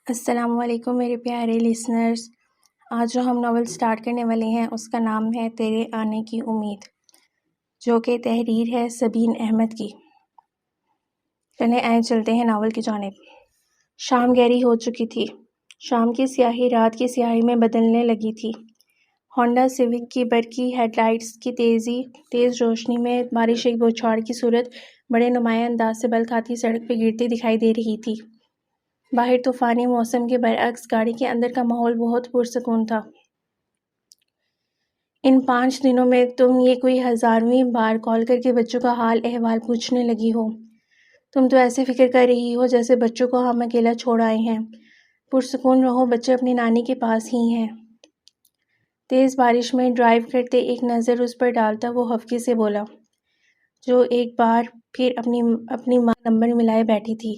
السلام علیکم میرے پیارے لسنرز۔ آج جو ہم ناول سٹارٹ کرنے والے ہیں اس کا نام ہے تیرے آنے کی امید، جو کہ تحریر ہے سبین احمد کی۔ چلیں آئے چلتے ہیں ناول کی جانب۔ شام گہری ہو چکی تھی۔ شام کی سیاہی رات کی سیاہی میں بدلنے لگی تھی۔ ہونڈا سیوک کی برقی ہیڈ لائٹس کی تیز روشنی میں بارش ایک بوچھاڑ کی صورت بڑے نمایاں انداز سے بل کھاتی سڑک پہ گرتی دکھائی دے رہی تھی۔ باہر طوفانی موسم کے برعکس گاڑی کے اندر کا ماحول بہت پرسکون تھا۔ ان 5 دنوں میں تم یہ کوئی 1000ویں بار کال کر کے بچوں کا حال احوال پوچھنے لگی ہو۔ تم تو ایسے فکر کر رہی ہو جیسے بچوں کو ہم اکیلا چھوڑ آئے ہیں۔ پرسکون رہو، بچے اپنی نانی کے پاس ہی ہیں۔ تیز بارش میں ڈرائیو کرتے ایک نظر اس پر ڈالتا وہ خفگی سے بولا، جو ایک بار پھر اپنی ماں نمبر ملائے بیٹھی تھی۔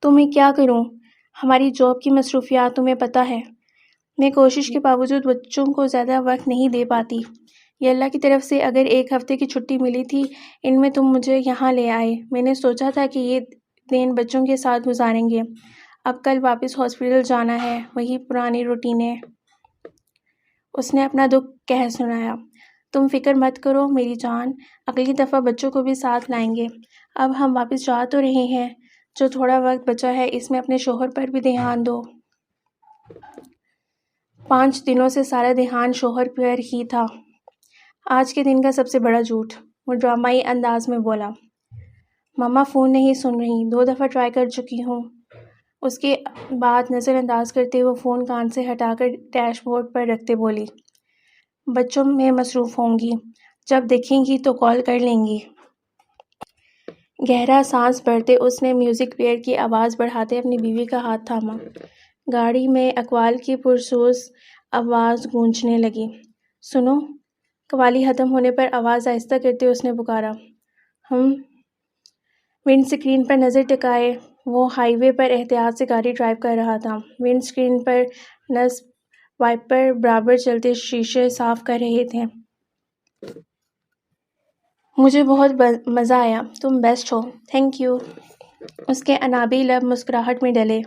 تو میں کیا کروں؟ ہماری جاب کی مصروفیات تمہیں پتہ ہے۔ میں کوشش کے باوجود بچوں کو زیادہ وقت نہیں دے پاتی۔ یہ اللہ کی طرف سے اگر 1 ہفتے کی چھٹی ملی تھی، ان میں تم مجھے یہاں لے آئے۔ میں نے سوچا تھا کہ یہ دن بچوں کے ساتھ گزاریں گے۔ اب کل واپس ہاسپٹل جانا ہے، وہی پرانی روٹینیں۔ اس نے اپنا دکھ کہہ سنایا۔ تم فکر مت کرو میری جان، اگلی دفعہ بچوں کو بھی ساتھ لائیں گے۔ اب ہم واپس جا تو رہے ہیں، جو تھوڑا وقت بچا ہے اس میں اپنے شوہر پر بھی دھیان دو۔ 5 دنوں سے سارا دھیان شوہر پر ہی تھا۔ آج کے دن کا سب سے بڑا جھوٹ، وہ ڈرامائی انداز میں بولا۔ ماما فون نہیں سن رہی، 2 دفعہ ٹرائی کر چکی ہوں۔ اس کے بعد نظر انداز کرتے وہ فون کان سے ہٹا کر ڈیش بورڈ پر رکھتے بولی، بچوں میں مصروف ہوں گی، جب دیکھیں گی تو کال کر لیں گی۔ گہرا سانس بھرتے اس نے میوزک پلیئر کی آواز بڑھاتے اپنی بیوی کا ہاتھ تھاما۔ گاڑی میں اقوال کی پرسوز آواز گونجنے لگی۔ سنو۔ قوالی ختم ہونے پر آواز آہستہ کرتے اس نے پکارا۔ ونڈ اسکرین پر نظر ٹکائے وہ ہائی وے پر احتیاط سے گاڑی ڈرائیو کر رہا تھا۔ ونڈ اسکرین پر نصب وائپر برابر چلتے شیشے صاف کر رہے تھے۔ مجھے بہت مزہ آیا، تم بیسٹ ہو، تھینک یو۔ اس کے انابی لب مسکراہٹ میں ڈلے۔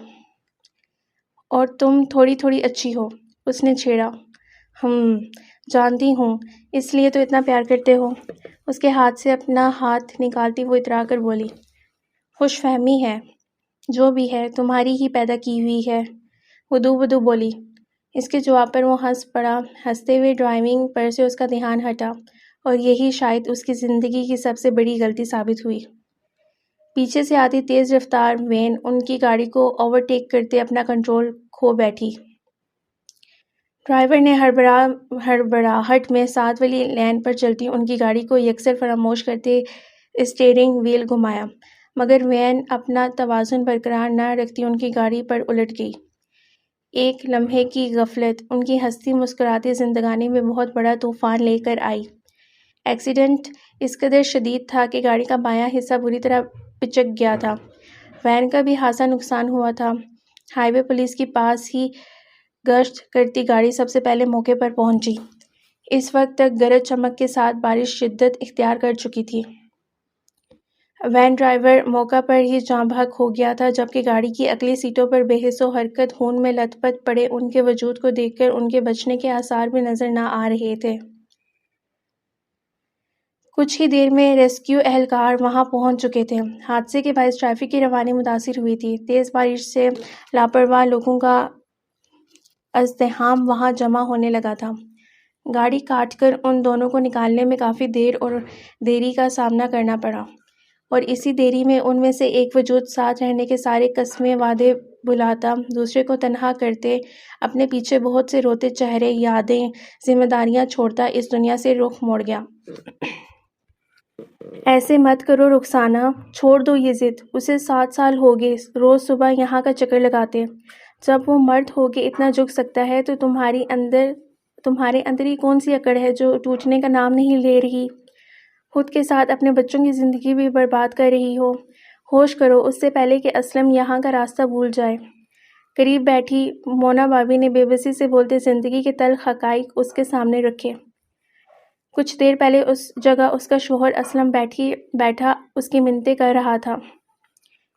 اور تم تھوڑی اچھی ہو، اس نے چھیڑا۔ جانتی ہوں، اس لیے تو اتنا پیار کرتے ہو۔ اس کے ہاتھ سے اپنا ہاتھ نکالتی وہ اترا کر بولی، خوش فہمی ہے، جو بھی ہے تمہاری ہی پیدا کی ہوئی ہے، ودو بولی۔ اس کے جواب پر وہ ہنس پڑا۔ ہنستے ہوئے ڈرائیونگ پر سے اس کا دھیان ہٹا، اور یہی شاید اس کی زندگی کی سب سے بڑی غلطی ثابت ہوئی۔ پیچھے سے آتی تیز رفتار وین ان کی گاڑی کو اوورٹیک کرتے اپنا کنٹرول کھو بیٹھی۔ ڈرائیور نے ہڑبڑاہٹ میں ساتھ والی لین پر چلتی ان کی گاڑی کو یکسر فراموش کرتے اسٹیئرنگ وہیل گھمایا، مگر وین اپنا توازن برقرار نہ رکھتی ان کی گاڑی پر الٹ گئی۔ ایک لمحے کی غفلت ان کی ہنستی مسکراتی زندگانی میں بہت بڑا طوفان لے کر آئی۔ ایکسیڈنٹ اس قدر شدید تھا کہ گاڑی کا بایاں حصہ بری طرح پچک گیا تھا۔ وین کا بھی خاصا نقصان ہوا تھا۔ ہائی وے پولیس کے پاس ہی گشت کرتی گاڑی سب سے پہلے موقع پر پہنچی۔ اس وقت تک گرج چمک کے ساتھ بارش شدت اختیار کر چکی تھی۔ وین ڈرائیور موقع پر ہی جاں بحق ہو گیا تھا، جبکہ گاڑی کی اگلی سیٹوں پر بے حس و حرکت خون میں لت پت پڑے ان کے وجود کو دیکھ کر ان کے بچنے کے آثار بھی نظر نہ آ رہے تھے۔ کچھ ہی دیر میں ریسکیو اہلکار وہاں پہنچ چکے تھے۔ حادثے کے باعث ٹریفک کی روانی متاثر ہوئی تھی۔ تیز بارش سے لاپرواہ لوگوں کا ازدحام وہاں جمع ہونے لگا تھا۔ گاڑی کاٹ کر ان دونوں کو نکالنے میں کافی دیر اور دیری کا سامنا کرنا پڑا، اور اسی دیری میں ان میں سے ایک وجود ساتھ رہنے کے سارے قسمیں وعدے بھلاتا، دوسرے کو تنہا کرتے، اپنے پیچھے بہت سے روتے چہرے، یادیں، ذمہ داریاں چھوڑتا اس دنیا سے رخ موڑ گیا۔ ایسے مت کرو رخسانہ، چھوڑ دو یہ ضد۔ اسے 7 سال ہو گئے روز صبح یہاں کا چکر لگاتے۔ جب وہ مرد ہو کے اتنا جھک سکتا ہے تو تمہارے اندر ہی کون سی اکڑ ہے جو ٹوٹنے کا نام نہیں لے رہی؟ خود کے ساتھ اپنے بچوں کی زندگی بھی برباد کر رہی ہو۔ ہوش کرو اس سے پہلے کہ اسلم یہاں کا راستہ بھول جائے۔ قریب بیٹھی مونا بھابھی نے بے بسی سے بولتے زندگی کے تلخ حقائق اس کے سامنے رکھے۔ کچھ دیر پہلے اس جگہ اس کا شوہر اسلم بیٹھا اس کی منتیں کر رہا تھا۔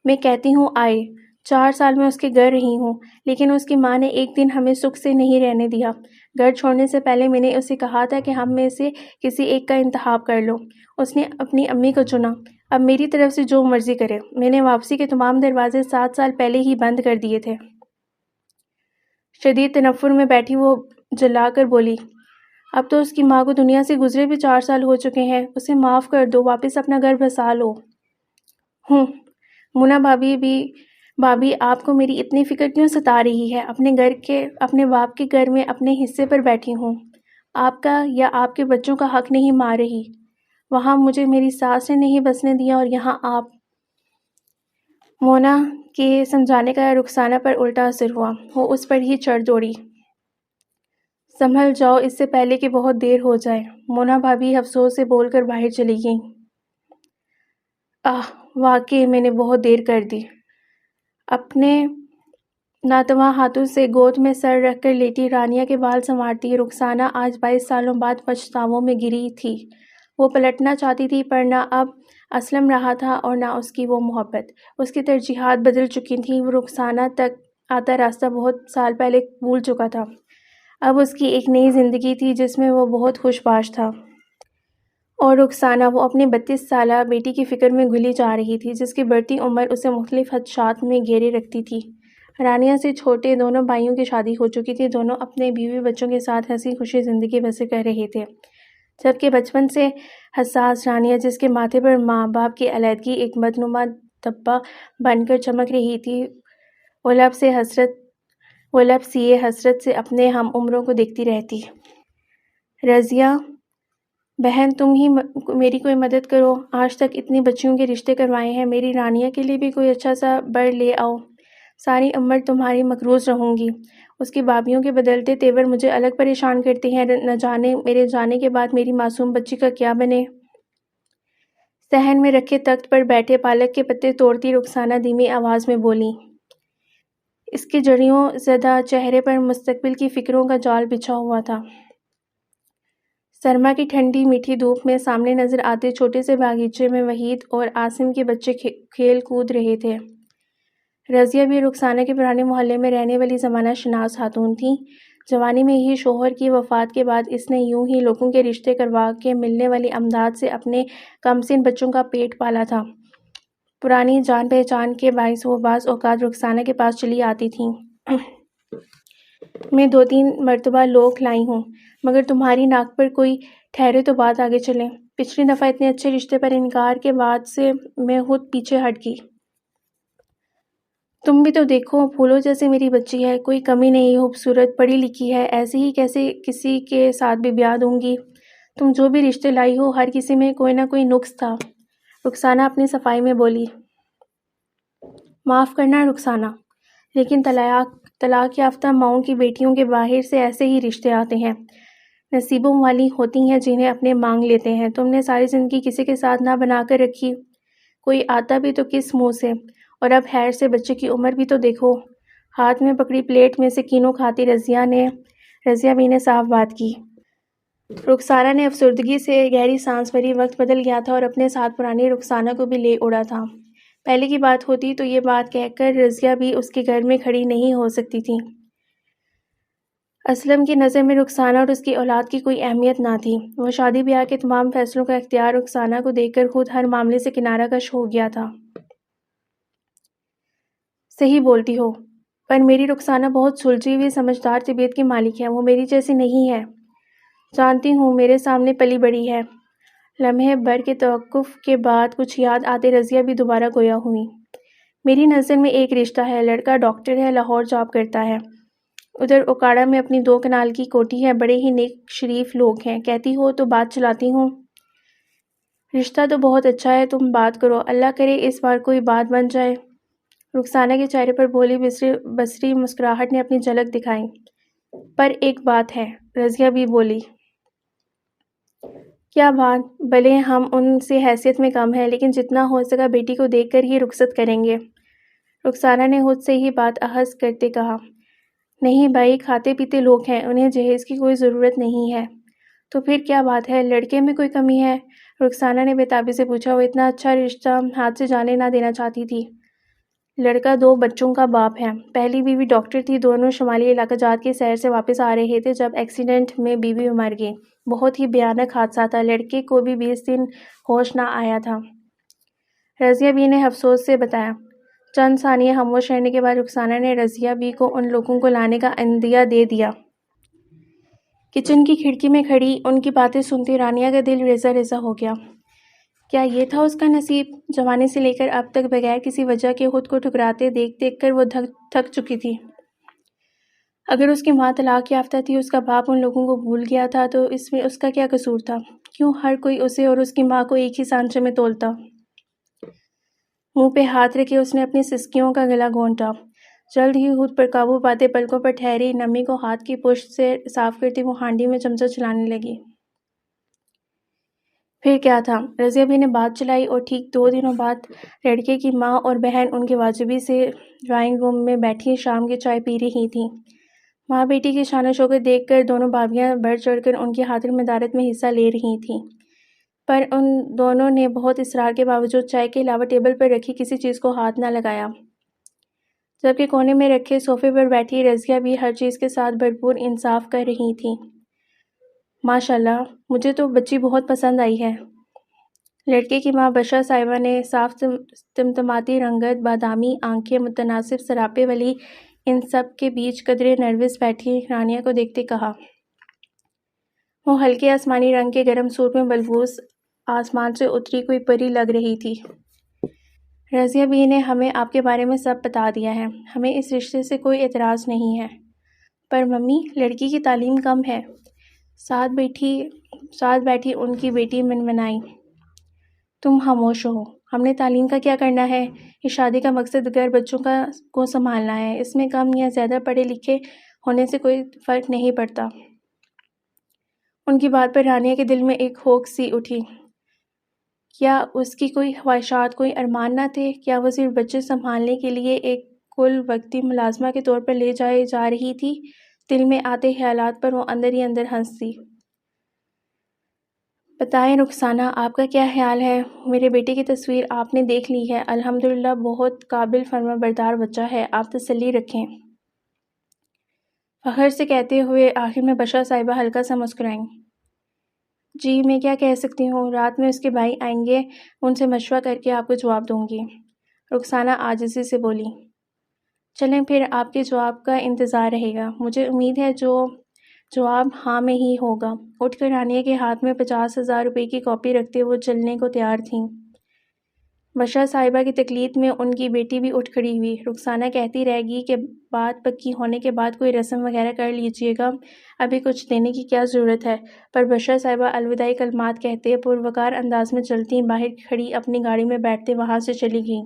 میں کہتی ہوں آئے۔ 4 سال میں اس کے گھر رہی ہوں، لیکن اس کی ماں نے ایک دن ہمیں سکھ سے نہیں رہنے دیا۔ گھر چھوڑنے سے پہلے میں نے اسے کہا تھا کہ ہم میں سے کسی ایک کا انتخاب کر لو۔ اس نے اپنی امی کو چنا۔ اب میری طرف سے جو مرضی کرے۔ میں نے واپسی کے تمام دروازے 7 سال پہلے ہی بند کر دیے تھے۔ شدید تنفر میں بیٹھی وہ جلا کر بولی، اب تو اس کی ماں کو دنیا سے گزرے بھی 4 سال ہو چکے ہیں، اسے معاف کر دو، واپس اپنا گھر بسا لو۔ ہوں، مونا بھابھی آپ کو میری اتنی فکر کیوں ستا رہی ہے؟ اپنے باپ کے گھر میں اپنے حصے پر بیٹھی ہوں، آپ کا یا آپ کے بچوں کا حق نہیں مار رہی۔ وہاں مجھے میری ساس نے نہیں بسنے دیا اور یہاں آپ۔ مونا کے سمجھانے کا رخسانہ پر الٹا اثر ہوا۔ وہ اس پر ہی چڑھ دوڑی۔ سنبھل جاؤ اس سے پہلے کہ بہت دیر ہو جائے، مونا بھابھی افسوس سے بول کر باہر چلی گئیں۔ واقعی میں نے بہت دیر کر دی۔ اپنے ناتواں ہاتھوں سے گود میں سر رکھ کر لیٹی رانیہ کے بال سنوارتی رخسانہ آج 22 سالوں بعد پچھتاووں میں گری تھی۔ وہ پلٹنا چاہتی تھی پر نہ اب اسلم رہا تھا اور نہ اس کی وہ محبت۔ اس کی ترجیحات بدل چکی تھیں۔ وہ رخسانہ تک آتا راستہ بہت سال پہلے بھول چکا تھا۔ اب اس کی ایک نئی زندگی تھی جس میں وہ بہت خوش باش تھا۔ اور رخسانہ وہ اپنے 32 سالہ بیٹی کی فکر میں گھلی جا رہی تھی جس کی بڑھتی عمر اسے مختلف خدشات میں گھیرے رکھتی تھی۔ رانیہ سے چھوٹے دونوں بھائیوں کی شادی ہو چکی تھی۔ دونوں اپنے بیوی بچوں کے ساتھ ہنسی خوشی زندگی بسر کر رہے تھے، جبکہ بچپن سے حساس رانیہ جس کے ماتھے پر ماں باپ کی علیحدگی ایک بدنما دھبا بن کر چمک رہی تھی، وہ لب سیے حسرت سے اپنے ہم عمروں کو دیکھتی رہتی۔ رضیہ بہن تم ہی میری کوئی مدد کرو، آج تک اتنی بچیوں کے رشتے کروائے ہیں، میری رانیہ کے لیے بھی کوئی اچھا سا بر لے آؤ، ساری عمر تمہاری مقروض رہوں گی۔ اس کی بھابھیوں کے بدلتے تیور مجھے الگ پریشان کرتے ہیں، نہ جانے میرے جانے کے بعد میری معصوم بچی کا کیا بنے۔ صحن میں رکھے تخت پر بیٹھے پالک کے پتے توڑتی رخسانہ دھیمی آواز میں بولی۔ اس کے جڑیوں زدہ چہرے پر مستقبل کی فکروں کا جال بچھا ہوا تھا۔ سرما کی ٹھنڈی میٹھی دھوپ میں سامنے نظر آتے چھوٹے سے باغیچے میں وحید اور عاصم کے بچے کھیل کود رہے تھے۔ رضیہ بھی رخسانہ کے پرانے محلے میں رہنے والی زمانہ شناس خاتون تھی۔ جوانی میں ہی شوہر کی وفات کے بعد اس نے یوں ہی لوگوں کے رشتے کروا کے ملنے والی امداد سے اپنے کم سن بچوں کا پیٹ پالا تھا۔ پرانی جان پہچان کے باعث وہ بعض اوقات رخسانہ کے پاس چلی آتی تھیں۔ میں 2-3 مرتبہ لوک لائی ہوں، مگر تمہاری ناک پر کوئی ٹھہرے تو بات آگے چلے۔ پچھلی دفعہ اتنے اچھے رشتے پر انکار کے بعد سے میں خود پیچھے ہٹ گئی۔ تم بھی تو دیکھو، پھولوں جیسے میری بچی ہے، کوئی کمی نہیں، خوبصورت، پڑھی لکھی ہے، ایسے ہی کیسے کسی کے ساتھ بھی بیاہ دوں گی؟ تم جو بھی رشتے لائی ہو ہر کسی میں کوئی نہ کوئی نقص تھا، رخسانہ اپنی صفائی میں بولی۔ معاف کرنا رخسانہ، لیکن طلاق یافتہ ماؤں کی بیٹیوں کے باہر سے ایسے ہی رشتے آتے ہیں، نصیبوں والی ہوتی ہیں جنہیں اپنے مانگ لیتے ہیں۔ تم نے ساری زندگی کسی کے ساتھ نہ بنا کر رکھی، کوئی آتا بھی تو کس منہ سے؟ اور اب خیر سے بچے کی عمر بھی تو دیکھو۔ ہاتھ میں پکڑی پلیٹ میں سے کینو کھاتی رضیہ بھی نے صاف بات کی۔ رخسانہ نے افسردگی سے گہری سانس بھری۔ وقت بدل گیا تھا اور اپنے ساتھ پرانی رخسانہ کو بھی لے اڑا تھا۔ پہلے کی بات ہوتی تو یہ بات کہہ کر رضیہ بھی اس کے گھر میں کھڑی نہیں ہو سکتی تھی۔ اسلم کی نظر میں رخسانہ اور اس کی اولاد کی کوئی اہمیت نہ تھی۔ وہ شادی بیاہ کے تمام فیصلوں کا اختیار رخسانہ کو دے کر خود ہر معاملے سے کنارہ کش ہو گیا تھا۔ صحیح بولتی ہو، پر میری رخسانہ بہت سلجھی ہوئی سمجھدار طبیعت کی مالک ہے، وہ میری جیسی نہیں ہے۔ جانتی ہوں، میرے سامنے پلی بڑی ہے۔ لمحے بھر کے توقف کے بعد کچھ یاد آتے رضیہ بھی دوبارہ گویا ہوئی۔ میری نظر میں ایک رشتہ ہے، لڑکا ڈاکٹر ہے، لاہور جاب کرتا ہے، ادھر اوکاڑا میں اپنی 2 کنال کی کوٹھی ہے، بڑے ہی نیک شریف لوگ ہیں۔ کہتی ہو تو بات چلاتی ہوں۔ رشتہ تو بہت اچھا ہے، تم بات کرو، اللہ کرے اس بار کوئی بات بن جائے۔ رخسانہ کے چہرے پر بھولی بصری مسکراہٹ نے اپنی جھلک دکھائی۔ پر ایک بات ہے، رضیہ بھی بولی۔ کیا بات؟ بھلے ہم ان سے حیثیت میں کم ہیں، لیکن جتنا ہو سکا بیٹی کو دیکھ کر ہی رخصت کریں گے۔ رخسانہ نے خود سے ہی بات اخذ کرتے کہا۔ نہیں بھائی، کھاتے پیتے لوگ ہیں، انہیں جہیز کی کوئی ضرورت نہیں ہے۔ تو پھر کیا بات ہے، لڑکے میں کوئی کمی ہے؟ رخسانہ نے بے تابی سے پوچھا۔ وہ اتنا اچھا رشتہ ہاتھ سے جانے نہ دینا چاہتی تھی۔ لڑکا 2 بچوں کا باپ ہے۔ پہلی بیوی ڈاکٹر تھی۔ دونوں شمالی علاقہ جات کی سیر سے واپس آ رہے تھے جب ایکسیڈنٹ میں بیوی مر گئی۔ بہت ہی بھیانک حادثہ تھا۔ لڑکے کو بھی 20 دن ہوش نہ آیا تھا، رضیہ بی نے افسوس سے بتایا۔ چند ثانیے خاموش رہنے کے بعد رخسانہ نے رضیہ بی کو ان لوگوں کو لانے کا عندیہ دے دیا۔ کچن کی کھڑکی میں کھڑی ان کی باتیں سنتی رانیہ کا دل ریزہ ریزہ ہو گیا۔ کیا یہ تھا اس کا نصیب؟ جوانی سے لے کر اب تک بغیر کسی وجہ کے خود کو ٹھکراتے دیکھ دیکھ کر وہ تھک چکی تھی۔ اگر اس کی ماں طلاق یافتہ تھی، اس کا باپ ان لوگوں کو بھول گیا تھا، تو اس میں اس کا کیا قصور تھا؟ کیوں ہر کوئی اسے اور اس کی ماں کو ایک ہی سانچے میں تولتا؟ منہ پہ ہاتھ رکھے اس نے اپنی سسکیوں کا گلا گھونٹا۔ جلد ہی خود پر قابو پاتے پلکوں پر ٹھہری نمی کو ہاتھ کی پشت سے صاف کرتی وہ ہانڈی میں چمچہ چلانے لگی۔ پھر کیا تھا؟ رضیہ بی نے بات چلائی اور ٹھیک 2 دنوں بعد لڑکے کی ماں اور بہن ان کے واجبی سے ڈرائنگ روم میں بیٹھی شام کی چائے پی رہی تھیں۔ ماں بیٹی کی شان و شوکت دیکھ کر دونوں بھابھیاں بڑھ چڑھ کر ان کی خاطر مدارت میں حصہ لے رہی تھیں، پر ان دونوں نے بہت اصرار کے باوجود چائے کے علاوہ ٹیبل پر رکھی کسی چیز کو ہاتھ نہ لگایا، جبکہ کونے میں رکھے صوفے پر بیٹھی رضیہ بھی ہر چیز کے ساتھ بھرپور انصاف کر رہی تھیں۔ ماشاءاللہ، مجھے تو بچی بہت پسند آئی ہے۔ لڑکے کی ماں بشرا صاحبہ نے صاف ٹمٹماتی رنگت، بادامی آنکھیں، متناسب سراپے والی ان سب کے بیچ قدرے نروس بیٹھی رانیہ کو دیکھتے کہا۔ وہ ہلکے آسمانی رنگ کے گرم سوٹ میں بلبوس آسمان سے اتری کوئی پری لگ رہی تھی۔ رضیہ بی نے ہمیں آپ کے بارے میں سب بتا دیا ہے۔ ہمیں اس رشتے سے کوئی اعتراض نہیں ہے، پر ممی، لڑکی کی تعلیم کم ہے۔ ساتھ بیٹھی ان کی بیٹی منمنائی۔ تم خاموش رہو، ہم نے تعلیم کا کیا کرنا ہے؟ اس شادی کا مقصد گھر بچوں کو سنبھالنا ہے، اس میں کم یا زیادہ پڑھے لکھے ہونے سے کوئی فرق نہیں پڑتا۔ ان کی بات پر رانیہ کے دل میں ایک ہوک سی اٹھی۔ کیا اس کی کوئی خواہشات، کوئی ارمان نہ تھے؟ کیا وہ صرف بچے سنبھالنے کے لیے ایک کل وقتی ملازمہ کے طور پر لے جائے جا رہی تھی؟ دل میں آتے خیالات پر وہ اندر ہی اندر ہنسی۔ بتائیں رخسانہ، آپ کا کیا خیال ہے؟ میرے بیٹے کی تصویر آپ نے دیکھ لی ہے، الحمدللہ بہت قابل فرمانبردار بچہ ہے، آپ تسلی رکھیں، فخر سے کہتے ہوئے آخر میں بشرا صاحبہ ہلکا سا مسکرائیں۔ جی میں کیا کہہ سکتی ہوں، رات میں اس کے بھائی آئیں گے، ان سے مشورہ کر کے آپ کو جواب دوں گی، رخسانہ عاجزی سے بولی۔ چلیں پھر، آپ کے جواب کا انتظار رہے گا، مجھے امید ہے جواب ہاں میں ہی ہوگا۔ اٹھ کر رانیہ کے ہاتھ میں 50,000 روپے کی کاپی رکھتے وہ چلنے کو تیار تھیں۔ بشرا صاحبہ کی تقلید میں ان کی بیٹی بھی اٹھ کھڑی ہوئی۔ رخسانہ کہتی رہ گئی کہ بات پکی ہونے کے بعد کوئی رسم وغیرہ کر لیجیے گا، ابھی کچھ دینے کی کیا ضرورت ہے، پر بشرا صاحبہ الوداعی کلمات کہتے پروقار انداز میں چلتی باہر کھڑی اپنی گاڑی میں بیٹھتے وہاں سے چلی گئیں۔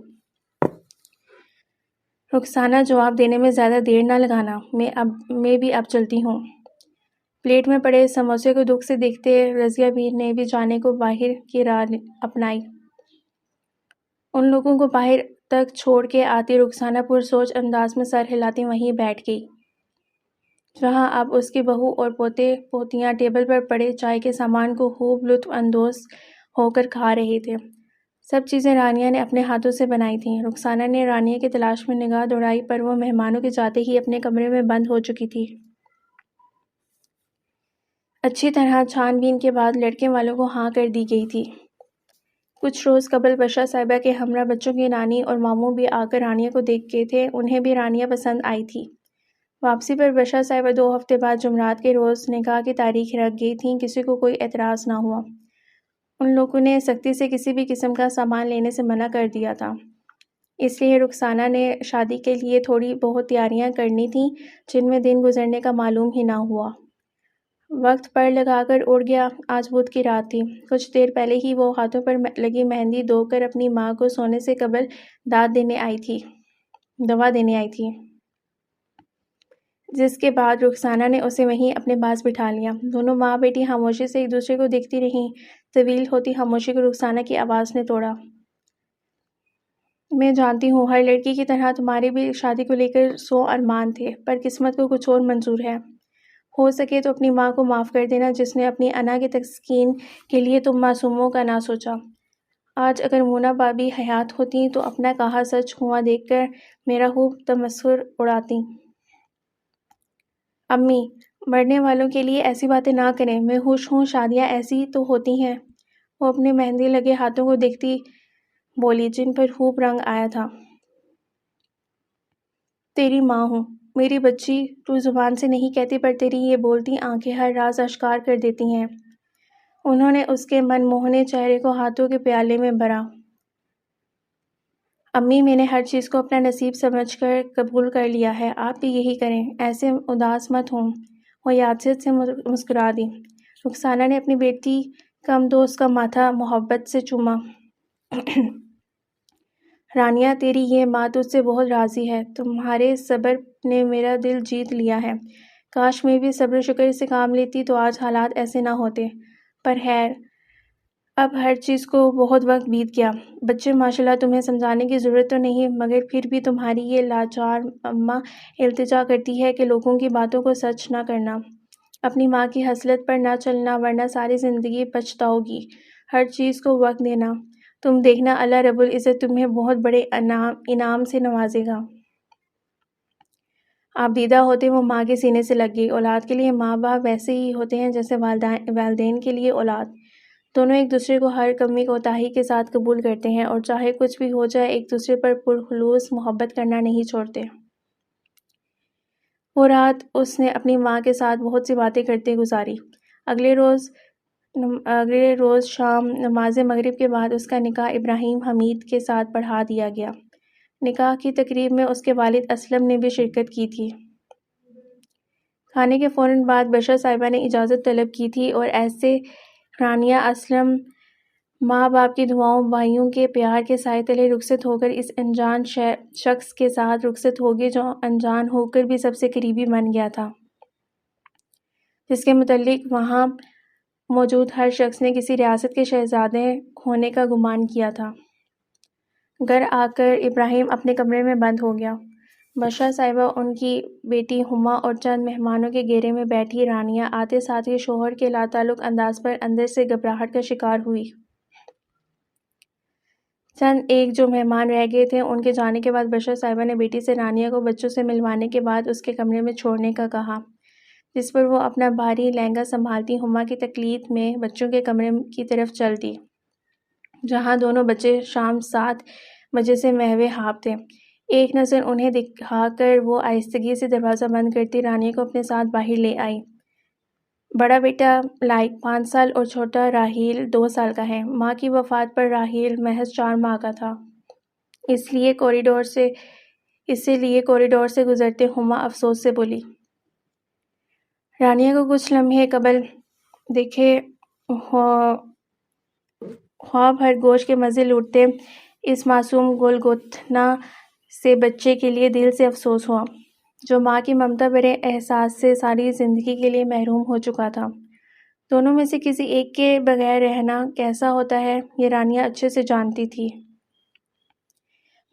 رخسانہ، جواب دینے میں زیادہ دیر نہ لگانا، میں بھی اب چلتی ہوں۔ پلیٹ میں پڑے سموسے کو دکھ سے دیکھتے رضیہ بی نے بھی جانے کو باہر کی راہ اپنائی۔ ان لوگوں کو باہر تک چھوڑ کے آتی رخسانہ پرسوچ انداز میں سر ہلاتی وہیں بیٹھ گئی، جہاں اب اس کی بہو اور پوتے پوتیاں ٹیبل پر پڑے چائے کے سامان کو خوب لطف اندوز ہو کر کھا رہے تھے۔ سب چیزیں رانیہ نے اپنے ہاتھوں سے بنائی تھیں۔ رخسانہ نے رانیہ کی تلاش میں نگاہ دوڑائی، پر وہ مہمانوں کے جاتے ہی اپنے کمرے میں بند ہو چکی تھی۔ اچھی طرح چھان بین کے بعد لڑکے والوں کو ہاں کر دی گئی تھی۔ کچھ روز قبل بشرا صاحبہ کے ہمراہ بچوں کی نانی اور ماموں بھی آ کر رانیہ کو دیکھ گئے تھے، انہیں بھی رانیہ پسند آئی تھی۔ واپسی پر بشرا صاحبہ 2 ہفتے بعد جمعرات کے روز نکاح کی تاریخ رکھ گئی تھیں، کسی کو کوئی اعتراض نہ ہوا۔ ان لوگوں نے سختی سے کسی بھی قسم کا سامان لینے سے منع کر دیا تھا، اس لیے رخسانہ نے شادی کے لیے تھوڑی بہت تیاریاں کرنی تھیں، جن میں دن گزرنے کا معلوم ہی نہ ہوا۔ وقت پڑ لگا کر اڑ گیا۔ آج بدھ کی رات تھی۔ کچھ دیر پہلے ہی وہ ہاتھوں پر لگی مہندی دھو کر اپنی ماں کو سونے سے قبل دوا دینے آئی تھی، جس کے بعد رخسانہ نے اسے وہیں اپنے پاس بٹھا لیا۔ دونوں ماں بیٹی خاموشی سے ایک دوسرے کو دیکھتی رہیں۔ طویل ہوتی خاموشی کو رخسانہ کی آواز نے توڑا۔ میں جانتی ہوں، ہر لڑکی کی طرح تمہارے بھی شادی کو لے کر 100 ارمان تھے، پر قسمت کو کچھ اور منظور ہے۔ ہو سکے تو اپنی ماں کو معاف کر دینا، جس نے اپنی انا کی تسکین کے لیے تم معصوموں کا نہ سوچا۔ آج اگر مونا بابی حیات ہوتی تو اپنا کہا سچ ہوا دیکھ کر میرا خوب تمسخر اڑاتی۔ امی، مرنے والوں کے لیے ایسی باتیں نہ کریں، میں خوش ہوں، شادیاں ایسی تو ہوتی ہیں۔ وہ اپنے مہندی لگے ہاتھوں کو دیکھتی بولی جن پر خوب رنگ آیا تھا۔ تیری ماں ہوں، میری بچی، تو زبان سے نہیں کہتی پر تیری یہ بولتی آنکھیں ہر راز اشکار کر دیتی ہیں۔ انہوں نے اس کے من موہنے چہرے کو ہاتھوں کے پیالے میں بھرا۔ امی، میں نے ہر چیز کو اپنا نصیب سمجھ کر قبول کر لیا ہے، آپ بھی یہی کریں، ایسے اداس مت ہوں۔ وہ یاسر سے مسکرا دی۔ رخسانہ نے اپنی بیٹی کم دوست کا ماتھا محبت سے چوما۔ رانیہ، تیری یہ ماں تجھ سے بہت راضی ہے، تمہارے صبر نے میرا دل جیت لیا ہے۔ کاش میں بھی صبر و شکر سے کام لیتی تو آج حالات ایسے نہ ہوتے، پر خیر اب ہر چیز کو بہت وقت بیت گیا۔ بچے ماشاءاللہ، تمہیں سمجھانے کی ضرورت تو نہیں، مگر پھر بھی تمہاری یہ لاچار اماں التجا کرتی ہے کہ لوگوں کی باتوں کو سچ نہ کرنا، اپنی ماں کی حسرت پر نہ چلنا، ورنہ ساری زندگی پچھتاؤ گی۔ ہر چیز کو وقت دینا، تم دیکھنا اللہ رب العزت تمہیں بہت بڑے انعام سے نوازے گا۔ آپ دیدہ ہوتے وہ ماں کے سینے سے لگ گئی۔ اولاد کے لیے ماں باپ ویسے ہی ہوتے ہیں جیسے والدین کے لیے اولاد، دونوں ایک دوسرے کو ہر کمی کوتاہی کے ساتھ قبول کرتے ہیں اور چاہے کچھ بھی ہو جائے ایک دوسرے پر پرخلوص محبت کرنا نہیں چھوڑتے۔ وہ رات اس نے اپنی ماں کے ساتھ بہت سی باتیں کرتے گزاری۔ اگلے روز شام نماز مغرب کے بعد اس کا نکاح ابراہیم حمید کے ساتھ پڑھا دیا گیا۔ نکاح کی تقریب میں اس کے والد اسلم نے بھی شرکت کی تھی۔ کھانے کے فوراً بعد بشرا صاحبہ نے اجازت طلب کی تھی اور ایسے رانیہ اسلم ماں باپ کی دعاؤں، بھائیوں کے پیار کے سائے تلے رخصت ہو کر اس انجان شخص کے ساتھ رخصت ہوگی جو انجان ہو کر بھی سب سے قریبی بن گیا تھا، جس کے متعلق وہاں موجود ہر شخص نے کسی ریاست کے شہزادے ہونے کا گمان کیا تھا۔ گھر آ کر ابراہیم اپنے کمرے میں بند ہو گیا۔ بشرا صاحبہ، ان کی بیٹی ہما اور چند مہمانوں کے گھیرے میں بیٹھی رانیہ آتے ساتھ ہی شوہر کے لاتعلق انداز پر اندر سے گھبراہٹ کا شکار ہوئی۔ چند ایک جو مہمان رہ گئے تھے ان کے جانے کے بعد بشرا صاحبہ نے بیٹی سے رانیہ کو بچوں سے ملوانے کے بعد اس کے کمرے میں چھوڑنے کا کہا، جس پر وہ اپنا بھاری لہنگا سنبھالتی ہما کی تقلید میں بچوں کے کمرے کی طرف چل دی، جہاں دونوں بچے شام 7 بجے سے مہوے خواب تھے۔ ایک نظر انہیں دکھا کر وہ آہستگی سے دروازہ بند کرتی رانیہ کو اپنے ساتھ باہر لے آئی۔ بڑا بیٹا لائق 5 سال اور چھوٹا راحیل 2 سال کا ہے۔ ماں کی وفات پر راحیل محض 4 ماہ کا تھا، اس لیے کوریڈور سے گزرتے ہما افسوس سے بولی۔ رانیہ کو کچھ لمحے قبل دیکھے خواب بھر گوشت کے مزے لوٹتے اس معصوم گلگوتھنا سے بچے کے لیے دل سے افسوس ہوا، جو ماں کی ممتا بھرے احساس سے ساری زندگی کے لیے محروم ہو چکا تھا۔ دونوں میں سے کسی ایک کے بغیر رہنا کیسا ہوتا ہے یہ رانیہ اچھے سے جانتی تھی۔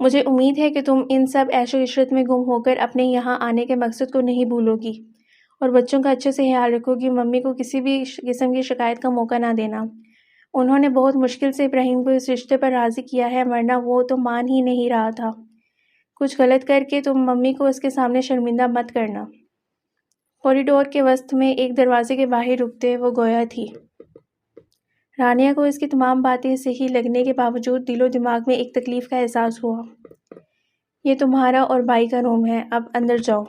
مجھے امید ہے کہ تم ان سب عیش و عشرت میں گم ہو کر اپنے یہاں آنے کے مقصد کو نہیں بھولو گی اور بچوں کا اچھے سے خیال رکھو گی۔ ممی کو کسی بھی قسم کی شکایت کا موقع نہ دینا۔ انہوں نے بہت مشکل سے ابراہیم کو اس رشتے پر راضی کیا ہے، ورنہ وہ تو مان ہی نہیں رہا تھا۔ کچھ غلط کر کے تم ممی کو اس کے سامنے شرمندہ مت کرنا۔ کوریڈور کے وسط میں ایک دروازے کے باہر رکتے وہ گویا تھی۔ رانیہ کو اس کی تمام باتیں صحیح لگنے کے باوجود دل و دماغ میں ایک تکلیف کا احساس ہوا۔ یہ تمہارا اور بھائی کا روم ہے، اب اندر جاؤ،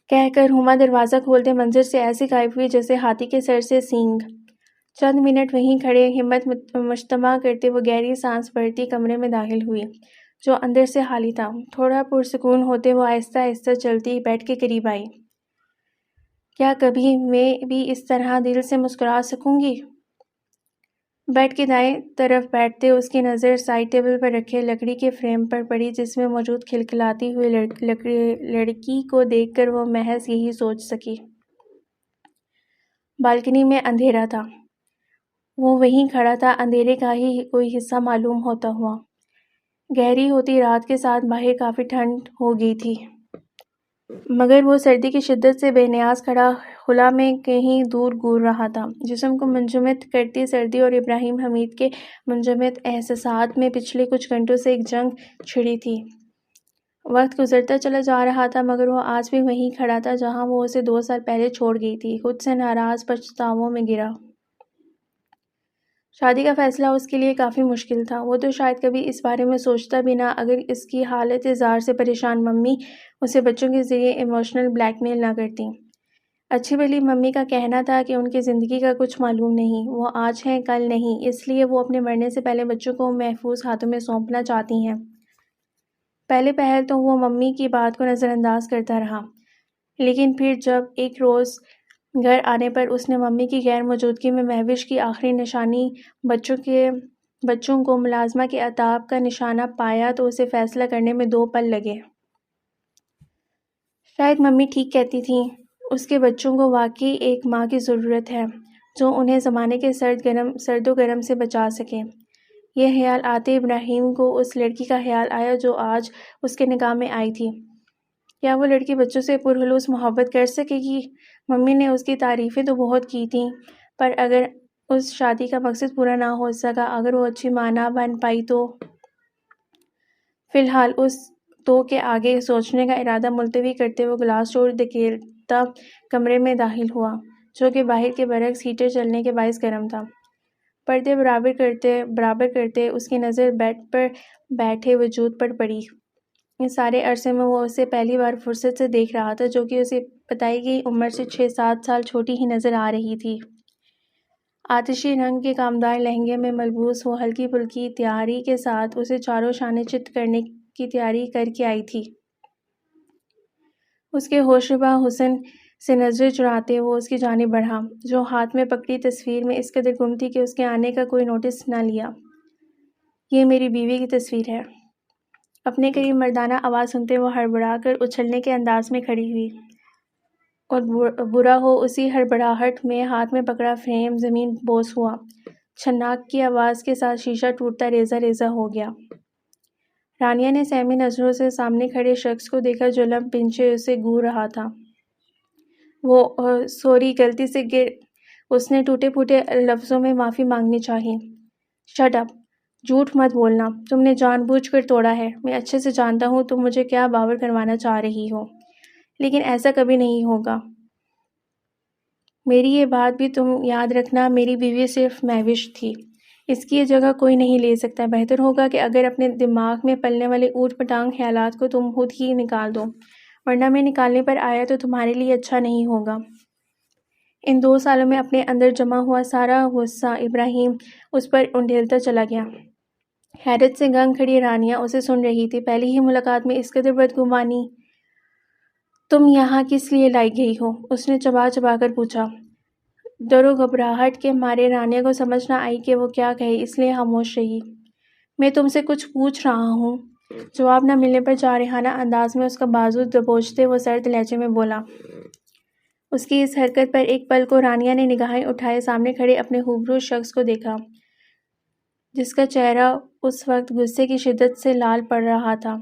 کہہ کر ہما دروازہ کھولتے منظر سے ایسی غائب ہوئی جیسے ہاتھی کے سر سے سینگ۔ چند منٹ وہیں کھڑے ہمت مجتمع کرتے وہ گہری سانس بھرتی کمرے میں داخل ہوئی، جو اندر سے خالی تھا۔ تھوڑا پرسکون ہوتے وہ آہستہ آہستہ چلتی بیڈ کے قریب آئی۔ کیا کبھی میں بھی اس طرح دل سے مسکرا سکوں گی؟ بیڈ کے دائیں طرف بیٹھتے اس کی نظر سائیڈ ٹیبل پر رکھے لکڑی کے فریم پر پڑی، جس میں موجود کھلکھلاتی ہوئی لڑکی کو دیکھ کر وہ محض یہی سوچ سکی۔ بالکنی میں اندھیرا تھا، وہ وہیں کھڑا تھا، اندھیرے کا ہی کوئی حصہ معلوم ہوتا ہوا۔ گہری ہوتی رات کے ساتھ باہر کافی ٹھنڈ ہو گئی تھی۔ مگر وہ سردی کی شدت سے بے نیاز کھڑا خلا میں کہیں دور گور رہا تھا۔ جسم کو منجمد کرتی سردی اور ابراہیم حمید کے منجمد احساسات میں پچھلے کچھ گھنٹوں سے ایک جنگ چھڑی تھی۔ وقت گزرتا چلا جا رہا تھا مگر وہ آج بھی وہیں کھڑا تھا جہاں وہ اسے 2 سال پہلے چھوڑ گئی تھی، خود سے ناراض، پچھتاووں میں گرا۔ شادی کا فیصلہ اس کے لیے کافی مشکل تھا۔ وہ تو شاید کبھی اس بارے میں سوچتا بھی نہ اگر اس کی حالت زار سے پریشان ممی اسے بچوں کے ذریعے ایموشنل بلیک میل نہ کرتی۔ اچھی بھلی ممی کا کہنا تھا کہ ان کی زندگی کا کچھ معلوم نہیں، وہ آج ہیں کل نہیں، اس لیے وہ اپنے مرنے سے پہلے بچوں کو محفوظ ہاتھوں میں سونپنا چاہتی ہیں۔ پہلے پہل تو وہ ممی کی بات کو نظر انداز کرتا رہا، لیکن پھر جب ایک روز گھر آنے پر اس نے ممی کی غیر موجودگی میں مہوش کی آخری نشانی بچوں کو ملازمہ کے عتاب کا نشانہ پایا تو اسے فیصلہ کرنے میں 2 پل لگے۔ شاید ممی ٹھیک کہتی تھیں، اس کے بچوں کو واقعی ایک ماں کی ضرورت ہے جو انہیں زمانے کے سرد و گرم سے بچا سکے۔ یہ خیال آتے ابراہیم کو اس لڑکی کا خیال آیا جو آج اس کے نکاح میں آئی تھی۔ کیا وہ لڑکی بچوں سے پرخلوص محبت کر سکے گی؟ ممی نے اس کی تعریفیں تو بہت کی تھیں، پر اگر اس شادی کا مقصد پورا نہ ہو سکا، اگر وہ اچھی ماں نہ بن پائی تو؟ فی الحال اس تو کے آگے سوچنے کا ارادہ ملتوی کرتے وہ گلاس ڈور دھکیلتا کمرے میں داخل ہوا، جو کہ باہر کے برعکس ہیٹر چلنے کے باعث گرم تھا۔ پردے برابر کرتے اس کی نظر بیڈ پر بیٹھے وجود پر پڑی۔ اس سارے عرصے میں وہ اسے پہلی بار فرصت سے دیکھ رہا تھا، جو کہ اسے بتائی گئی عمر سے 6-7 سال چھوٹی ہی نظر آ رہی تھی۔ آتشی رنگ کے کامدار لہنگے میں ملبوس وہ ہلکی پھلکی تیاری کے ساتھ اسے چاروں شانے چت کرنے کی تیاری کر کے آئی تھی۔ اس کے ہوشربا حسن سے نظریں چراتے وہ اس کی جانب بڑھا، جو ہاتھ میں پکڑی تصویر میں اس قدر گم تھی کہ اس کے آنے کا کوئی نوٹس نہ لیا۔ یہ میری بیوی کی تصویر ہے۔ اپنے قریب مردانہ آواز سنتے وہ ہڑبڑا کر اچھلنے کے انداز میں کھڑی ہوئی، اور برا ہو اسی ہڑبڑاہٹ میں ہاتھ میں پکڑا فریم زمین بوس ہوا۔ چھناک کی آواز کے ساتھ شیشہ ٹوٹتا ریزہ ریزہ ہو گیا۔ رانیہ نے سہمی نظروں سے سامنے کھڑے شخص کو دیکھا جو لب بھنچے اسے گھور رہا تھا۔ وہ سوری، غلطی سے اس نے ٹوٹے پھوٹے لفظوں میں معافی مانگنی چاہی۔ شٹ اپ، جھوٹ مت بولنا، تم نے جان بوجھ کر توڑا ہے۔ میں اچھے سے جانتا ہوں تم مجھے کیا باور کروانا چاہ رہی ہو، لیکن ایسا کبھی نہیں ہوگا۔ میری یہ بات بھی تم یاد رکھنا، میری بیوی صرف مہوش تھی، اس کی یہ جگہ کوئی نہیں لے سکتا۔ بہتر ہوگا کہ اگر اپنے دماغ میں پلنے والے اوٹ پٹانگ خیالات کو تم خود ہی نکال دو، ورنہ میں نکالنے پر آیا تو تمہارے لیے اچھا نہیں ہوگا۔ ان 2 سالوں میں اپنے اندر جمع ہوا سارا غصہ ابراہیم اس پر انڈیلتا چلا گیا۔ حیرت سے گنگ کھڑی رانیہ اسے سن رہی تھی۔ پہلی ہی ملاقات میں اس قدر بدگمانی؟ تم یہاں کس لیے لائی گئی ہو؟ اس نے چبا چبا کر پوچھا۔ ڈر و گھبراہٹ کے مارے رانیہ کو سمجھ نہ آئی کہ وہ کیا کہے، اس لیے خاموش رہی۔ میں تم سے کچھ پوچھ رہا ہوں، جواب نہ ملنے پر جارحانہ انداز میں اس کا بازو دبوچتے وہ سرد لہجے میں بولا۔ اس کی اس حرکت پر ایک پل کو رانیہ نے نگاہیں اٹھائے سامنے کھڑے اپنے خوبصورت شخص کو دیکھا، جس کا چہرہ اس وقت غصے کی شدت سے لال پڑ رہا تھا۔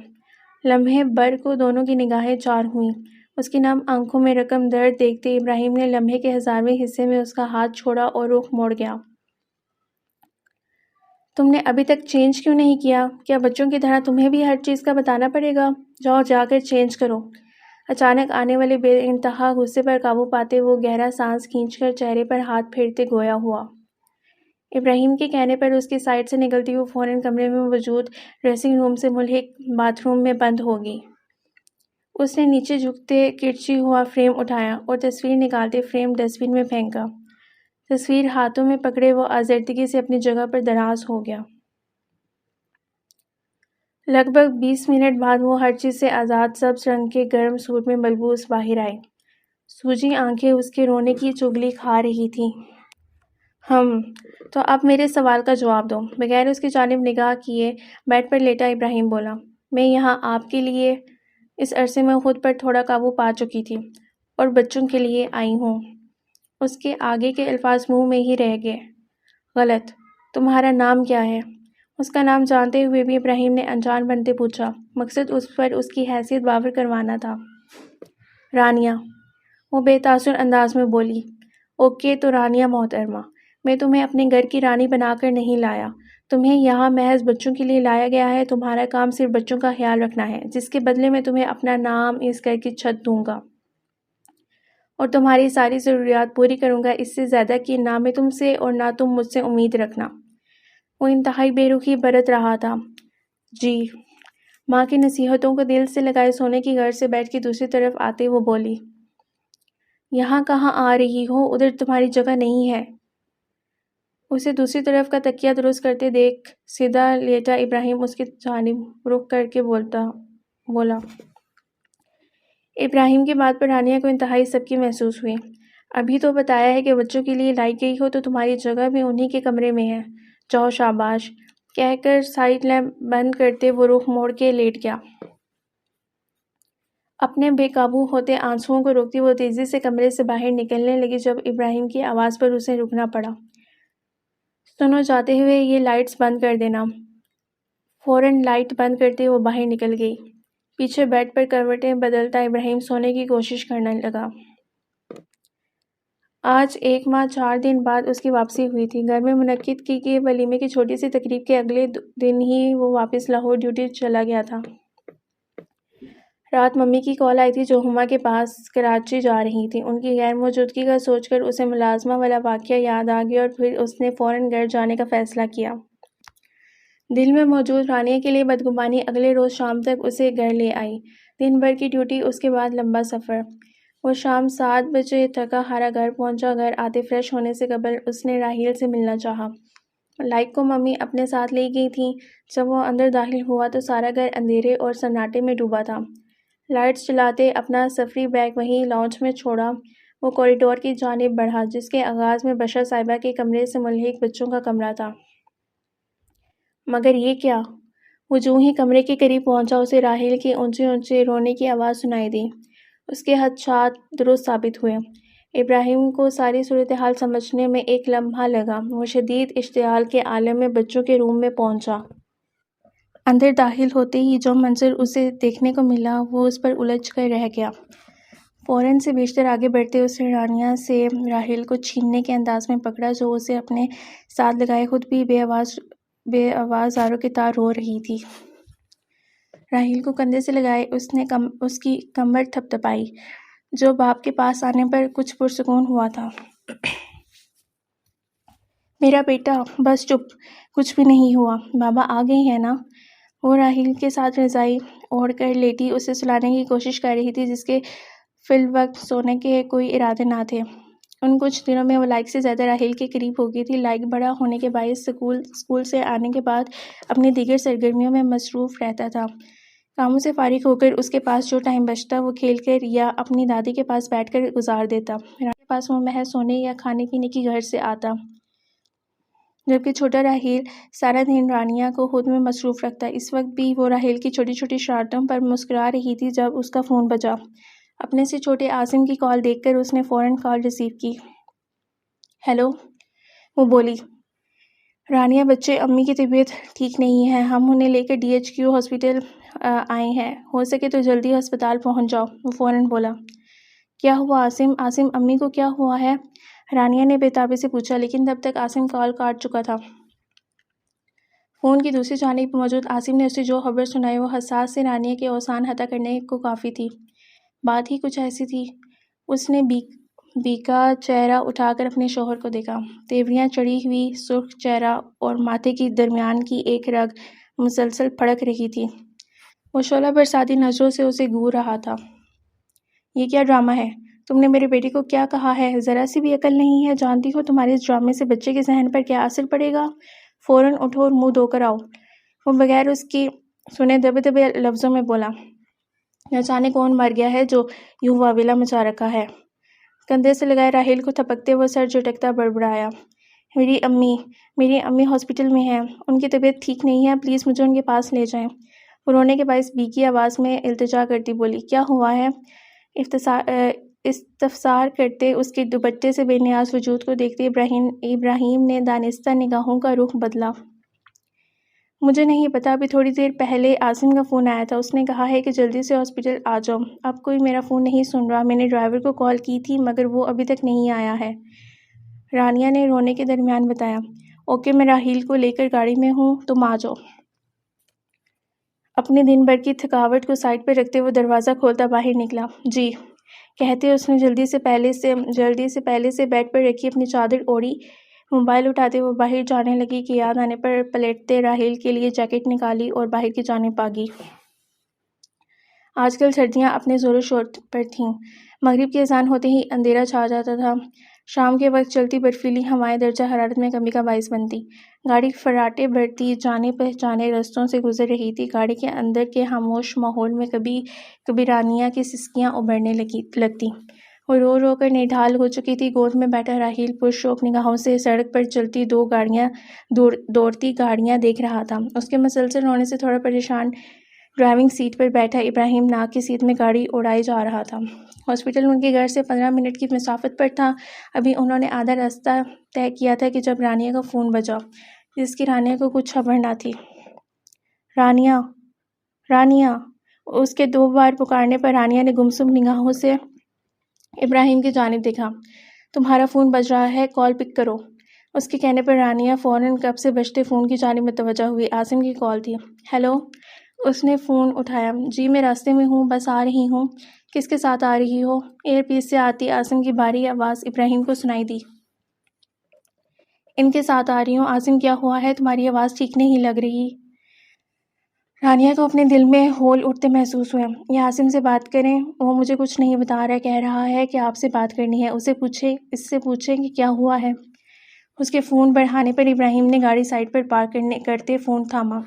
لمحے بھر کو دونوں کی نگاہیں چار ہوئیں۔ اس کی نم آنکھوں میں رقم درد دیکھتے ابراہیم نے لمحے کے 1000ویں حصے میں اس کا ہاتھ چھوڑا اور رخ موڑ گیا۔ تم نے ابھی تک چینج کیوں نہیں کیا؟ کیا بچوں کی طرح تمہیں بھی ہر چیز کا بتانا پڑے گا؟ جاؤ جا کر چینج کرو۔ اچانک آنے والے بے انتہا غصے پر قابو پاتے وہ گہرا سانس کھینچ کر چہرے پر ہاتھ پھیرتے گویا ہوا۔ ابراہیم کے کہنے پر اس کی سائڈ سے نکلتی وہ فوراً کمرے میں موجود ڈریسنگ روم سے ملحق باتھ روم میں بند ہو گئی۔ اس نے نیچے جھکتے کرچی ہوا فریم اٹھایا اور تصویر نکالتے فریم ڈسٹ بن میں پھینکا۔ تصویر ہاتھوں میں پکڑے وہ آزردگی سے اپنی جگہ پر دراز ہو گیا۔ لگ بھگ 20 منٹ بعد وہ ہر چیز سے آزاد سبز رنگ کے گرم سوٹ میں ملبوس باہر آئے۔ سوجی آنکھیں اس کے رونے کی چغلی کھا رہی تھیں۔ تو اب میرے سوال کا جواب دو۔ بغیر اس کی جانب نگاہ کیے بیڈ پر لیٹا ابراہیم بولا۔ میں یہاں آپ کے لیے اس عرصے میں خود پر تھوڑا قابو پا چکی تھی اور بچوں کے لیے آئی ہوں۔ اس کے آگے کے الفاظ منہ میں ہی رہ گئے۔ غلط۔ تمہارا نام کیا ہے؟ اس کا نام جانتے ہوئے بھی ابراہیم نے انجان بنتے پوچھا۔ مقصد اس پر اس کی حیثیت باور کروانا تھا۔ رانیہ، وہ بے تاثر انداز میں بولی۔ اوکے تو رانیہ محترمہ، میں تمہیں اپنے گھر کی رانی بنا کر نہیں لایا، تمہیں یہاں محض بچوں کے لیے لایا گیا ہے۔ تمہارا کام صرف بچوں کا خیال رکھنا ہے، جس کے بدلے میں تمہیں اپنا نام اس گھر کی چھت دوں گا اور تمہاری ساری ضروریات پوری کروں گا، اس سے زیادہ کہ نہ میں تم سے اور نہ تم مجھ سے امید رکھنا۔ وہ انتہائی بے رخی برت رہا تھا۔ جی، ماں کی نصیحتوں کو دل سے لگائے سونے کی غرض سے بیٹھ کے دوسری طرف آتے وہ بولی، یہاں کہاں آ رہی ہو، ادھر تمہاری جگہ نہیں ہے۔ اسے دوسری طرف کا تکیہ درست کرتے دیکھ سیدھا لیٹا ابراہیم اس کی جانب رخ کر کے بولا۔ ابراہیم کی بات پر رانیہ کو انتہائی سبکی محسوس ہوئی۔ ابھی تو بتایا ہے کہ بچوں کے لیے لائی گئی ہو، تو تمہاری جگہ بھی انہی کے کمرے میں ہے، جاؤ شاباش، کہہ کر سائیڈ لیمپ بند کرتے وہ رخ موڑ کے لیٹ گیا۔ اپنے بے قابو ہوتے آنسوؤں کو روکتی وہ تیزی سے کمرے سے باہر نکلنے لگی جب ابراہیم کی آواز پر اسے رکنا پڑا۔ سنو، جاتے ہوئے یہ لائٹس بند کر دینا۔ فوراً لائٹ بند کرتے وہ باہر نکل گئی۔ پیچھے بیڈ پر کروٹیں بدلتا ابراہیم سونے کی کوشش کرنے لگا۔ آج 1 ماہ 4 دن بعد اس کی واپسی ہوئی تھی۔ گھر میں منعقد کی گئی ولیمے کی چھوٹی سی تقریب کے اگلے دن ہی وہ واپس لاہور ڈیوٹی چلا گیا تھا۔ رات ممی کی کال آئی تھی جو ہما کے پاس کراچی جا رہی تھیں۔ ان کی غیر موجودگی کا سوچ کر اسے ملازمہ والا واقعہ یاد آ گیا اور پھر اس نے فوراً گھر جانے کا فیصلہ کیا۔ دل میں موجود رانیہ کے لیے بدگمانی اگلے روز شام تک اسے گھر لے آئی۔ دن بھر کی ڈیوٹی، اس کے بعد لمبا سفر۔ وہ شام 7 بجے تھکا ہارا گھر پہنچا۔ گھر آتے فریش ہونے سے قبل اس نے راحیل سے ملنا چاہا۔ لائق کو ممی اپنے ساتھ لے گئی تھیں۔ جب وہ اندر داخل ہوا تو سارا گھر اندھیرے اور سناٹے میں ڈوبا تھا۔ لائٹس جلاتے اپنا سفری بیگ وہیں لاؤنج میں چھوڑا وہ کوریڈور کی جانب بڑھا جس کے آغاز میں بشرا صاحبہ کے کمرے سے ملحق بچوں کا کمرہ تھا۔ مگر یہ کیا؟ وہ جوں ہی کمرے کے قریب پہنچا اسے راحیل کی اونچے اونچے رونے کی آواز سنائی دی۔ اس کے خدشات درست ثابت ہوئے۔ ابراہیم کو ساری صورتحال سمجھنے میں ایک لمحہ لگا۔ وہ شدید اشتعال کے عالم میں بچوں کے روم میں پہنچا۔ اندر داخل ہوتے ہی جو منظر اسے دیکھنے کو ملا وہ اس پر الجھ کر رہ گیا۔ فوراً سے بیشتر آگے بڑھتے اس نے رانیہ سے راحیل کو چھیننے کے انداز میں پکڑا جو اسے اپنے ساتھ لگائے خود بھی بے آواز زاروں کی طرح رو رہی تھی۔ راحیل کو کندھے سے لگائے اس نے اس کی کمر تھپتھپائی جو باپ کے پاس آنے پر کچھ پرسکون ہوا تھا۔ میرا بیٹا، بس چپ، کچھ بھی نہیں ہوا، بابا آ گئے ہیں نا؟ وہ راحیل کے ساتھ رضائی اوڑھ کر لیٹی اسے سلانے کی کوشش کر رہی تھی جس کے فی الوقت سونے کے کوئی ارادے نہ تھے۔ ان کچھ دنوں میں وہ لائق سے زیادہ راحیل کے قریب ہو گئی تھی۔ لائق بڑا ہونے کے باعث اسکول سے آنے کے بعد اپنی دیگر سرگرمیوں میں مصروف رہتا تھا۔ کاموں سے فارغ ہو کر اس کے پاس جو ٹائم بچتا وہ کھیل کر یا اپنی دادی کے پاس بیٹھ کر گزار دیتا۔ رانیہ کے پاس وہ محض سونے یا کھانے پینے کی غرض سے آتا، جبکہ چھوٹا راحیل سارا دن رانیہ کو خود میں مصروف رکھتا۔ اس وقت بھی وہ راحیل کی چھوٹی چھوٹی شرارتوں پر مسکرا رہی تھی جب اس کا فون بجا۔ اپنے سے چھوٹے عاصم کی کال دیکھ کر اس نے فوراً کال ریسیو کی۔ ہیلو، وہ بولی۔ رانیہ بچے، امی کی طبیعت ٹھیک نہیں ہے، ہم انہیں لے کر DHQ ہاسپٹل آئے ہیں، ہو سکے تو جلدی ہسپتال پہنچ جاؤ، وہ فوراً بولا۔ کیا ہوا عاصم؟ امی کو کیا ہوا ہے؟ رانیہ نے بے تابی سے پوچھا، لیکن تب تک عاصم کال کاٹ چکا تھا۔ فون کی دوسری جانب موجود عاصم نے اسے جو خبر سنائی وہ حساس سے رانیہ کے اوسان عطا کرنے کو کافی تھی۔ بات ہی کچھ ایسی تھی۔ اس نے بیکا چہرہ اٹھا کر اپنے شوہر کو دیکھا۔ تیوریاں چڑھی ہوئی سرخ چہرہ اور ماتھے کی درمیان کی ایک رگ مسلسل پھڑک رہی تھی۔ وہ شعلہ برساتی نظروں سے اسے گھور رہا تھا۔ یہ کیا ڈرامہ ہے؟ تم نے میرے بیٹے کو کیا کہا ہے؟ ذرا سی بھی عقل نہیں ہے؟ جانتی ہو تمہارے اس ڈرامے سے بچے کے ذہن پر کیا اثر پڑے گا؟ فوراً اٹھو اور منہ دھو کر آؤ۔ وہ بغیر اس کی سنے دبے دبے لفظوں میں بولا۔ نہ جانے کون مر گیا ہے جو یوں واویلا مچا رکھا ہے۔ کندھے سے لگائے راحیل کو تھپکتے وہ سر جھٹکتا بڑبڑایا۔ میری امی ہاسپٹل میں ہیں، ان کی طبیعت ٹھیک نہیں ہے، پلیز مجھے ان کے پاس لے جائیں۔ وہ رونے کے باعث بھیگی آواز میں التجا کرتی بولی۔ کیا ہوا ہے؟ استفسار کرتے اس کے دوپٹے سے بے نیاز وجود کو دیکھتے ابراہیم نے دانستہ نگاہوں کا رخ بدلا۔ مجھے نہیں پتا، ابھی تھوڑی دیر پہلے عاصم کا فون آیا تھا، اس نے کہا ہے کہ جلدی سے ہاسپٹل آ جاؤ۔ اب کوئی میرا فون نہیں سن رہا، میں نے ڈرائیور کو کال کی تھی مگر وہ ابھی تک نہیں آیا ہے، رانیہ نے رونے کے درمیان بتایا۔ اوکے، میں راحیل کو لے کر گاڑی میں ہوں، تم آ جاؤ۔ اپنے دن بھر کی تھکاوٹ کو سائڈ پر رکھتے وہ دروازہ کھولتا باہر نکلا۔ جی کہتے اس نے جلدی سے پہلے سے بیڈ پر رکھی اپنی چادر اوڑھی، موبائل اٹھاتے وہ باہر جانے لگی کہ یاد آنے پر پلٹتے راحیل کے لیے جیکٹ نکالی اور باہر کی جانب بھاگی۔ آج کل سردیاں اپنے زور و شور پر تھیں، مغرب کی اذان ہوتے ہی اندھیرا چھا جاتا تھا، شام کے وقت چلتی برفیلی ہوائیں درجہ حرارت میں کمی کا باعث بنتی۔ گاڑی فراٹے بھرتی جانے پہچانے رستوں سے گزر رہی تھی، گاڑی کے اندر کے خاموش ماحول میں کبھی رانیہ کی سسکیاں ابھرنے لگتی۔ وہ رو رو کر نڈھال ہو چکی تھی، گود میں بیٹھا راحیل پرشوق نگاہوں سے سڑک پر چلتی دوڑتی گاڑیاں دیکھ رہا تھا۔ اس کے مسلسل رونے سے تھوڑا پریشان ڈرائیونگ سیٹ پر بیٹھا ابراہیم ناک کی سیٹ میں گاڑی اڑائی جا رہا تھا۔ ہاسپٹل ان کے گھر سے 15 منٹ کی مسافت پر تھا۔ ابھی انہوں نے آدھا راستہ طے کیا تھا کہ جب رانیہ کا فون بجا، جس کی رانیہ کو کچھ خبر نہ تھی۔ رانیہ، رانیہ! اس کے 2 بار پکارنے پر رانیہ نے گمسم نگاہوں سے ابراہیم کی جانب دیکھا۔ تمہارا فون بج رہا ہے، کال پک کرو۔ اس کے کہنے پر رانیہ فوراً کب سے بجتے فون کی جانب متوجہ ہوئی۔ عاصم کی کال تھی۔ ہیلو! اس نے فون اٹھایا۔ جی میں راستے میں ہوں، بس آ رہی ہوں۔ کس کے ساتھ آ رہی ہو؟ ایئر پیس سے آتی عاصم کی بھاری آواز ابراہیم کو سنائی دی۔ ان کے ساتھ آ رہی ہوں۔ عاصم کیا ہوا ہے؟ تمہاری آواز ٹھیک نہیں لگ رہی۔ رانیہ کو اپنے دل میں ہول اٹھتے محسوس ہوئے۔ یہ عاصم سے بات کریں، وہ مجھے کچھ نہیں بتا رہا، کہہ رہا ہے کہ آپ سے بات کرنی ہے، اس سے پوچھیں کہ کیا ہوا ہے۔ اس کے فون بڑھانے پر ابراہیم نے گاڑی سائڈ پر پارک کرتے فون تھاما۔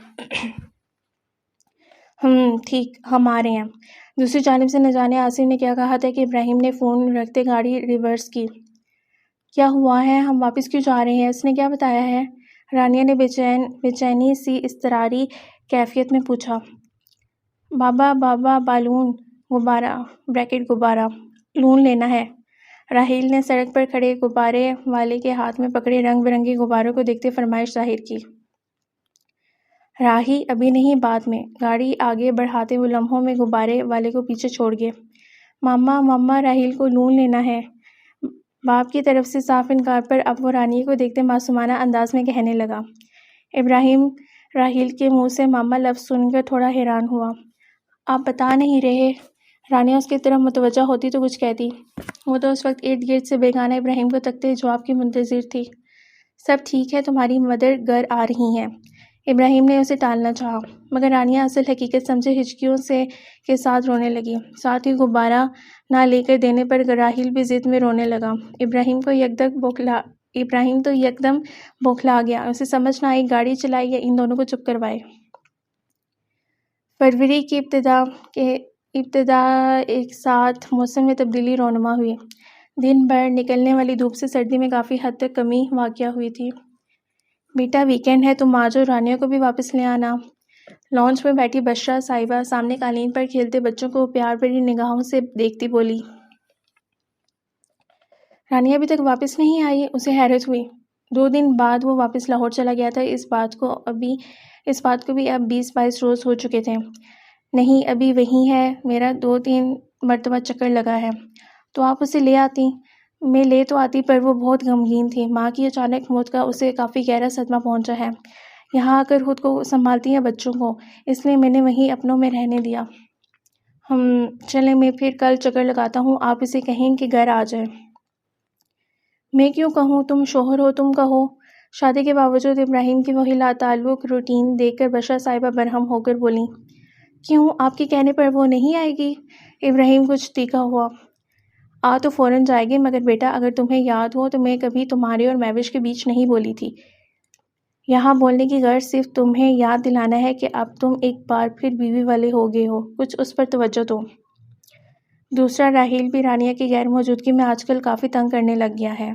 ٹھیک، ہم آ رہے ہیں۔ دوسری جانب سے نہ جانے عاصم نے کیا کہا تھا کہ ابراہیم نے فون رکھتے گاڑی ریورس کی۔ کیا ہوا ہے؟ ہم واپس کیوں جا رہے ہیں؟ اس نے کیا بتایا ہے؟ رانیہ نے بے چینی سی اضطراری کیفیت میں پوچھا۔ بابا بالون غبارہ لون لینا ہے۔ راحیل نے سڑک پر کھڑے غبارے والے کے ہاتھ میں پکڑے رنگ برنگے غباروں کو دیکھتے فرمائش ظاہر کی۔ راہی ابھی نہیں، بعد میں۔ گاڑی آگے بڑھاتے وہ لمحوں میں غبارے والے کو پیچھے چھوڑ گئے۔ ماما راحیل کو لون لینا ہے۔ باپ کی طرف سے صاف انکار پر اب وہ رانیہ کو دیکھتے معصومانہ انداز میں کہنے لگا۔ ابراہیم راحیل کے منہ سے ماما لفظ سن کر تھوڑا حیران ہوا۔ آپ بتا نہیں رہے؟ رانیہ اس کی طرف متوجہ ہوتی تو کچھ کہتی، وہ تو اس وقت ارد گرد سے بیگانہ ابراہیم کو تکتے جواب کی منتظر تھی۔ سب ٹھیک ہے، تمہاری مدر گھر آ رہی ہیں۔ ابراہیم نے اسے ٹالنا چاہا، مگر رانیہ اصل حقیقت سمجھے ہچکیوں کے ساتھ رونے لگی، ساتھ ہی غبارہ نہ لے کر دینے پر راحیل بھی ضد میں رونے لگا۔ ابراہیم تو یکدم بوکھلا گیا، اسے سمجھ نہ آئی گاڑی چلائے یا ان دونوں کو چپ کروائے۔ فروری کی ابتدا ایک ساتھ موسم میں تبدیلی رونما ہوئی۔ دن بھر نکلنے والی دھوپ سے سردی میں کافی حد تک کمی واقع ہوئی تھی۔ بیٹا ویکینڈ ہے، تم آ جاؤ، رانیہ کو بھی واپس لے آنا۔ لانچ میں بیٹھی بشرا صاحبہ سامنے قالین پر کھیلتے بچوں کو پیار بھری نگاہوں سے دیکھتی بولی۔ رانیہ ابھی تک واپس نہیں آئی؟ اسے حیرت ہوئی۔ 2 دن بعد وہ واپس لاہور چلا گیا تھا، اس بات کو بھی اب 20-22 روز ہو چکے تھے۔ نہیں، ابھی وہیں ہے، میرا 2-3 مرتبہ چکر لگا ہے۔ تو آپ اسے لے آتی؟ میں لے تو آتی، پر وہ بہت غمگین تھی۔ ماں کی اچانک موت کا اسے کافی گہرا صدمہ پہنچا ہے۔ یہاں آ کر خود کو سنبھالتی ہے بچوں کو، اس لیے میں نے وہیں اپنوں میں رہنے دیا۔ چلیں میں پھر کل چکر لگاتا ہوں، آپ اسے کہیں کہ گھر آ جائے۔ میں کیوں کہوں؟ تم شوہر ہو، تم کہو۔ شادی کے باوجود ابراہیم کی وہی لاتعلق روٹین دیکھ کر بشرا صاحبہ برہم ہو کر بولیں۔ کیوں؟ آپ کے کہنے پر وہ نہیں آئے گی؟ ابراہیم کچھ تیکھا ہوا۔ آ تو فوراً جائے گی، مگر بیٹا اگر تمہیں یاد ہو تو میں کبھی تمہارے اور مہوش کے بیچ نہیں بولی تھی۔ یہاں بولنے کی غرض صرف تمہیں یاد دلانا ہے کہ اب تم ایک بار پھر بیوی والے ہو گئے ہو، کچھ اس پر توجہ دو۔ دوسرا، راحیل بھی رانیہ کی غیر موجودگی میں آج کل کافی تنگ کرنے لگ گیا ہے۔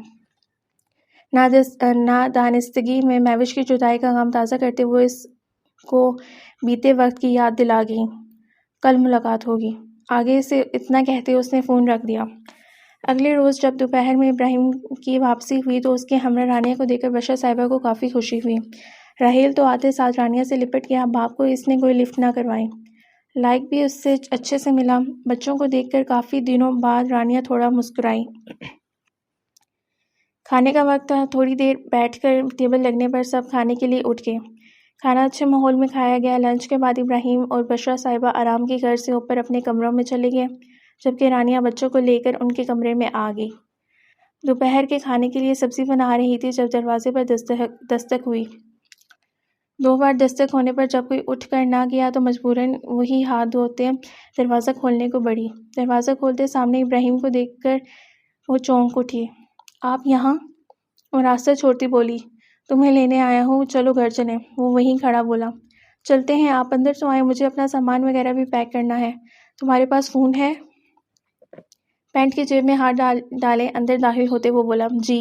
نادانستگی میں مہوش کی جدائی کا غم تازہ کرتے ہوئے اس کو بیتے وقت کی یاد دلا گئی۔ کل ملاقات ہوگی۔ آگے سے اتنا کہتے اس نے فون رکھ دیا۔ اگلے روز جب دوپہر میں ابراہیم کی واپسی ہوئی تو اس کے ہمراہ رانیہ کو دیکھ کر بشرا صاحبہ کو کافی خوشی ہوئی۔ راحیل تو آتے ساتھ رانیہ سے لپٹ گیا، باپ کو اس نے کوئی لفٹ نہ کروائی۔ لائق بھی اس سے اچھے سے ملا۔ بچوں کو دیکھ کر کافی دنوں بعد رانیہ تھوڑا مسکرائی۔ کھانے کا وقت تھا، تھوڑی دیر بیٹھ کر ٹیبل لگنے پر سب کھانے کے لیے اٹھ گئے۔ کھانا اچھے ماحول میں کھایا گیا۔ لنچ کے بعد ابراہیم اور بشرا صاحبہ آرام کی غرض سے اوپر اپنے کمروں میں چلے گئے، جبکہ رانیہ بچوں کو لے کر ان کے کمرے میں آ گئی۔ دوپہر کے کھانے کے لیے سبزی بنا رہی تھی جب دروازے پر دستک ہوئی۔ 2 بار دستک ہونے پر جب کوئی اٹھ کر نہ گیا تو مجبوراً وہی ہاتھ دھوتے دروازہ کھولنے کو بڑھی۔ دروازہ کھولتے سامنے ابراہیم کو دیکھ کر وہ چونک اٹھی۔ آپ یہاں؟ وہ راستہ چھوڑتی بولی۔ تمہیں لینے آیا ہوں، چلو گھر چلیں۔ وہ وہیں کھڑا بولا۔ چلتے ہیں، آپ اندر تو آئیں، مجھے اپنا سامان وغیرہ بھی پیک کرنا ہے۔ تمہارے پاس فون ہے؟ پینٹ کی جیب میں ہاتھ ڈالے اندر داخل ہوتے وہ بولا۔ جی،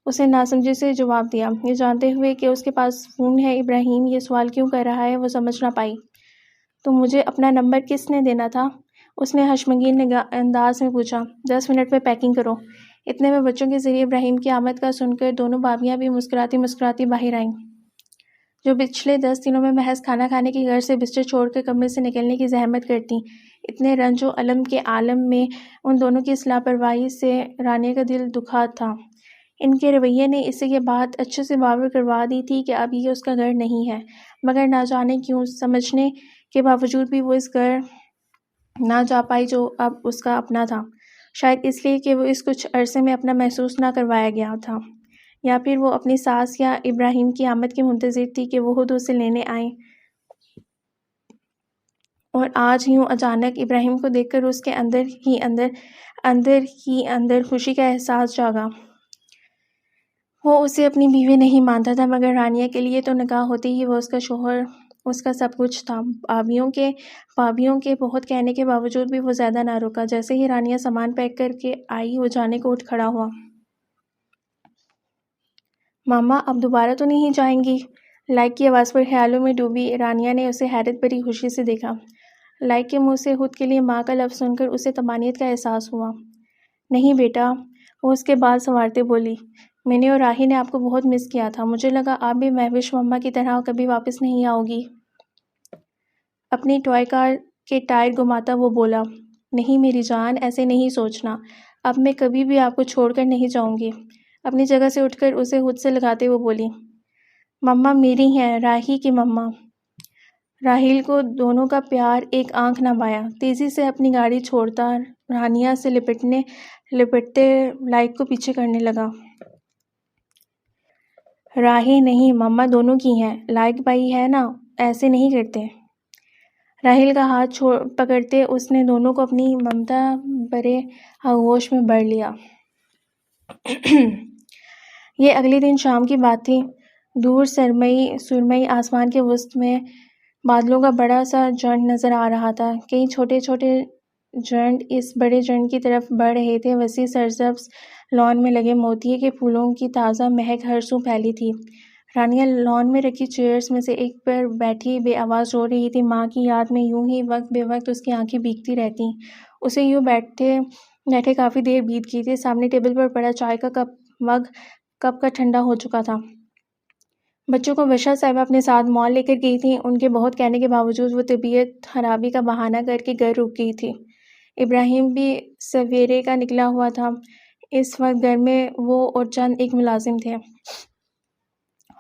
اس نے ناسمجھی سے جواب دیا۔ یہ جانتے ہوئے کہ اس کے پاس فون ہے ابراہیم یہ سوال کیوں کر رہا ہے وہ سمجھ نہ پائی۔ تو مجھے اپنا نمبر کس نے دینا تھا؟ اس نے حشمگین انداز میں پوچھا۔ 10 منٹ میں پیکنگ کرو۔ اتنے میں بچوں کے ذریعے ابراہیم کی آمد کا سن کر دونوں بابیاں بھی مسکراتی مسکراتی باہر آئیں، جو پچھلے 10 دنوں میں محض کھانا کھانے کی غرض سے بستر چھوڑ کر کمرے سے نکلنے کی زحمت کرتیں۔ اتنے رنج و الم کے عالم میں ان دونوں کی اس لاپرواہی سے رانیہ کا دل دکھا تھا۔ ان کے رویے نے اسے یہ بات اچھے سے باور کروا دی تھی کہ اب یہ اس کا گھر نہیں ہے، مگر نہ جانے کیوں سمجھنے کے باوجود بھی وہ اس گھر نہ جا پائی جو اب اس کا اپنا تھا۔ شاید اس لیے کہ وہ اس کچھ عرصے میں اپنا محسوس نہ کروایا گیا تھا، یا پھر وہ اپنی ساس یا ابراہیم کی آمد کی منتظر تھی کہ وہ خود اسے لینے آئیں، اور آج یوں اچانک ابراہیم کو دیکھ کر اس کے اندر ہی اندر خوشی کا احساس جاگا۔ وہ اسے اپنی بیوی نہیں مانتا تھا، مگر رانیہ کے لیے تو نکاح ہوتے ہی وہ اس کا شوہر، اس کا سب کچھ تھا۔ بھابھیوں کے بہت کہنے کے باوجود بھی وہ زیادہ نہ رکا۔ جیسے ہی رانیہ سامان پیک کر کے آئی وہ جانے کو اٹھ کھڑا ہوا۔ ماما اب دوبارہ تو نہیں جائیں گی؟ لائق کی آواز پر خیالوں میں ڈوبی رانیہ نے اسے حیرت بھری خوشی سے دیکھا۔ لائق کے منہ سے خود کے لیے ماں کا لفظ سن کر اسے طمانینت کا احساس ہوا۔ نہیں بیٹا، وہ اس کے بال سنوارتے بولی، میں نے اور راہی نے آپ کو بہت مس کیا تھا، مجھے لگا آپ بھی مہوش مما کی طرح کبھی واپس نہیں آؤ گی۔ اپنی ٹوائے کار کے ٹائر گھماتا وہ بولا۔ نہیں میری جان، ایسے نہیں سوچنا، اب میں کبھی بھی آپ کو چھوڑ کر نہیں جاؤں گی۔ اپنی جگہ سے اٹھ کر اسے خود سے لگاتے وہ بولی، مما میری ہیں، راہی کی مما۔ راحیل کو دونوں کا پیار ایک آنکھ نہ بھایا۔ تیزی سے اپنی گاڑی چھوڑتا رانیہ سے لپٹتے لائق کو پیچھے کرنے لگا۔ راہی نہیں، مما دونوں کی ہیں، لائق بھائی ہے نا، ایسے نہیں کرتے۔ راحیل کا ہاتھ پکڑتے اس نے دونوں کو اپنی ممتا بھرے آغوش میں بھر لیا۔ یہ اگلے دن شام کی بات تھی۔ دور سرمئی آسمان کے وسط میں بادلوں کا بڑا سا جھنڈ نظر آ رہا تھا۔ کئی چھوٹے چھوٹے جھنڈ اس بڑے جھنڈ کی طرف بڑھ رہے تھے۔ وسیع سرسبز لان میں لگے موتیے کے پھولوں کی تازہ مہک ہر سو پھیلی تھی۔ رانیہ لان میں رکھی چیئرز میں سے ایک پر بیٹھی بے آواز رو رہی تھی۔ ماں کی یاد میں یوں ہی وقت بے وقت اس کی آنکھیں بھیگتی رہتیں۔ اسے یوں بیٹھے کافی دیر بیت گئی تھی۔ سامنے ٹیبل پر پڑا چائے کا مگ کب کا ٹھنڈا ہو چکا تھا۔ بچوں کو بشرا صاحبہ اپنے ساتھ مال لے کر گئی تھیں۔ ان کے بہت کہنے کے باوجود وہ طبیعت خرابی کا بہانہ کر کے گھر رک گئی تھی۔ ابراہیم بھی سویرے کا نکلا ہوا تھا۔ اس وقت گھر میں وہ اور چند ایک ملازم تھے۔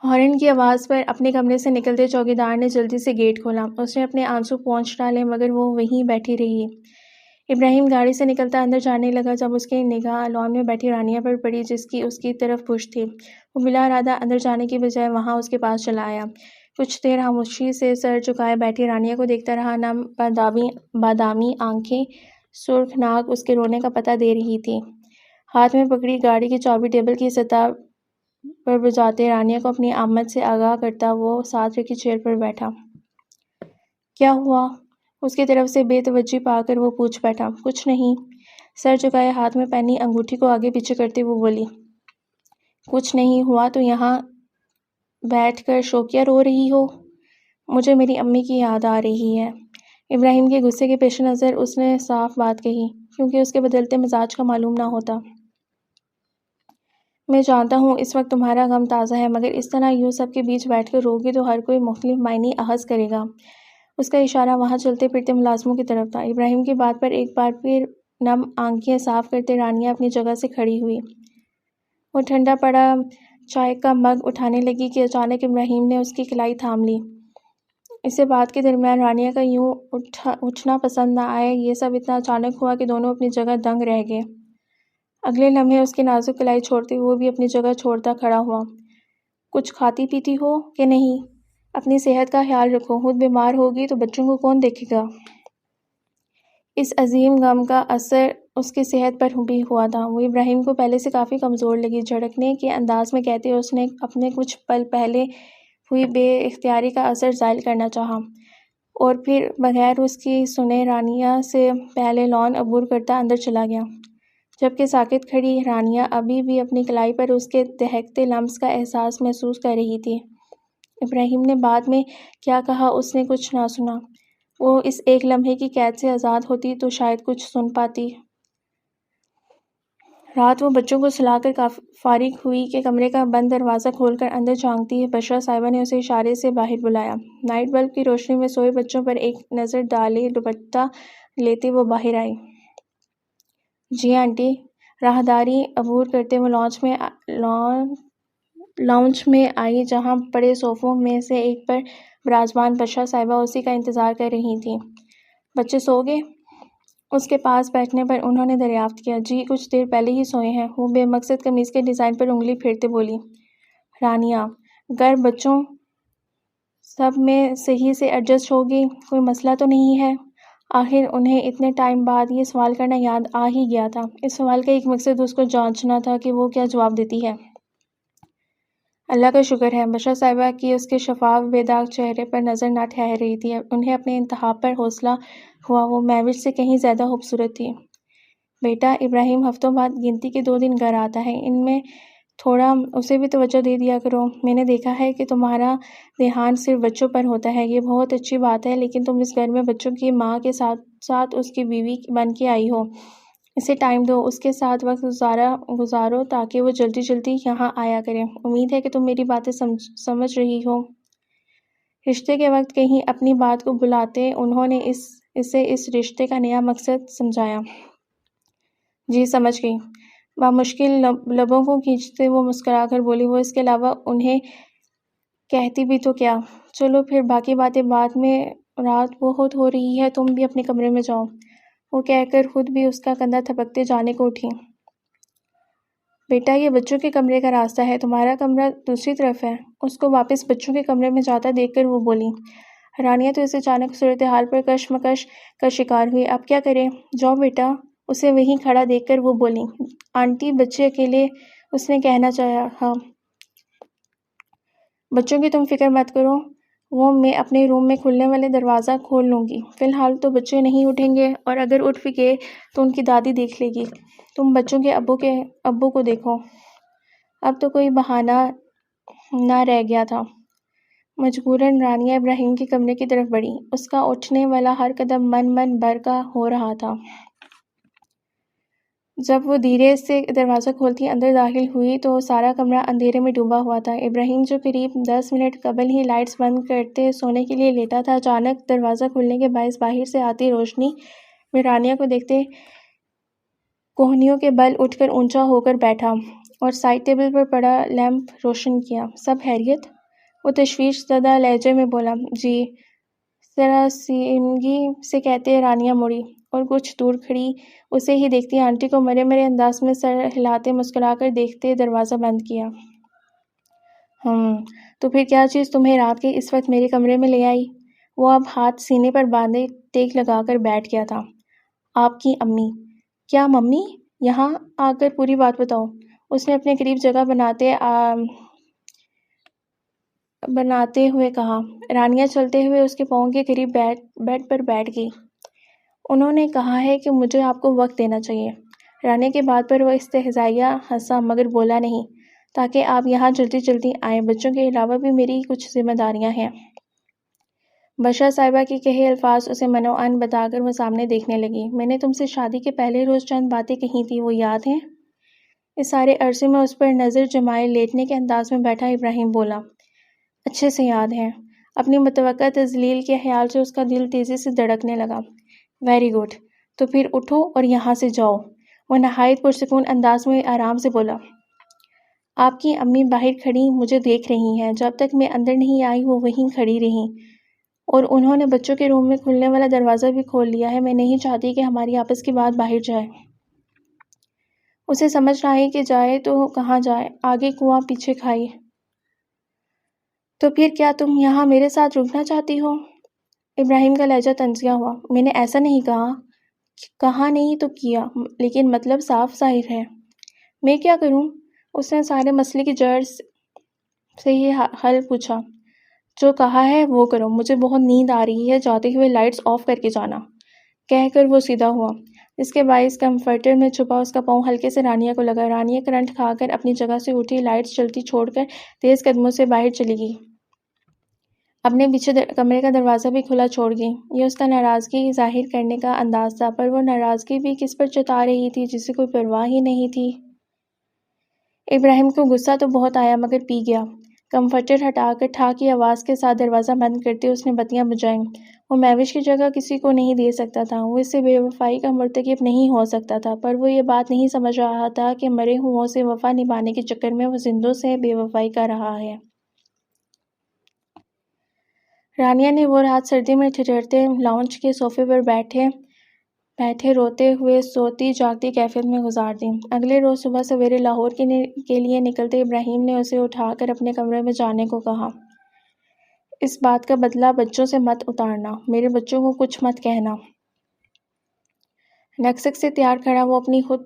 ہارن کی آواز پر اپنے کمرے سے نکلتے چوکیدار نے جلدی سے گیٹ کھولا۔ اس نے اپنے آنسو پونچھ ڈالے، مگر وہ وہیں بیٹھی رہی۔ ابراہیم گاڑی سے نکلتا اندر جانے لگا جب اس کی نگاہ لان میں بیٹھی رانیہ پر پڑی، جس کی اس کی طرف پشت تھی۔ وہ بلا ارادہ اندر جانے کی بجائے وہاں اس کے پاس چلا آیا۔ کچھ دیر خاموشی سے سر جھکائے بیٹھی رانیہ کو دیکھتا رہا۔ نم بادامی آنکھیں سرخ ناک اس کے رونے کا پتہ دے رہی تھی۔ ہاتھ میں پکڑی گاڑی کی چابی ٹیبل کی سطح پر بجاتے رانیہ کو اپنی آمد سے آگاہ کرتا وہ ساتھ رکھی چیئر پر بیٹھا۔ کیا ہوا؟ اس کی طرف سے بے توجہی پا کر وہ پوچھ بیٹھا۔ کچھ نہیں، سر جھکائے ہاتھ میں پہنی انگوٹھی کو آگے پیچھے کرتے وہ بولی۔ کچھ نہیں ہوا تو یہاں بیٹھ کر شوقیہ رو رہی ہو؟ مجھے میری امی کی یاد آ رہی ہے۔ ابراہیم کے غصے کے پیش نظر اس نے صاف بات کہی، کیونکہ اس کے بدلتے مزاج کا معلوم نہ ہوتا۔ میں جانتا ہوں اس وقت تمہارا غم تازہ ہے، مگر اس طرح یوں سب کے بیچ بیٹھ کر روگی تو ہر کوئی مختلف معنی اخذ کرے گا۔ اس کا اشارہ وہاں چلتے پھرتے ملازموں کی طرف تھا۔ ابراہیم کی بات پر ایک بار پھر نم آنکھیں صاف کرتے رانیہ اپنی جگہ سے کھڑی ہوئی۔ وہ ٹھنڈا پڑا چائے کا مگ اٹھانے لگی کہ اچانک ابراہیم نے اس کی کلائی تھام لی۔ اسے بات کے درمیان رانیہ کا یوں اٹھنا پسند نہ آیا۔ یہ سب اتنا اچانک ہوا کہ دونوں اپنی جگہ دنگ رہ گئے۔ اگلے لمحے اس کی نازک کلائی چھوڑتے ہوئے بھی اپنی جگہ چھوڑتا کھڑا ہوا۔ کچھ کھاتی پیتی ہو کہ نہیں؟ اپنی صحت کا خیال رکھو، خود بیمار ہوگی تو بچوں کو کون دیکھے گا؟ اس عظیم غم کا اثر اس کی صحت پر بھی ہوا تھا۔ وہ ابراہیم کو پہلے سے کافی کمزور لگی۔ جھڑکنے کے انداز میں کہتے اس نے اپنے کچھ پل پہلے ہوئی بے اختیاری کا اثر زائل کرنا چاہا، اور پھر بغیر اس کی سنے رانیہ سے پہلے لان عبور کرتا اندر چلا گیا۔ جبکہ ساکت کھڑی رانیہ ابھی بھی اپنی کلائی پر اس کے دہکتے لمس کا احساس محسوس کر رہی تھی۔ ابراہیم نے بعد میں کیا کہا اس نے کچھ نہ سنا۔ وہ اس ایک لمحے کی قید سے آزاد ہوتی تو شاید کچھ سن پاتی۔ رات وہ بچوں کو سلا کر فارغ ہوئی کہ کمرے کا بند دروازہ کھول کر اندر جھانکتی بشرا صاحبہ نے اسے اشارے سے باہر بلایا۔ نائٹ بلب کی روشنی میں سوئے بچوں پر ایک نظر ڈالے دوپٹہ لیتے وہ باہر آئی۔ جی آنٹی۔ راہداری عبور کرتے وہ لاؤنج میں آئی جہاں پڑے صوفوں میں سے ایک پر براجمان بشرا صاحبہ اسی کا انتظار کر رہی تھیں۔ بچے سو گئے؟ اس کے پاس بیٹھنے پر انہوں نے دریافت کیا۔ جی کچھ دیر پہلے ہی سوئے ہیں۔ وہ بے مقصد قمیص کے ڈیزائن پر انگلی پھیرتے بولی۔ رانیہ، گر بچوں سب میں صحیح سے ایڈجسٹ ہوگی، کوئی مسئلہ تو نہیں ہے؟ آخر انہیں اتنے ٹائم بعد یہ سوال کرنا یاد آ ہی گیا تھا۔ اس سوال کا ایک مقصد اس کو جانچنا تھا کہ وہ کیا جواب دیتی ہے۔ اللہ کا شکر ہے۔ بشرا صاحبہ کی اس کے شفاف بے داغ چہرے پر نظر نہ ٹھہر رہی تھی۔ انہیں اپنے انتہا پر حوصلہ ہوا۔ وہ مہوش سے کہیں زیادہ خوبصورت تھی۔ بیٹا، ابراہیم ہفتوں بعد گنتی کے 2 دن گھر آتا ہے، ان میں تھوڑا اسے بھی توجہ دے دیا کرو۔ میں نے دیکھا ہے کہ تمہارا دھیان صرف بچوں پر ہوتا ہے، یہ بہت اچھی بات ہے، لیکن تم اس گھر میں بچوں کی ماں کے ساتھ ساتھ اس کی بیوی بن کے آئی ہو۔ اسے ٹائم دو، اس کے ساتھ وقت گزارو تاکہ وہ جلدی جلدی یہاں آیا کرے۔ امید ہے کہ تم میری باتیں سمجھ رہی ہو۔ رشتے کے وقت کہیں اپنی بات کو بلاتے انہوں نے اسے اس رشتے کا نیا مقصد سمجھایا۔ جی سمجھ گئی۔ بامشکل لبوں کو کھینچتے وہ مسکرا کر بولی۔ وہ اس کے علاوہ انہیں کہتی بھی تو کیا؟ چلو پھر باقی باتیں بعد میں، رات بہت ہو رہی ہے، تم بھی اپنے کمرے میں جاؤ۔ وہ کہہ کر خود بھی اس کا کندھا تھپکتے جانے کو اٹھی۔ بیٹا یہ بچوں کے کمرے کا راستہ ہے، تمہارا کمرہ دوسری طرف ہے۔ اس کو واپس بچوں کے کمرے میں جاتا دیکھ کر وہ بولی۔ رانیہ تو اس اچانک صورتحال پر کشمکش کا شکار ہوئی۔ اب کیا کرے؟ جاؤ بیٹا۔ اسے وہیں کھڑا دیکھ کر وہ بولی۔ آنٹی بچے اکیلے، اس نے کہنا چاہا۔ بچوں کی تم فکر مت کرو، وہ میں اپنے روم میں کھلنے والے دروازہ کھول لوں گی۔ فی الحال تو بچے نہیں اٹھیں گے، اور اگر اٹھ بھی گئے تو ان کی دادی دیکھ لے گی۔ تم بچوں کے ابو کو دیکھو۔ اب تو کوئی بہانہ نہ رہ گیا تھا۔ مجبوراً رانیہ ابراہیم کے کمرے کی طرف بڑھی۔ اس کا اٹھنے والا ہر قدم من بھر کا ہو رہا تھا۔ جب وہ دھیرے سے دروازہ کھولتی اندر داخل ہوئی تو سارا کمرہ اندھیرے میں ڈوبا ہوا تھا۔ ابراہیم جو قریب 10 منٹ قبل ہی لائٹس بند کرتے سونے کے لیے لیٹا تھا، اچانک دروازہ کھلنے کے باعث باہر سے آتی روشنی میں رانیہ کو دیکھتے کوہنیوں کے بل اٹھ کر اونچا ہو کر بیٹھا اور سائڈ ٹیبل پر پڑا لیمپ روشن کیا۔ سب خیریت؟ وہ تشویش زدہ لہجے میں بولا۔ جی، سراسیمگی سے کہتے رانیہ مڑی اور کچھ دور کھڑی اسے ہی دیکھتی آنٹی کو مرے انداز میں سر ہلاتے مسکرا کر دیکھتے دروازہ بند کیا۔ تو پھر کیا چیز تمہیں رات کے اس وقت میرے کمرے میں لے آئی؟ وہ اب ہاتھ سینے پر باندھے ٹیک لگا کر بیٹھ گیا تھا۔ آپ کی امی؟ کیا ممی؟ یہاں آ کر پوری بات بتاؤ، اس نے اپنے قریب جگہ بناتے ہوئے کہا۔ رانیہ چلتے ہوئے اس کے پاؤں کے قریب بیڈ پر بیٹھ گئی۔ انہوں نے کہا ہے کہ مجھے آپ کو وقت دینا چاہیے۔ رانیہ کی بات پر وہ استہزائیہ ہنسا مگر بولا نہیں، تاکہ آپ یہاں جلدی جلدی آئیں، بچوں کے علاوہ بھی میری کچھ ذمہ داریاں ہیں۔ بشرا صاحبہ کے کہے الفاظ اسے من و عن بتا کر وہ سامنے دیکھنے لگی۔ میں نے تم سے شادی کے پہلے روز چند باتیں کہی تھیں، وہ یاد ہیں؟ اس سارے عرصے میں اس پر نظر جمائے لیٹنے کے انداز میں بیٹھا ابراہیم بولا، اچھے سے یاد ہے۔ اپنی متوقع تذلیل کے خیال سے اس کا دل تیزی سے دھڑکنے لگا۔ ویری گڈ، تو پھر اٹھو اور یہاں سے جاؤ، وہ نہایت پرسکون انداز میں آرام سے بولا۔ آپ کی امی باہر کھڑی مجھے دیکھ رہی ہیں، جب تک میں اندر نہیں آئی وہ وہیں کھڑی رہیں، اور انہوں نے بچوں کے روم میں کھلنے والا دروازہ بھی کھول لیا ہے۔ میں نہیں چاہتی کہ ہماری آپس کی بات باہر جائے۔ اسے سمجھ نہ آئی کہ جائے تو کہاں جائے، آگے کنواں پیچھے کھائی۔ تو پھر کیا تم یہاں میرے ساتھ رکنا چاہتی ہو؟ ابراہیم کا لہجہ طنزیہ ہوا۔ میں نے ایسا نہیں کہا۔ کہا نہیں تو کیا، لیکن مطلب صاف ظاہر ہے۔ میں کیا کروں؟ اس نے سارے مسئلے کی جڑ سے یہ حل پوچھا۔ جو کہا ہے وہ کرو، مجھے بہت نیند آ رہی ہے، جاتے ہوئے لائٹس آف کر کے جانا، کہہ کر وہ سیدھا ہوا، جس کے باعث کمفرٹر میں چھپا اس کا پاؤں ہلکے سے رانیہ کو لگا۔ رانیہ کرنٹ کھا کر اپنی جگہ سے اٹھی، لائٹس جلتی چھوڑ کر تیز قدموں سے باہر چلی گئی، اپنے پیچھے کمرے کا دروازہ بھی کھلا چھوڑ گئی۔ یہ اس کا ناراضگی ظاہر کرنے کا انداز تھا، پر وہ ناراضگی بھی کس پر جتا رہی تھی جسے کوئی پرواہ ہی نہیں تھی۔ ابراہیم کو غصہ تو بہت آیا مگر پی گیا۔ کمفرٹر ہٹا کر ٹھا کی آواز کے ساتھ دروازہ بند کرتے اس نے بتیاں بجھائیں۔ وہ مہوش کی جگہ کسی کو نہیں دے سکتا تھا، وہ اس سے بے وفائی کا مرتکب نہیں ہو سکتا تھا، پر وہ یہ بات نہیں سمجھ رہا تھا کہ مرے ہوئوں سے وفا نبھانے کے چکر میں وہ زندوں سے بے وفائی کر رہا ہے۔ رانیہ نے وہ رات سردی میں ٹھٹھرتے لاؤنج کے صوفے پر بیٹھے روتے ہوئے سوتی جاگتی کیفیت میں گزار دی۔ اگلے روز صبح سویرے لاہور کے لیے نکلتے ابراہیم نے اسے اٹھا کر اپنے کمرے میں جانے کو کہا۔ اس بات کا بدلہ بچوں سے مت اتارنا، میرے بچوں کو کچھ مت کہنا۔ نکسک سے تیار کھڑا وہ اپنی خود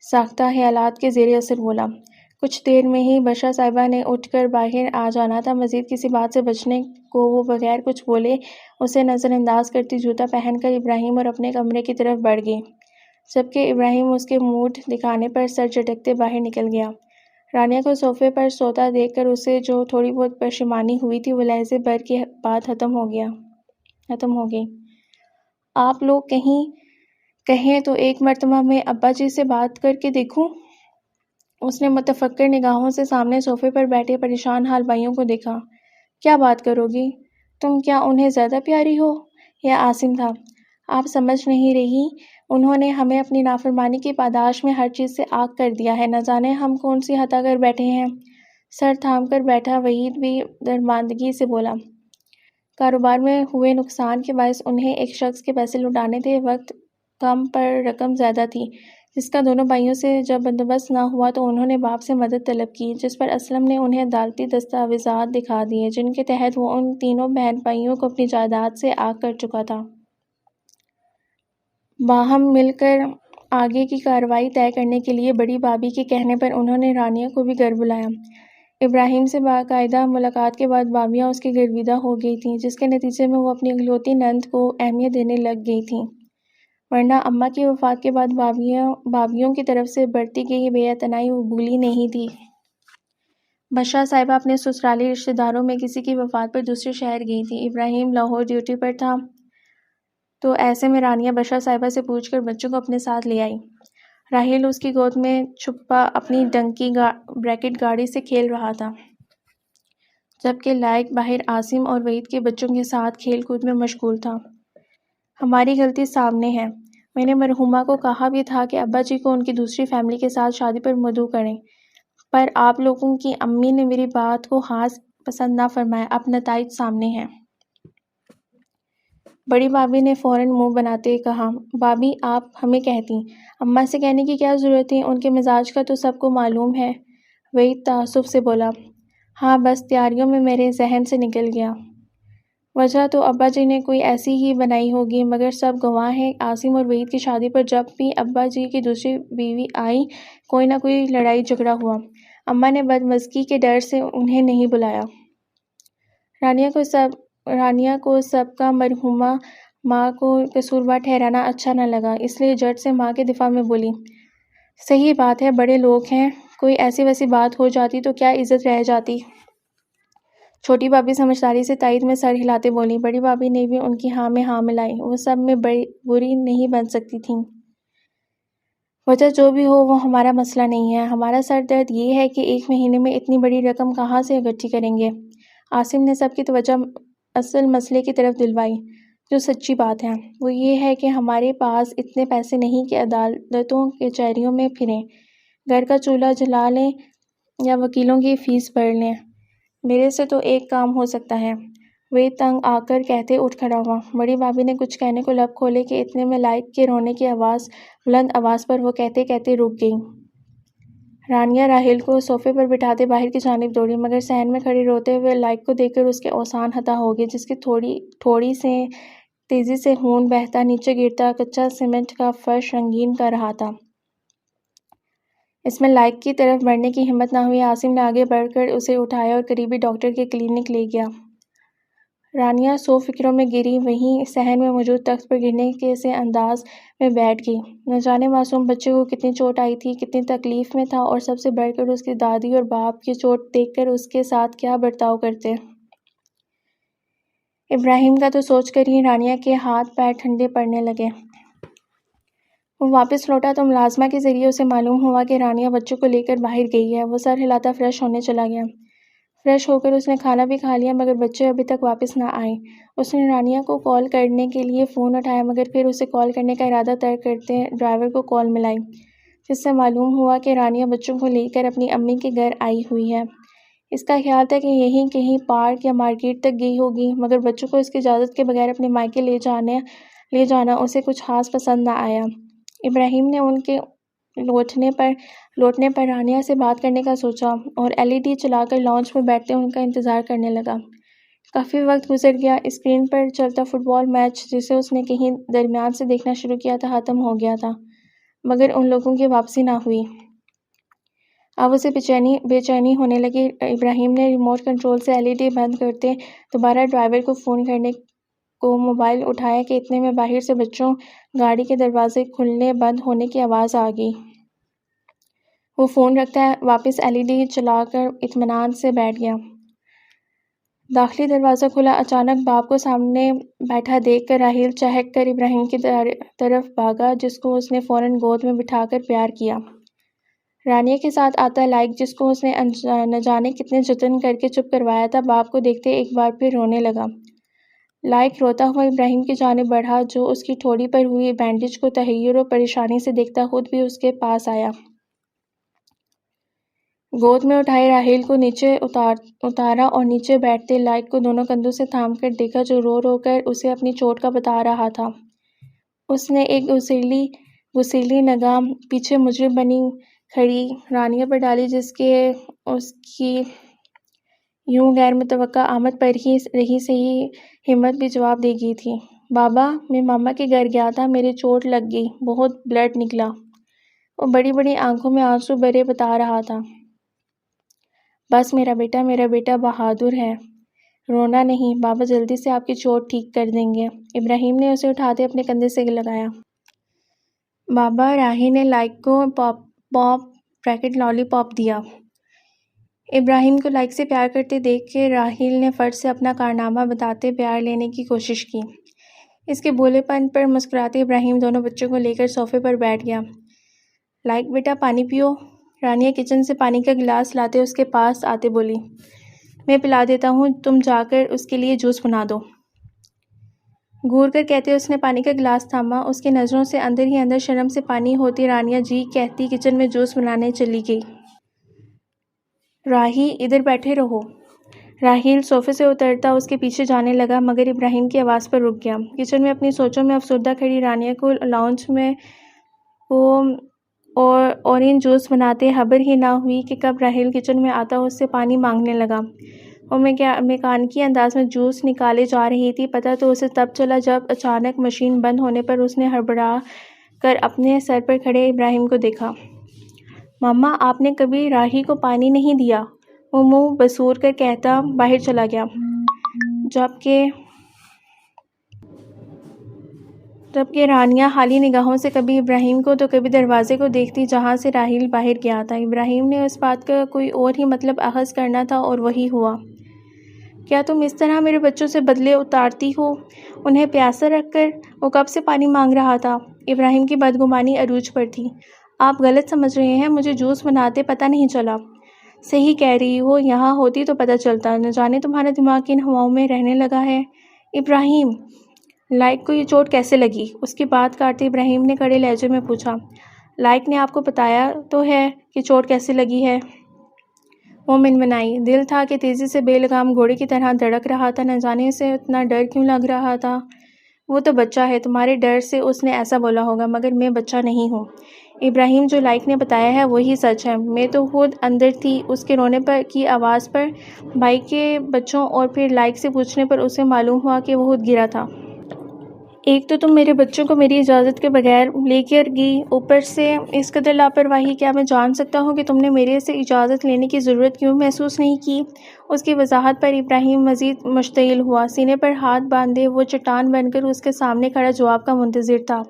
ساختہ خیالات کے زیر اثر بولا۔ کچھ دیر میں ہی بشرا صاحبہ نے اٹھ کر باہر آ جانا تھا۔ مزید کسی بات سے بچنے کو وہ بغیر کچھ بولے اسے نظر انداز کرتی جوتا پہن کر ابراہیم اور اپنے کمرے کی طرف بڑھ گئی، جبکہ ابراہیم اس کے موڈ دکھانے پر سر جھٹکتے باہر نکل گیا۔ رانیہ کو صوفے پر سوتا دیکھ کر اسے جو تھوڑی بہت پشیمانی ہوئی تھی وہ لحظے بھر کے بعد ختم ہو گئی۔ آپ لوگ کہیں تو ایک مرتبہ میں ابا جی سے بات کر کے دیکھوں؟ اس نے متفکر نگاہوں سے سامنے صوفے پر بیٹھے پریشان حال بھائیوں کو دیکھا۔ کیا بات کرو گی؟ تم کیا انہیں زیادہ پیاری ہو؟ یہ عاصم تھا۔ آپ سمجھ نہیں رہی، انہوں نے ہمیں اپنی نافرمانی کی پاداش میں ہر چیز سے عاق کر دیا ہے، نہ جانے ہم کون سی خطا کر بیٹھے ہیں۔ سر تھام کر بیٹھا وحید بھی درماندگی سے بولا۔ کاروبار میں ہوئے نقصان کے باعث انہیں ایک شخص کے پیسے لوٹانے تھے، وقت کم پر رقم زیادہ تھی، جس کا دونوں بھائیوں سے جب بندوبست نہ ہوا تو انہوں نے باپ سے مدد طلب کی، جس پر اسلم نے انہیں عدالتی دستاویزات دکھا دیے جن کے تحت وہ ان تینوں بہن بھائیوں کو اپنی جائیداد سے عاق کر چکا تھا۔ باہم مل کر آگے کی کارروائی طے کرنے کے لیے بڑی بھابھی کے کہنے پر انہوں نے رانیہ کو بھی گھر بلایا۔ ابراہیم سے باقاعدہ ملاقات کے بعد بھابھیاں اس کی گرویدہ ہو گئی تھیں، جس کے نتیجے میں وہ اپنی اکلوتی نند کو اہمیت دینے لگ گئی تھیں، ورنہ اماں کی وفات کے بعد بھابھیوں کی طرف سے برتی گئی بے اعتنائی وہ بھولی نہیں تھی۔ بشرا صاحبہ اپنے سسرالی رشتہ داروں میں کسی کی وفات پر دوسرے شہر گئی تھیں۔ ابراہیم لاہور ڈیوٹی پر تھا، تو ایسے میں رانیہ بشرا صاحبہ سے پوچھ کر بچوں کو اپنے ساتھ لے آئی۔ راحیل اس کی گود میں چھپا اپنی ڈنکی بریکٹ گاڑی سے کھیل رہا تھا، جبکہ لائق باہر عاصم اور وحید کے بچوں کے ساتھ کھیل کود میں مشغول تھا۔ ہماری غلطی سامنے ہے۔ میں نے مرحومہ کو کہا بھی تھا کہ ابا جی کو ان کی دوسری فیملی کے ساتھ شادی پر مدعو کریں، پر آپ لوگوں کی امی نے میری بات کو خاص پسند نہ فرمایا۔ اب نتائج سامنے ہیں۔ بڑی بھابھی نے فوراً منہ بناتے کہا، بھابھی آپ ہمیں کہتیں، اماں سے کہنے کی کیا ضرورت تھی، ان کے مزاج کا تو سب کو معلوم ہے۔ وحید تعصب سے بولا، ہاں بس تیاریوں میں میرے ذہن سے نکل گیا۔ وجہ تو ابا جی نے کوئی ایسی ہی بنائی ہوگی، مگر سب گواہ ہیں عاصم اور وحید کی شادی پر جب بھی ابا جی کی دوسری بیوی آئی کوئی نہ کوئی لڑائی جھگڑا ہوا۔ اماں نے بدمزگی کے ڈر سے انہیں نہیں بلایا۔ رانیہ کو سب کا مرحومہ ماں کو قصوروار ٹھہرانا اچھا نہ لگا، اس لیے جھٹ سے ماں کے دفاع میں بولی، صحیح بات ہے، بڑے لوگ ہیں، کوئی ایسی ویسی بات ہو جاتی تو کیا عزت رہ جاتی۔ چھوٹی بھابھی سمجھداری سے تائید میں سر ہلاتے بولی۔ بڑی بھابھی نے بھی ان کی ہاں میں ہاں ملائی، وہ سب میں بری نہیں بن سکتی تھیں۔ وجہ جو بھی ہو وہ ہمارا مسئلہ نہیں ہے، ہمارا سر درد یہ ہے کہ 1 مہینے میں اتنی بڑی رقم کہاں سے اکٹھی کریں گے۔ عاصم نے سب کی توجہ اصل مسئلے کی طرف دلوائی، جو سچی بات ہے وہ یہ ہے کہ ہمارے پاس اتنے پیسے نہیں کہ عدالتوں کچہریوں میں پھریں، گھر کا چولہا جلا لیں یا وکیلوں کی فیس بھر لیں۔ میرے سے تو ایک کام ہو سکتا ہے، وہ تنگ آ کر کہتے اٹھ کھڑا ہوا۔ بڑی بھابھی نے کچھ کہنے کو لب کھولے کہ اتنے میں لائق کے رونے کی آواز بلند آواز پر وہ کہتے کہتے رک گئی۔ رانیہ راحیل کو صوفے پر بٹھاتے باہر کی جانب دوڑی، مگر صحن میں کھڑے روتے ہوئے لائق کو دیکھ کر اس کے اوسان ہتا ہو گئے، جس کی تھوڑی سے تیزی سے خون بہتا نیچے گرتا کچا سیمنٹ کا فرش رنگین کر رہا تھا۔ اس میں لائق کی طرف بڑھنے کی ہمت نہ ہوئی۔ عاصم نے آگے بڑھ کر اسے اٹھایا اور قریبی ڈاکٹر کے کلینک لے گیا۔ رانیہ 100 فکروں میں گری وہیں صحن میں موجود تخت پر گرنے کے سے انداز میں بیٹھ گئی۔ نہ جانے معصوم بچے کو کتنی چوٹ آئی تھی، کتنی تکلیف میں تھا، اور سب سے بڑھ کر اس کی دادی اور باپ کی چوٹ دیکھ کر اس کے ساتھ کیا برتاؤ کرتے۔ ابراہیم کا تو سوچ کر ہی رانیہ کے ہاتھ پیر ٹھنڈے پڑنے لگے۔ وہ واپس لوٹا تو ملازمہ کے ذریعے اسے معلوم ہوا کہ رانیہ بچوں کو لے کر باہر گئی ہے۔ وہ سر ہلاتا فریش ہونے چلا گیا۔ فریش ہو کر اس نے کھانا بھی کھا لیا، مگر بچے ابھی تک واپس نہ آئے۔ اس نے رانیہ کو کال کرنے کے لیے فون اٹھایا، مگر پھر اسے کال کرنے کا ارادہ ترک کرتے ڈرائیور کو کال ملائی، جس سے معلوم ہوا کہ رانیہ بچوں کو لے کر اپنی امی کے گھر آئی ہوئی ہے۔ اس کا خیال تھا کہ یہیں کہیں پارک یا مارکیٹ تک گئی ہوگی، مگر بچوں کو اس کی اجازت کے بغیر اپنے مائکے لے جانا اسے کچھ خاص پسند نہ آیا۔ ابراہیم نے ان کے لوٹنے پر رانیہ سے بات کرنے کا سوچا اور LED چلا کر لاؤنج میں بیٹھتے ان کا انتظار کرنے لگا۔ کافی وقت گزر گیا۔ اسکرین پر چلتا فٹ بال میچ، جسے اس نے کہیں درمیان سے دیکھنا شروع کیا تھا، ختم ہو گیا تھا، مگر ان لوگوں کی واپسی نہ ہوئی۔ اب اسے بے چینی ہونے لگی۔ ابراہیم نے ریموٹ کنٹرول سے LED بند کرتے دوبارہ ڈرائیور کو فون کرنے کو موبائل اٹھایا کہ اتنے میں باہر سے بچوں گاڑی کے دروازے کھلنے بند ہونے کی آواز آ گئی۔ وہ فون رکھتا واپس LED چلا کر اطمینان سے بیٹھ گیا۔ داخلی دروازہ کھلا۔ اچانک باپ کو سامنے بیٹھا دیکھ کر راحیل چہک کر ابراہیم کی طرف بھاگا، جس کو اس نے فوراً گود میں بٹھا کر پیار کیا۔ رانیہ کے ساتھ آتا لائق، جس کو اس نے نہ جانے کتنے جتن کر کے چپ کروایا تھا، باپ کو دیکھتے ایک بار پھر رونے لگا۔ لائق روتا ہوا ابراہیم کی جانب بڑھا، جو اس کی ٹھوڑی پر ہوئی بینڈیج کو تحیر و پریشانی سے دیکھتا خود بھی اس کے پاس آیا۔ گود میں اٹھائے راحیل کو نیچے اتارا اور نیچے بیٹھتے لائق کو دونوں کندھوں سے تھام کر دیکھا، جو رو رو کر اسے اپنی چوٹ کا بتا رہا تھا۔ اس نے ایک گسیلی نگاہ پیچھے مجرم بنی کھڑی رانیہ پر ڈالی، جس کے اس کی یوں غیر متوقع آمد پر ہی رہی سہی ہمت بھی جواب دے گئی تھی۔ بابا، میں ماما کے گھر گیا تھا، میرے چوٹ لگ گئی، بہت بلڈ نکلا، وہ بڑی بڑی آنکھوں میں آنسو بھرے بتا رہا تھا۔ بس میرا بیٹا بہادر ہے، رونا نہیں، بابا جلدی سے آپ کی چوٹ ٹھیک کر دیں گے۔ ابراہیم نے اسے اٹھاتے اپنے کندھے سے لگایا۔ بابا، راحیل نے لائق کو لالی پاپ دیا۔ ابراہیم کو لائق سے پیار کرتے دیکھ کے راحیل نے فرد سے اپنا کارنامہ بتاتے پیار لینے کی کوشش کی۔ اس کے بھولے پن پر مسکراتے ابراہیم دونوں بچوں کو لے کر صوفے پر بیٹھ گیا۔ لائق بیٹا، پانی پیو۔ رانیہ کچن سے پانی کا گلاس لاتے اس کے پاس آتے بولی۔ میں پلا دیتا ہوں، تم جا کر اس کے لیے جوس بنا دو۔ گھور کر کہتے اس نے پانی کا گلاس تھاما۔ اس کی نظروں سے اندر ہی اندر شرم سے پانی ہوتی رانیہ جی کہتی کچن میں جوس بنانے چلی گئی۔ راہی، ادھر بیٹھے رہو۔ راحیل صوفے سے اترتا اس کے پیچھے جانے لگا، مگر ابراہیم کی آواز پر رک گیا۔ کچن میں اپنی سوچوں میں افسردہ کھڑی رانیہ کو لاؤنج میں اورنج جوس بناتے خبر ہی نہ ہوئی کہ کب راحیل کچن میں آتا اس سے پانی مانگنے لگا۔ وہ میکانیکی انداز میں جوس نکالے جا رہی تھی۔ پتہ تو اسے تب چلا جب اچانک مشین بند ہونے پر اس نے ہڑبڑا کر اپنے سر پر کھڑے ابراہیم کو دیکھا۔ ماما، آپ نے کبھی راہی کو پانی نہیں دیا؟ وہ منہ بسور کر کہتا باہر چلا گیا، جبکہ رانیہ حالی نگاہوں سے کبھی ابراہیم کو تو کبھی دروازے کو دیکھتی جہاں سے راحیل باہر گیا تھا۔ ابراہیم نے اس بات کا کوئی اور ہی مطلب اخذ کرنا تھا اور وہی ہوا۔ کیا تم اس طرح میرے بچوں سے بدلے اتارتی ہو، انہیں پیاسا رکھ کر؟ وہ کب سے پانی مانگ رہا تھا۔ ابراہیم کی بدگمانی عروج پر تھی۔ آپ غلط سمجھ رہے ہیں، مجھے جوس بناتے پتہ نہیں چلا۔ صحیح کہہ رہی ہو، یہاں ہوتی تو پتہ چلتا، نہ جانے تمہارا دماغ کن ہواؤں میں رہنے لگا ہے۔ ابراہیم، لائق کو یہ چوٹ کیسے لگی؟ اس کی بات کاٹتے ابراہیم نے کڑے لہجے میں پوچھا۔ لائق نے آپ کو بتایا تو ہے کہ چوٹ کیسے لگی ہے۔ وہ منمنائی۔ دل تھا کہ تیزی سے بے لگام گھوڑے کی طرح دھڑک رہا تھا، نہ جانے اسے اتنا ڈر کیوں لگ رہا تھا۔ وہ تو بچہ ہے، تمہارے ڈر سے اس نے ایسا بولا ہوگا، مگر میں بچہ نہیں ہوں۔ ابراہیم، جو لائق نے بتایا ہے وہی سچ ہے، میں تو خود اندر تھی۔ اس کے رونے کی آواز پر بھائی کے بچوں اور پھر لائق سے پوچھنے پر اسے معلوم ہوا کہ وہ خود گرا تھا۔ ایک تو تم میرے بچوں کو میری اجازت کے بغیر لے کر گئی، اوپر سے اس قدر لاپرواہی۔ کیا میں جان سکتا ہوں کہ تم نے میرے سے اجازت لینے کی ضرورت کیوں محسوس نہیں کی؟ اس کی وضاحت پر ابراہیم مزید مشتعل ہوا۔ سینے پر ہاتھ باندھے وہ چٹان بن کر اس کے سامنے کھڑا جواب کا منتظر تھا۔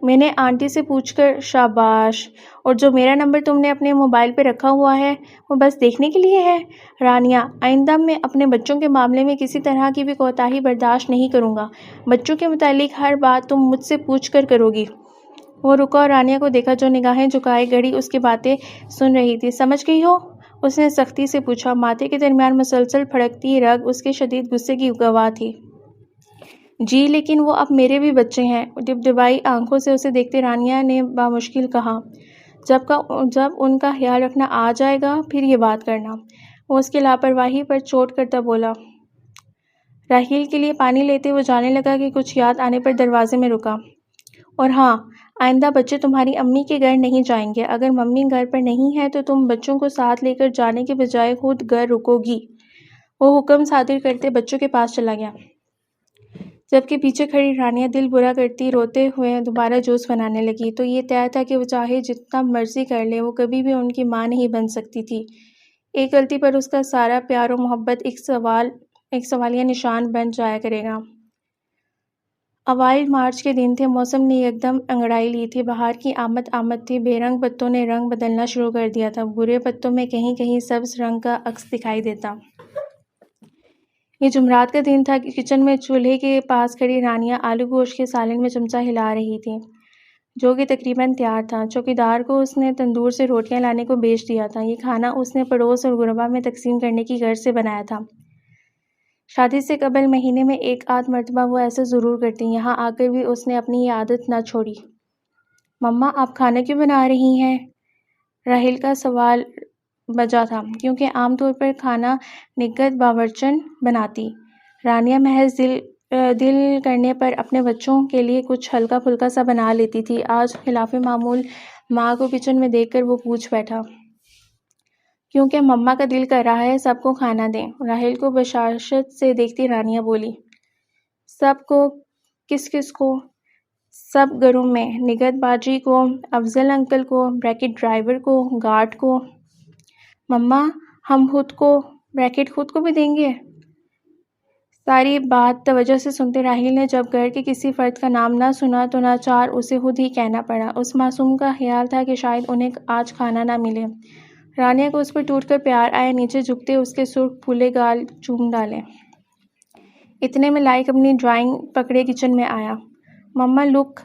میں نے آنٹی سے پوچھ کر۔ شاباش! اور جو میرا نمبر تم نے اپنے موبائل پہ رکھا ہوا ہے وہ بس دیکھنے کے لیے ہے؟ رانیہ، آئندہ میں اپنے بچوں کے معاملے میں کسی طرح کی بھی کوتاہی برداشت نہیں کروں گا۔ بچوں کے متعلق ہر بات تم مجھ سے پوچھ کر کرو گی۔ وہ رکا اور رانیہ کو دیکھا جو نگاہیں جھکائے گھڑی اس کی باتیں سن رہی تھی۔ سمجھ گئی ہو؟ اس نے سختی سے پوچھا۔ ماتھے کے درمیان مسلسل پھڑکتی رگ اس کے شدید غصے کی گواہ تھی۔ جی، لیکن وہ اب میرے بھی بچے ہیں، ڈبڈبائی آنکھوں سے اسے دیکھتے رانیہ نے بامشکل کہا۔ جب ان کا خیال رکھنا آ جائے گا پھر یہ بات کرنا۔ وہ اس کی لاپرواہی پر چوٹ کرتا بولا۔ راحیل کے لیے پانی لیتے وہ جانے لگا کہ کچھ یاد آنے پر دروازے میں رکا۔ اور ہاں، آئندہ بچے تمہاری امی کے گھر نہیں جائیں گے۔ اگر ممی گھر پر نہیں ہے تو تم بچوں کو ساتھ لے کر جانے کے بجائے خود گھر رکو گی۔ وہ حکم صادر کرتے بچوں کے پاس چلا گیا، جبکہ پیچھے کھڑی رانیہ دل برا کرتی روتے ہوئے دوبارہ جوس بنانے لگی۔ تو یہ طے تھا کہ وہ چاہے جتنا مرضی کر لے، وہ کبھی بھی ان کی ماں نہیں بن سکتی تھی۔ ایک غلطی پر اس کا سارا پیار و محبت ایک سوالیہ نشان بن جایا کرے گا۔ اوائل مارچ کے دن تھے، موسم نے یکدم انگڑائی لی تھی، بہار کی آمد تھی۔ بے رنگ پتوں نے رنگ بدلنا شروع کر دیا تھا، بھورے پتوں میں کہیں کہیں سبز رنگ کا عکس دکھائی دیتا۔ یہ جمعرات کا دن تھا۔ کچن میں چولہے کے پاس کھڑی رانیہ آلو گوشت کے سالن میں چمچہ ہلا رہی تھی، جو کہ تقریباً تیار تھا۔ چوکیدار کو اس نے تندور سے روٹیاں لانے کو بھیج دیا تھا۔ یہ کھانا اس نے پڑوس اور غربا میں تقسیم کرنے کی غرض سے بنایا تھا۔ شادی سے قبل مہینے میں ایک آدھ مرتبہ وہ ایسا ضرور کرتی، یہاں آ کر بھی اس نے اپنی یہ عادت نہ چھوڑی۔ مما، آپ کھانا کیوں بنا رہی ہیں؟ راحیل کا سوال بجا تھا، کیونکہ عام طور پر کھانا نگہت باورچن بناتی۔ رانیہ محض دل کرنے پر اپنے بچوں کے لیے کچھ ہلکا پھلکا سا بنا لیتی تھی۔ آج خلاف معمول ماں کو کچن میں دیکھ کر وہ پوچھ بیٹھا۔ کیونکہ مما کا دل کر رہا ہے سب کو کھانا دیں۔ راحیل کو بشاشت سے دیکھتی رانیہ بولی۔ سب کو؟ کس کو؟ سب گھروں میں، نگہت باجی کو، افضل انکل کو، بریکٹ ڈرائیور کو، گارڈ کو۔ مما، ہم خود کو بھی دیں گے؟ ساری بات توجہ سے سنتے راحیل نے جب گھر کے کسی فرد کا نام نہ سنا تو ناچار اسے خود ہی کہنا پڑا۔ اس معصوم کا خیال تھا کہ شاید انہیں آج کھانا نہ ملے۔ رانیہ کو اس پر ٹوٹ کر پیار آیا، نیچے جھکتے اس کے سرخ پھولے گال چوم ڈالے۔ اتنے میں لائق اپنی ڈرائنگ پکڑے کچن میں آیا۔ مما لک،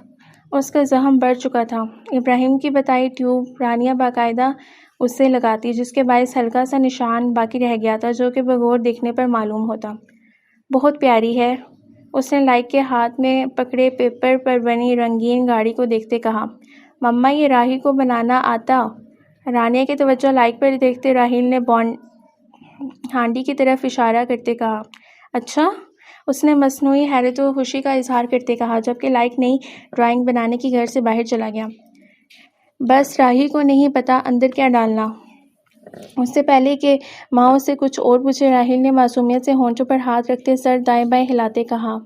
اس کا زخم بڑھ چکا تھا۔ ابراہیم کی بتائی ٹیوب رانیہ باقاعدہ اس سے لگاتی، جس کے باعث ہلکا سا نشان باقی رہ گیا تھا، جو کہ بغور دیکھنے پر معلوم ہوتا۔ بہت پیاری ہے، اس نے لائق کے ہاتھ میں پکڑے پیپر پر بنی رنگین گاڑی کو دیکھتے کہا۔ مما، یہ راہی کو بنانا آتا؟ رانیہ کی توجہ لائق پر دیکھتے راحیل نے ہانڈی کی طرف اشارہ کرتے کہا۔ اچھا، اس نے مصنوعی حیرت و خوشی کا اظہار کرتے کہا، جبکہ لائق نئی ڈرائنگ بنانے کی غرض سے باہر چلا گیا۔ بس راہی کو نہیں پتا اندر کیا ڈالنا۔ اس سے پہلے کہ ماں اس سے کچھ اور پوچھے، راحیل نے معصومیت سے ہونٹوں پر ہاتھ رکھتے سر دائیں بائیں ہلاتے کہا۔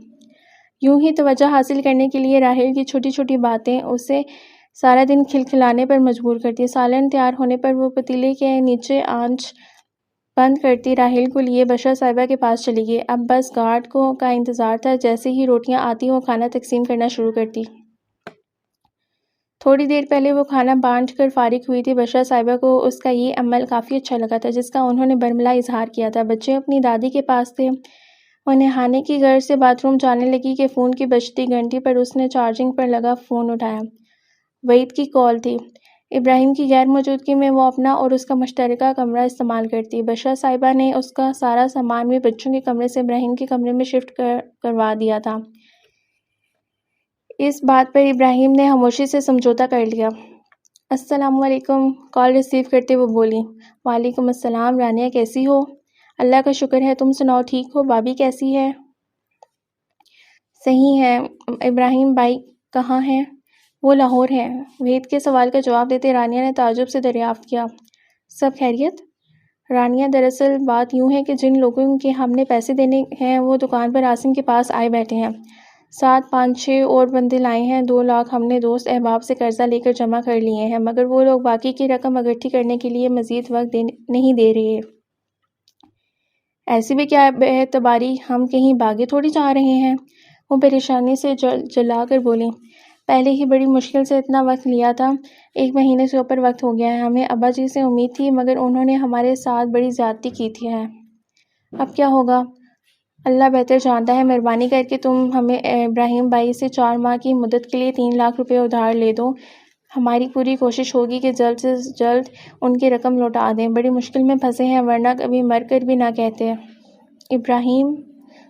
یوں ہی توجہ حاصل کرنے کے لیے راحیل کی چھوٹی چھوٹی باتیں اسے سارا دن کھلکھلانے پر مجبور کرتی۔ سالن تیار ہونے پر وہ پتیلے کے نیچے آنچ بند کرتی راحیل کو لیے بشرا صاحبہ کے پاس چلی گئی۔ اب بس گارڈ کا انتظار تھا، جیسے ہی روٹیاں آتی وہ کھانا تقسیم کرنا شروع کرتی۔ تھوڑی دیر پہلے وہ کھانا بانٹ کر فارغ ہوئی تھی۔ بشرا صاحبہ کو اس کا یہ عمل کافی اچھا لگا تھا، جس کا انہوں نے برملا اظہار کیا تھا۔ بچے اپنی دادی کے پاس تھے۔ وہ نہانے کی غرض سے باتھ روم جانے لگی کہ فون کی بجتی گھنٹی پر اس نے چارجنگ پر لگا فون اٹھایا۔ وحید کی کال تھی۔ ابراہیم کی غیر موجودگی میں وہ اپنا اور اس کا مشترکہ کمرہ استعمال کرتی۔ بشرا صاحبہ نے اس کا سارا سامان بھی بچوں کے کمرے سے ابراہیم کے کمرے میں شفٹ کروا دیا تھا۔ اس بات پر ابراہیم نے خاموشی سے سمجھوتا کر لیا۔ السلام علیکم، کال ریسیو کرتے وہ بولی۔ وعلیکم السلام، رانیہ کیسی ہو؟ اللہ کا شکر ہے، تم سناؤ ٹھیک ہو؟ بھابھی کیسی ہے؟ صحیح ہے۔ ابراہیم بھائی کہاں ہیں؟ وہ لاہور ہیں۔ وحید کے سوال کا جواب دیتے رانیہ نے تعجب سے دریافت کیا، سب خیریت؟ رانیہ دراصل بات یوں ہے کہ جن لوگوں کے ہم نے پیسے دینے ہیں وہ دکان پر عاصم کے پاس آئے بیٹھے ہیں، ساتھ 5-6 اور بندے لائے ہیں۔ 2 لاکھ ہم نے دوست احباب سے قرضہ لے کر جمع کر لیے ہیں، مگر وہ لوگ باقی کی رقم اکٹھی کرنے کے لیے مزید وقت نہیں دے رہے۔ ایسی بھی کیا اعتباری، ہم کہیں بھاگے تھوڑی جا رہے ہیں؟ وہ پریشانی سے جلا کر بولی، پہلے ہی بڑی مشکل سے اتنا وقت لیا تھا، 1 مہینے سے اوپر وقت ہو گیا ہے۔ ہمیں ابا جی سے امید تھی مگر انہوں نے ہمارے ساتھ بڑی زیادتی کی ہے۔ اب کیا ہوگا اللہ بہتر جانتا ہے۔ مہربانی کر کے تم ہمیں ابراہیم بھائی سے 4 ماہ کی مدت کے لیے 3 لاکھ روپے ادھار لے دو۔ ہماری پوری کوشش ہوگی کہ جلد سے جلد ان کی رقم لوٹا دیں۔ بڑی مشکل میں پھنسے ہیں، ورنہ کبھی مر کر بھی نہ کہتے۔ ابراہیم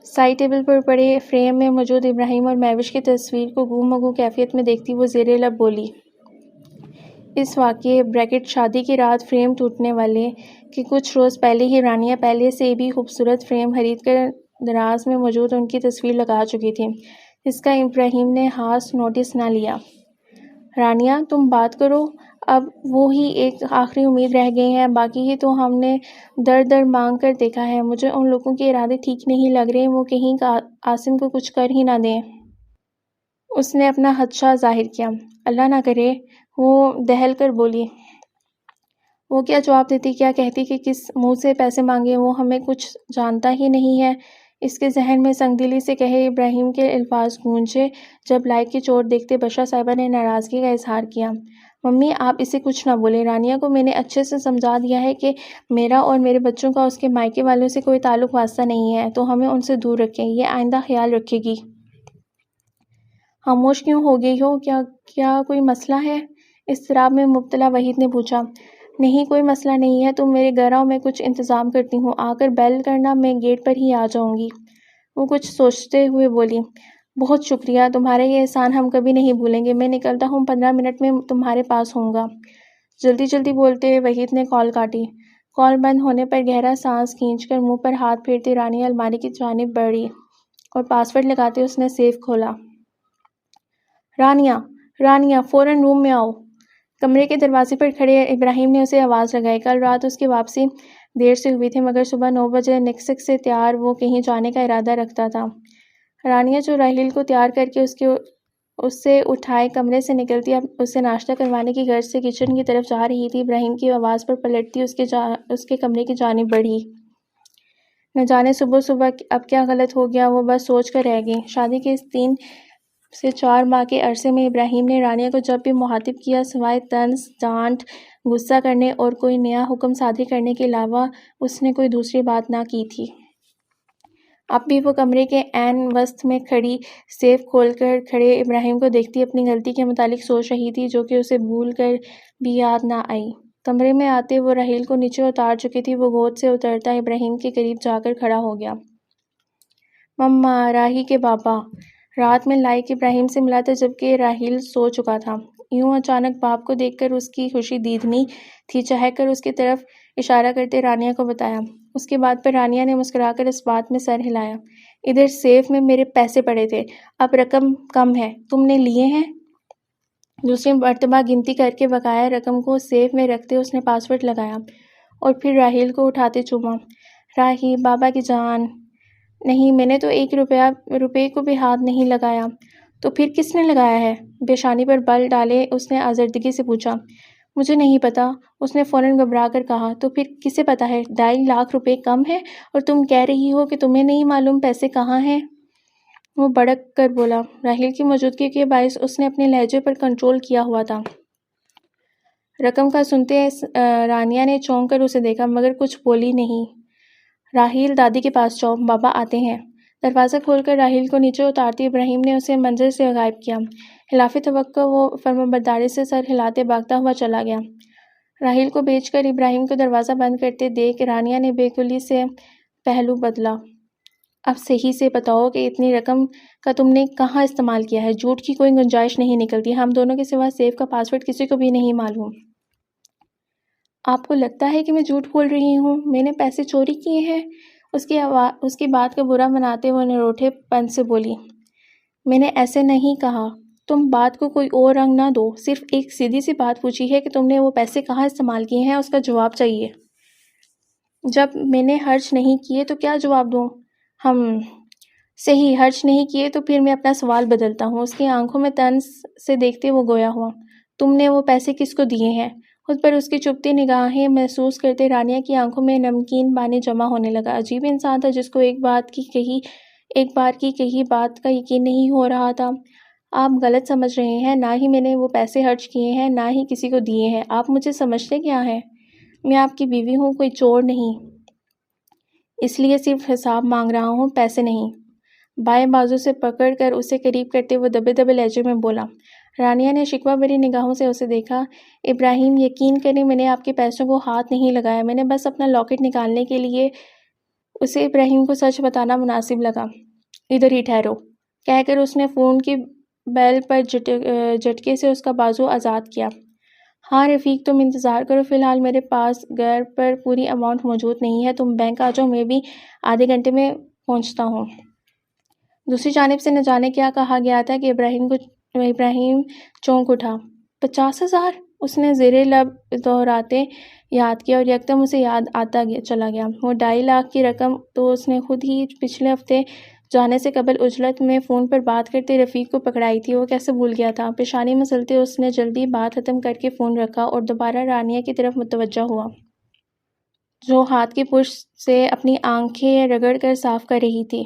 سائڈ ٹیبل پر پڑے فریم میں موجود ابراہیم اور مہوش کی تصویر کو گو مگو کیفیت میں دیکھتی وہ زیر لب بولی، اس واقعے شادی کی رات فریم ٹوٹنے والے کہ کچھ روز پہلے ہی رانیہ پہلے سے بھی خوبصورت فریم خرید کر دراز میں موجود ان کی تصویر لگا چکی تھی، جس کا ابراہیم نے خاص نوٹس نہ لیا۔ رانیہ تم بات کرو، اب وہی ایک آخری امید رہ گئی ہے، باقی ہی تو ہم نے در در مانگ کر دیکھا ہے۔ مجھے ان لوگوں کے ارادے ٹھیک نہیں لگ رہے، وہ کہیں عاصم کو کچھ کر ہی نہ دیں۔ اس نے اپنا خدشہ ظاہر کیا۔ اللہ نہ کرے، وہ دہل کر بولی۔ وہ کیا جواب دیتی، کیا کہتی کہ کس منہ سے پیسے مانگے، وہ ہمیں کچھ جانتا ہی نہیں ہے۔ اس کے ذہن میں سنگ دلی سے کہے ابراہیم کے الفاظ گونجے۔ جب لائٹ کی چوٹ دیکھتے بشرا صاحبہ نے ناراضگی کا اظہار کیا، ممی آپ اسے کچھ نہ بولیں، رانیہ کو میں نے اچھے سے سمجھا دیا ہے کہ میرا اور میرے بچوں کا اس کے مائکے والوں سے کوئی تعلق واسطہ نہیں ہے، تو ہمیں ان سے دور رکھیں، یہ آئندہ خیال رکھے گی۔ خاموش کیوں ہو گئی ہو، کیا کوئی مسئلہ ہے؟ اضطراب میں مبتلا وحید نے پوچھا۔ نہیں کوئی مسئلہ نہیں ہے، تم میرے گھر آؤ، میں کچھ انتظام کرتی ہوں، آ کر بیل کرنا، میں گیٹ پر ہی آ جاؤں گی۔ وہ کچھ سوچتے ہوئے بولی، بہت شکریہ، تمہارا یہ احسان ہم کبھی نہیں بھولیں گے، میں نکلتا ہوں، 15 منٹ میں تمہارے پاس ہوں گا۔ جلدی جلدی بولتے وحید نے کال کاٹی۔ کال بند ہونے پر گہرا سانس کھینچ کر منہ پر ہاتھ پھیرتی رانیہ الماری کی جانب بڑھی اور پاس ورڈ لگاتے اس نے سیف کھولا۔ رانیہ فوراً روم میں آؤ۔ کمرے کے دروازے پر کھڑے ابراہیم نے اسے آواز لگائی۔ کل رات اس کی واپسی دیر سے ہوئی تھی، مگر صبح 9 بجے نکسک سے تیار وہ کہیں جانے کا ارادہ رکھتا تھا۔ رانیہ جو راحیل کو تیار کر کے اسے اٹھائے کمرے سے نکلتی، اب اسے ناشتہ کروانے کی غرض سے کچن کی طرف جا رہی تھی، ابراہیم کی آواز پر پلٹتی اس کے کمرے کی جانب بڑھی۔ نہ جانے صبح صبح اب کیا غلط ہو گیا، وہ بس سوچ کر رہ گئی۔ شادی کے اس 3 سے 4 ماہ کے عرصے میں ابراہیم نے رانیہ کو جب بھی مخاطب کیا، سوائے طنز، ڈانٹ، غصہ کرنے اور کوئی نیا حکم صادر کرنے کے علاوہ اس نے کوئی دوسری بات نہ کی تھی۔ اب بھی وہ کمرے کے عین وسط میں کھڑی سیف کھول کر کھڑے ابراہیم کو دیکھتی اپنی غلطی کے متعلق سوچ رہی تھی، جو کہ اسے بھول کر بھی یاد نہ آئی۔ کمرے میں آتے وہ راحیل کو نیچے اتار چکی تھی، وہ گود سے اترتا ابراہیم کے قریب جا کر کھڑا ہو گیا۔ مما، راہی کے بابا۔ رات میں لائق ابراہیم سے ملا تھا جبکہ راحیل سو چکا تھا۔ یوں اچانک باپ کو دیکھ کر اس کی خوشی دیدنی تھی، چہک کر اس کی طرف اشارہ کرتے رانیہ کو بتایا۔ اس کے بعد پر رانیہ نے مسکرا کر اس بات میں سر ہلایا۔ ادھر سیف میں میرے پیسے پڑے تھے، اب رقم کم ہے، تم نے لیے ہیں؟ دوسری مرتبہ گنتی کر کے بقایا رقم کو سیف میں رکھتے اس نے پاس ورڈ لگایا اور پھر راحیل کو اٹھاتے چوما۔ راہی، بابا کی جان۔ نہیں، میں نے تو 1 روپے کو بھی ہاتھ نہیں لگایا۔ تو پھر کس نے لگایا ہے؟ پیشانی پر بل ڈالے اس نے آزردگی سے پوچھا۔ مجھے نہیں پتا، اس نے فوراً گھبرا کر کہا۔ تو پھر کسے پتا ہے؟ 2.5 لاکھ روپے کم ہے اور تم کہہ رہی ہو کہ تمہیں نہیں معلوم پیسے کہاں ہیں؟ وہ بڑک کر بولا۔ راحیل کی موجودگی کے باعث اس نے اپنے لہجے پر کنٹرول کیا ہوا تھا۔ رقم کا سنتے رانیہ نے چونک کر اسے دیکھا مگر کچھ بولی نہیں۔ راحیل، دادی کے پاس جاؤ، بابا آتے ہیں۔ دروازہ کھول کر راحیل کو نیچے اتارتی ابراہیم نے اسے منظر سے غائب کیا۔ خلاف توقع وہ فرمانبرداری سے سر ہلاتے بھاگتا ہوا چلا گیا۔ راحیل کو بھیج کر ابراہیم کو دروازہ بند کرتے دیکھ رانیہ نے بے قولی سے پہلو بدلا۔ اب صحیح سے بتاؤ کہ اتنی رقم کا تم نے کہاں استعمال کیا ہے؟ جھوٹ کی کوئی گنجائش نہیں نکلتی۔ ہم دونوں کے سوا سیف کا پاسورڈ کسی کو بھی نہیں معلوم۔ آپ کو لگتا ہے کہ میں جھوٹ بول رہی ہوں؟ میں نے پیسے چوری کیے ہیں؟ اس کی بات کا برا مناتے ہوئے نروٹھے پن سے بولی۔ میں نے ایسے نہیں کہا۔ تم بات کو کوئی اور رنگ نہ دو۔ صرف ایک سیدھی سی بات پوچھی ہے کہ تم نے وہ پیسے کہاں استعمال کیے ہیں، اس کا جواب چاہیے۔ جب میں نے خرچ نہیں کیے تو کیا جواب دوں؟ صحیح خرچ نہیں کیے تو پھر میں اپنا سوال بدلتا ہوں۔ اس کی آنکھوں میں طنز سے دیکھتے وہ گویا ہوا۔ تم نے وہ پیسے کس کو دیے ہیں؟ خود پر اس کی چپتی نگاہیں محسوس کرتے رانیہ کی آنکھوں میں نمکین پانی جمع ہونے لگا۔ عجیب انسان تھا جس کو ایک بار کی کہی بات کا یقین نہیں ہو رہا تھا۔ آپ غلط سمجھ رہے ہیں، نہ ہی میں نے وہ پیسے خرچ کیے ہیں، نہ ہی کسی کو دیے ہیں۔ آپ مجھے سمجھتے کیا ہیں؟ میں آپ کی بیوی ہوں، کوئی چور نہیں۔ اس لیے صرف حساب مانگ رہا ہوں، پیسے نہیں۔ بائیں بازو سے پکڑ کر اسے قریب کرتے وہ دبے دبے لہجے میں بولا۔ رانیہ نے شکوہ بھری نگاہوں سے اسے دیکھا۔ ابراہیم، یقین کریں میں نے آپ کے پیسوں کو ہاتھ نہیں لگایا، میں نے بس اپنا لاکٹ نکالنے کے لیے۔ اسے ابراہیم کو سچ بتانا مناسب لگا۔ ادھر ہی ٹھہرو، کہہ کر اس نے فون کی بیل پر جھٹکے سے اس کا بازو آزاد کیا۔ ہاں رفیق، تم انتظار کرو، فی الحال میرے پاس گھر پر پوری اماؤنٹ موجود نہیں ہے، تم بینک آ جاؤ، میں بھی آدھے گھنٹے میں پہنچتا ہوں۔ دوسری جانب سے نہ جانے کیا کہا گیا تھا کہ ابراہیم چونک اٹھا۔ 50,000؟ اس نے زیر لب دہراتے یاد کیا اور یکدم اسے یاد آتا چلا گیا۔ وہ 2.5 لاکھ کی رقم تو اس نے خود ہی پچھلے ہفتے جانے سے قبل عجلت میں فون پر بات کرتے رفیق کو پکڑائی تھی، وہ کیسے بھول گیا تھا؟ پیشانی مسلتے اس نے جلدی بات ختم کر کے فون رکھا اور دوبارہ رانیہ کی طرف متوجہ ہوا، جو ہاتھ کی پشت سے اپنی آنکھیں رگڑ کر صاف کر رہی تھی۔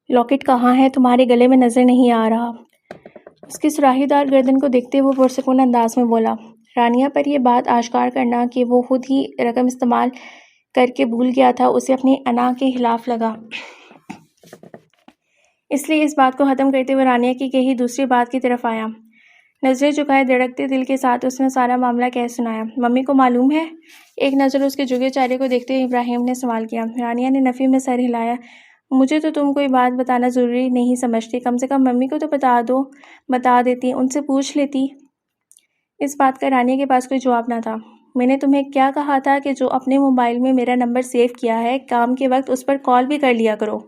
لاکٹ کہاں ہے؟ تمہارے گلے میں نظر نہیں آ رہا۔ اس کی سراہی دار گردن کو دیکھتے وہ پرسکون انداز میں بولا۔ رانیہ پر یہ بات آشکار کرنا کہ وہ خود ہی رقم استعمال کر کے بھول گیا تھا اسے اپنی انا کے خلاف لگا۔ اس لیے اس بات کو ختم کرتے ہوئے رانیہ کی کہی دوسری بات کی طرف آیا۔ نظریں جھکائے دھڑکتے دل کے ساتھ اس نے سارا معاملہ کہہ سنایا۔ ممی کو معلوم ہے؟ ایک نظر اس کے جھکے چہرے کو دیکھتے ہوئے ابراہیم نے سوال کیا۔ رانیہ نے نفی میں سر ہلایا۔ مجھے تو تم کوئی بات بتانا ضروری نہیں سمجھتی، کم سے کم ممی کو تو بتا دیتی، ان سے پوچھ لیتی۔ اس بات کا رانیہ کے پاس کوئی جواب نہ تھا۔ میں نے تمہیں کیا کہا تھا کہ جو اپنے موبائل میں میرا نمبر سیو کیا ہے، کام کے وقت اس پر کال بھی کر لیا کرو۔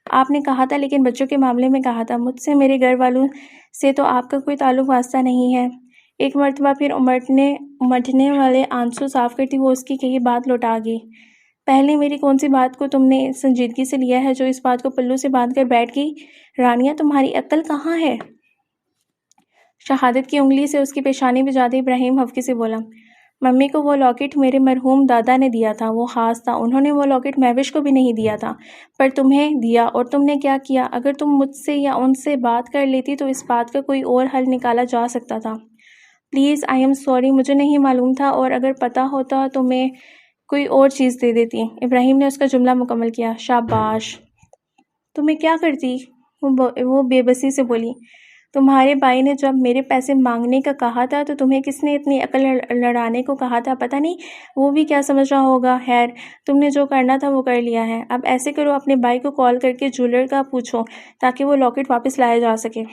آپ نے کہا تھا، لیکن بچوں کے معاملے میں کہا تھا، مجھ سے، میرے گھر والوں سے تو آپ کا کوئی تعلق واسطہ نہیں ہے۔ ایک مرتبہ پھر امٹنے والے آنسو صاف کرتی وہ اس کی کہی بات لوٹا گئی۔ پہلے میری کون سی بات کو تم نے سنجیدگی سے لیا ہے جو اس بات کو پلو سے باندھ کر بیٹھ گئی؟ رانیہ، تمہاری عقل کہاں ہے؟ شہادت کی انگلی سے اس کی پیشانی بجاتے ابراہیم ہفکے سے بولا۔ ممی کو وہ لاکٹ میرے مرحوم دادا نے دیا تھا، وہ خاص تھا، انہوں نے وہ لاکٹ مہوش کو بھی نہیں دیا تھا، پر تمہیں دیا، اور تم نے کیا کیا؟ اگر تم مجھ سے یا ان سے بات کر لیتی تو اس بات کا کوئی اور حل نکالا جا سکتا تھا۔ پلیز، آئی ایم سوری، مجھے نہیں معلوم تھا، اور اگر پتہ ہوتا تو میں کوئی اور چیز دے دیتی۔ ابراہیم نے اس کا جملہ مکمل کیا۔ شاباش، تو میں کیا کرتی؟ وہ بے بسی سے بولی۔ تمہارے بھائی نے جب میرے پیسے مانگنے کا کہا تھا تو تمہیں کس نے اتنی عقل لڑانے کو کہا تھا؟ پتہ نہیں وہ بھی کیا سمجھ رہا ہوگا۔ خیر، تم نے جو کرنا تھا وہ کر لیا ہے۔ اب ایسے کرو، اپنے بھائی کو کال کر کے جولر کا پوچھو تاکہ وہ لاکٹ واپس لایا جا سکے۔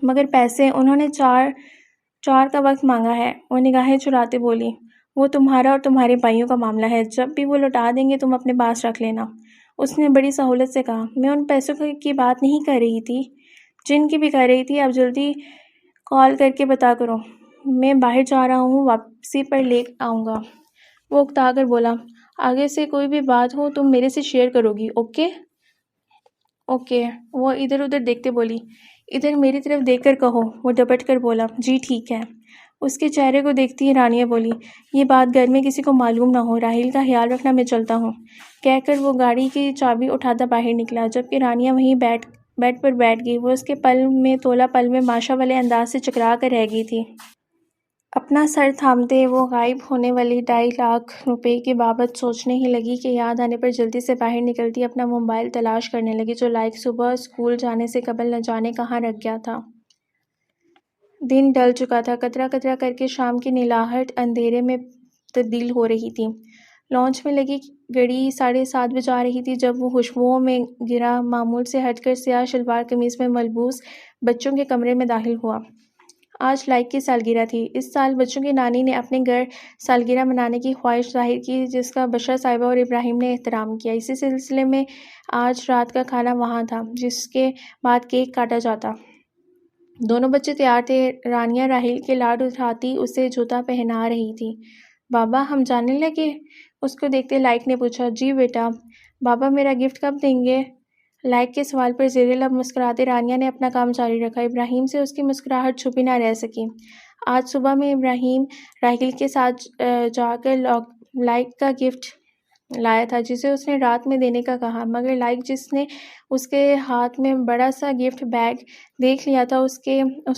مگر پیسے؟ انہوں نے 4 کا وقت مانگا ہے، وہ نگاہیں چراتے بولی۔ وہ تمہارا اور تمہارے بھائیوں کا معاملہ ہے، جب بھی وہ لوٹا دیں گے تم اپنے پاس رکھ لینا، اس نے بڑی سہولت سے کہا۔ میں ان پیسوں کی بات نہیں کر رہی تھی، جن کی بھی کر رہی تھی۔ اب جلدی کال کر کے بتا کرو، میں باہر جا رہا ہوں، واپسی پر لے آؤں گا۔ وہ اکتا کر بولا۔ آگے سے کوئی بھی بات ہو تم میرے سے شیئر کرو گی، اوکے؟ اوکے، وہ ادھر ادھر دیکھتے بولی۔ ادھر میری طرف دیکھ کر کہو، وہ ڈپٹ کر بولا۔ جی ٹھیک ہے، اس کے چہرے کو دیکھتی ہی رانیہ بولی۔ یہ بات گھر میں کسی کو معلوم نہ ہو، راحیل کا خیال رکھنا، میں چلتا ہوں، کہہ کر وہ گاڑی کی چابی اٹھاتا باہر نکلا، جبکہ رانیہ وہیں بیڈ پر بیٹھ گئی۔ وہ اس کے پل میں ماشا والے انداز سے چکرا کر رہ گئی تھی۔ اپنا سر تھامتے وہ غائب ہونے والی 2.5 لاکھ روپے کی بابت سوچنے ہی لگی کہ یاد آنے پر جلدی سے باہر نکلتی اپنا موبائل تلاش کرنے لگی جو لائق صبح اسکول جانے سے قبل نہ جانے کہاں رکھ گیا تھا۔ دن ڈل چکا تھا، قطرہ قطرہ کر کے شام کی نیلاہٹ اندھیرے میں تبدیل ہو رہی تھی۔ لانچ میں لگی گھڑی 7:30 بجا رہی تھی جب وہ خوشبوؤں میں گھرا معمول سے ہٹ کر سیاہ شلوار قمیض میں ملبوس بچوں کے کمرے میں داخل ہوا۔ آج لائق کی سالگرہ تھی۔ اس سال بچوں کی نانی نے اپنے گھر سالگرہ منانے کی خواہش ظاہر کی جس کا بشرا صاحبہ اور ابراہیم نے احترام کیا۔ اسی سلسلے میں آج رات کا کھانا وہاں تھا جس کے بعد کیک کاٹا جاتا۔ دونوں بچے تیار تھے۔ رانیہ راحیل کے لاڈ اٹھاتی اسے جوتا پہنا رہی تھی۔ بابا ہم جانے لگے؟ اس کو دیکھتے لائق نے پوچھا۔ جی بیٹا۔ بابا میرا گفٹ کب دیں گے؟ لائق کے سوال پر زیر لب مسکراتے رانیہ نے اپنا کام جاری رکھا۔ ابراہیم سے اس کی مسکراہٹ چھپی نہ رہ سکی۔ آج صبح میں ابراہیم راحیل کے ساتھ جا کر لائق کا گفٹ لایا تھا جسے اس نے رات میں دینے کا کہا، مگر لائق جس نے اس کے ہاتھ میں بڑا سا گفٹ بیگ دیکھ لیا تھا اس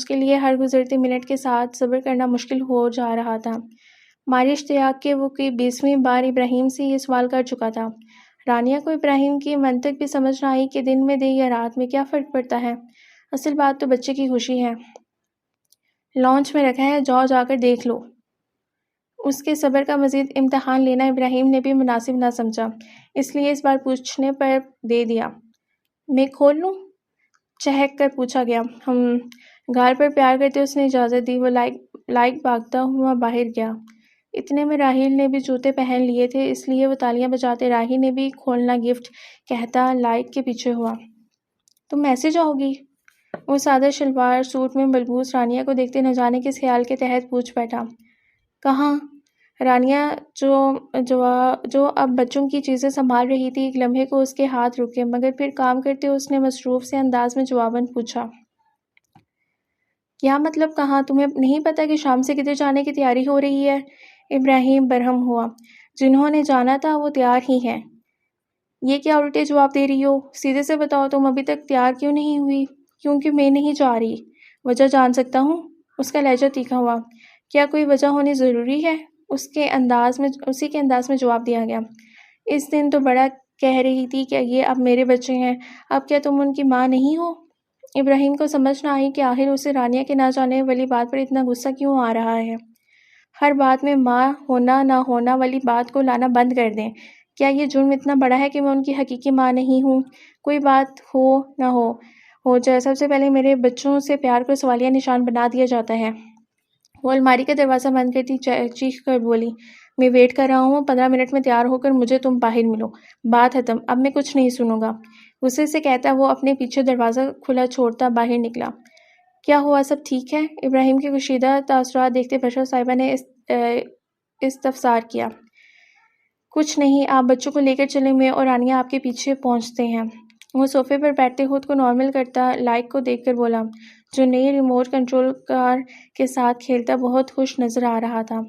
کے لیے ہر گزرتے منٹ کے ساتھ صبر کرنا مشکل ہو جا رہا تھا۔ ماری اشتیاق کے وہ کوئی 20ویں بار ابراہیم سے یہ سوال کر چکا تھا۔ رانیہ کو ابراہیم کی منطق بھی سمجھ نہ آئی کہ دن میں دے یا رات میں کیا فرق پڑتا ہے، اصل بات تو بچے کی خوشی ہے۔ لانچ میں رکھا ہے، جاؤ جا کر دیکھ لو۔ اس کے صبر کا مزید امتحان لینا ابراہیم نے بھی مناسب نہ سمجھا، اس لیے اس بار پوچھنے پر دے دیا۔ میں کھول لوں؟ چہک کر پوچھا گیا۔ گال پر پیار کرتے اس نے اجازت دی۔ وہ لائق بھاگتا ہوا باہر گیا۔ اتنے میں راحیل نے بھی جوتے پہن لیے تھے اس لیے وہ تالیاں بجاتے راحیل نے بھی کھولنا گفٹ کہتا لائق کے پیچھے ہوا۔ تم ایسے جاؤ گی؟ وہ سادہ شلوار سوٹ میں ملبوس رانیہ کو دیکھتے نہ جانے کس خیال کے تحت پوچھ بیٹھا۔ کہاں؟ رانیہ جو اب بچوں کی چیزیں سنبھال رہی تھی ایک لمحے کو اس کے ہاتھ رکے، مگر پھر کام کرتے اس نے مصروف سے انداز میں جواباً پوچھا۔ کیا مطلب کہاں؟ تمہیں نہیں پتا کہ شام سے کدھر جانے کی تیاری ہو رہی ہے؟ ابراہیم برہم ہوا۔ جنہوں نے جانا تھا وہ تیار ہی ہیں۔ یہ کیا الٹے جواب دے رہی ہو؟ سیدھے سے بتاؤ تم ابھی تک تیار کیوں نہیں ہوئی؟ کیونکہ میں نہیں جا رہی۔ وجہ جان سکتا ہوں؟ اس کا لہجہ تیکھا ہوا۔ کیا کوئی وجہ ہونی ضروری ہے؟ اسی کے انداز میں جواب دیا گیا۔ اس دن تو بڑا کہہ رہی تھی کہ یہ اب میرے بچے ہیں، اب کیا تم ان کی ماں نہیں ہو؟ ابراہیم کو سمجھ نہ آئی کہ آخر اسے رانیہ کے نہ جانے والی بات پر اتنا غصہ کیوں آ رہا ہے۔ ہر بات میں ماں ہونا نہ ہونا والی بات کو لانا بند کر دیں۔ کیا یہ جرم اتنا بڑا ہے کہ میں ان کی حقیقی ماں نہیں ہوں؟ کوئی بات ہو نہ ہو جائے، سب سے پہلے میرے بچوں سے پیار کو سوالیہ نشان بنا دیا جاتا ہے۔ وہ الماری کا دروازہ بند کرتی چیخ کر بولی، میں ویٹ کر رہا ہوں، 15 منٹ میں تیار ہو کر مجھے تم باہر ملو۔ بات ختم، اب میں کچھ نہیں سنوں گا۔ غصے سے کہتا وہ اپنے پیچھے دروازہ کھلا چھوڑتا باہر نکلا۔ کیا ہوا، سب ٹھیک ہے؟ ابراہیم کے کشیدہ تاثرات دیکھتے بشرا صاحبہ نے استفسار کیا۔ کچھ نہیں، آپ بچوں کو لے کر چلیں، میں اور رانیہ آپ کے پیچھے پہنچتے ہیں۔ وہ صوفے پر بیٹھتے خود کو نارمل کرتا لائق کو دیکھ کر بولا، جو نئی ریموٹ کنٹرول کار کے ساتھ کھیلتا بہت خوش نظر آ رہا تھا۔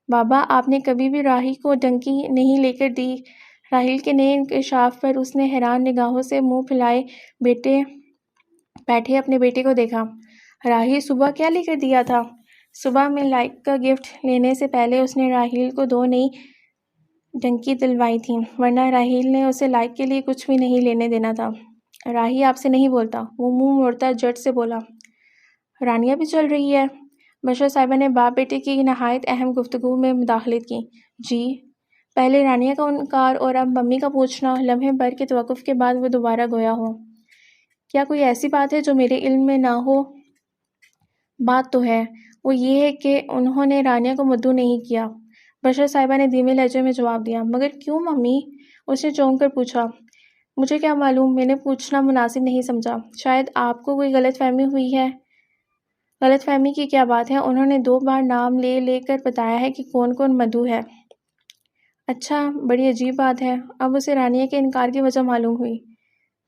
بابا آپ نے کبھی بھی راہی کو ڈنکی نہیں لے کر دی؟ راحیل کے نئے انکشاف پر اس نے حیران نگاہوں سے منہ پھیلائے بیٹھے اپنے بیٹے کو دیکھا۔ راحیل صبح کیا لے کر دیا تھا؟ صبح میں لائق کا گفٹ لینے سے پہلے اس نے راحیل کو 2 نئی ڈنکی دلوائی تھیں، ورنہ راحیل نے اسے لائق کے لیے کچھ بھی نہیں لینے دینا تھا۔ راحیل آپ سے نہیں بولتا، وہ منہ موڑتا جٹ سے بولا۔ رانیہ بھی چل رہی ہے؟ بشرا صاحبہ نے باپ بیٹے کی نہایت اہم گفتگو میں مداخلت کی۔ جی۔ پہلے رانیہ کا انکار اور اب ممی کا پوچھنا، لمحے بھر کے توقف کے بعد وہ دوبارہ گویا ہو۔ کیا کوئی ایسی بات ہے جو میرے علم میں نہ ہو؟ بات تو ہے، وہ یہ ہے کہ انہوں نے رانیہ کو مدعو نہیں کیا۔ بشرا صاحبہ نے دھیمے لہجے میں جواب دیا۔ مگر کیوں ممی؟ اس نے چونک کر پوچھا۔ مجھے کیا معلوم، میں نے پوچھنا مناسب نہیں سمجھا۔ شاید آپ کو کوئی غلط فہمی ہوئی ہے۔ غلط فہمی کی کیا بات ہے؟ انہوں نے 2 بار نام لے کر بتایا ہے کہ کون کون مدعو ہے۔ اچھا، بڑی عجیب بات ہے۔ اب اسے رانیہ کے انکار کی وجہ معلوم ہوئی۔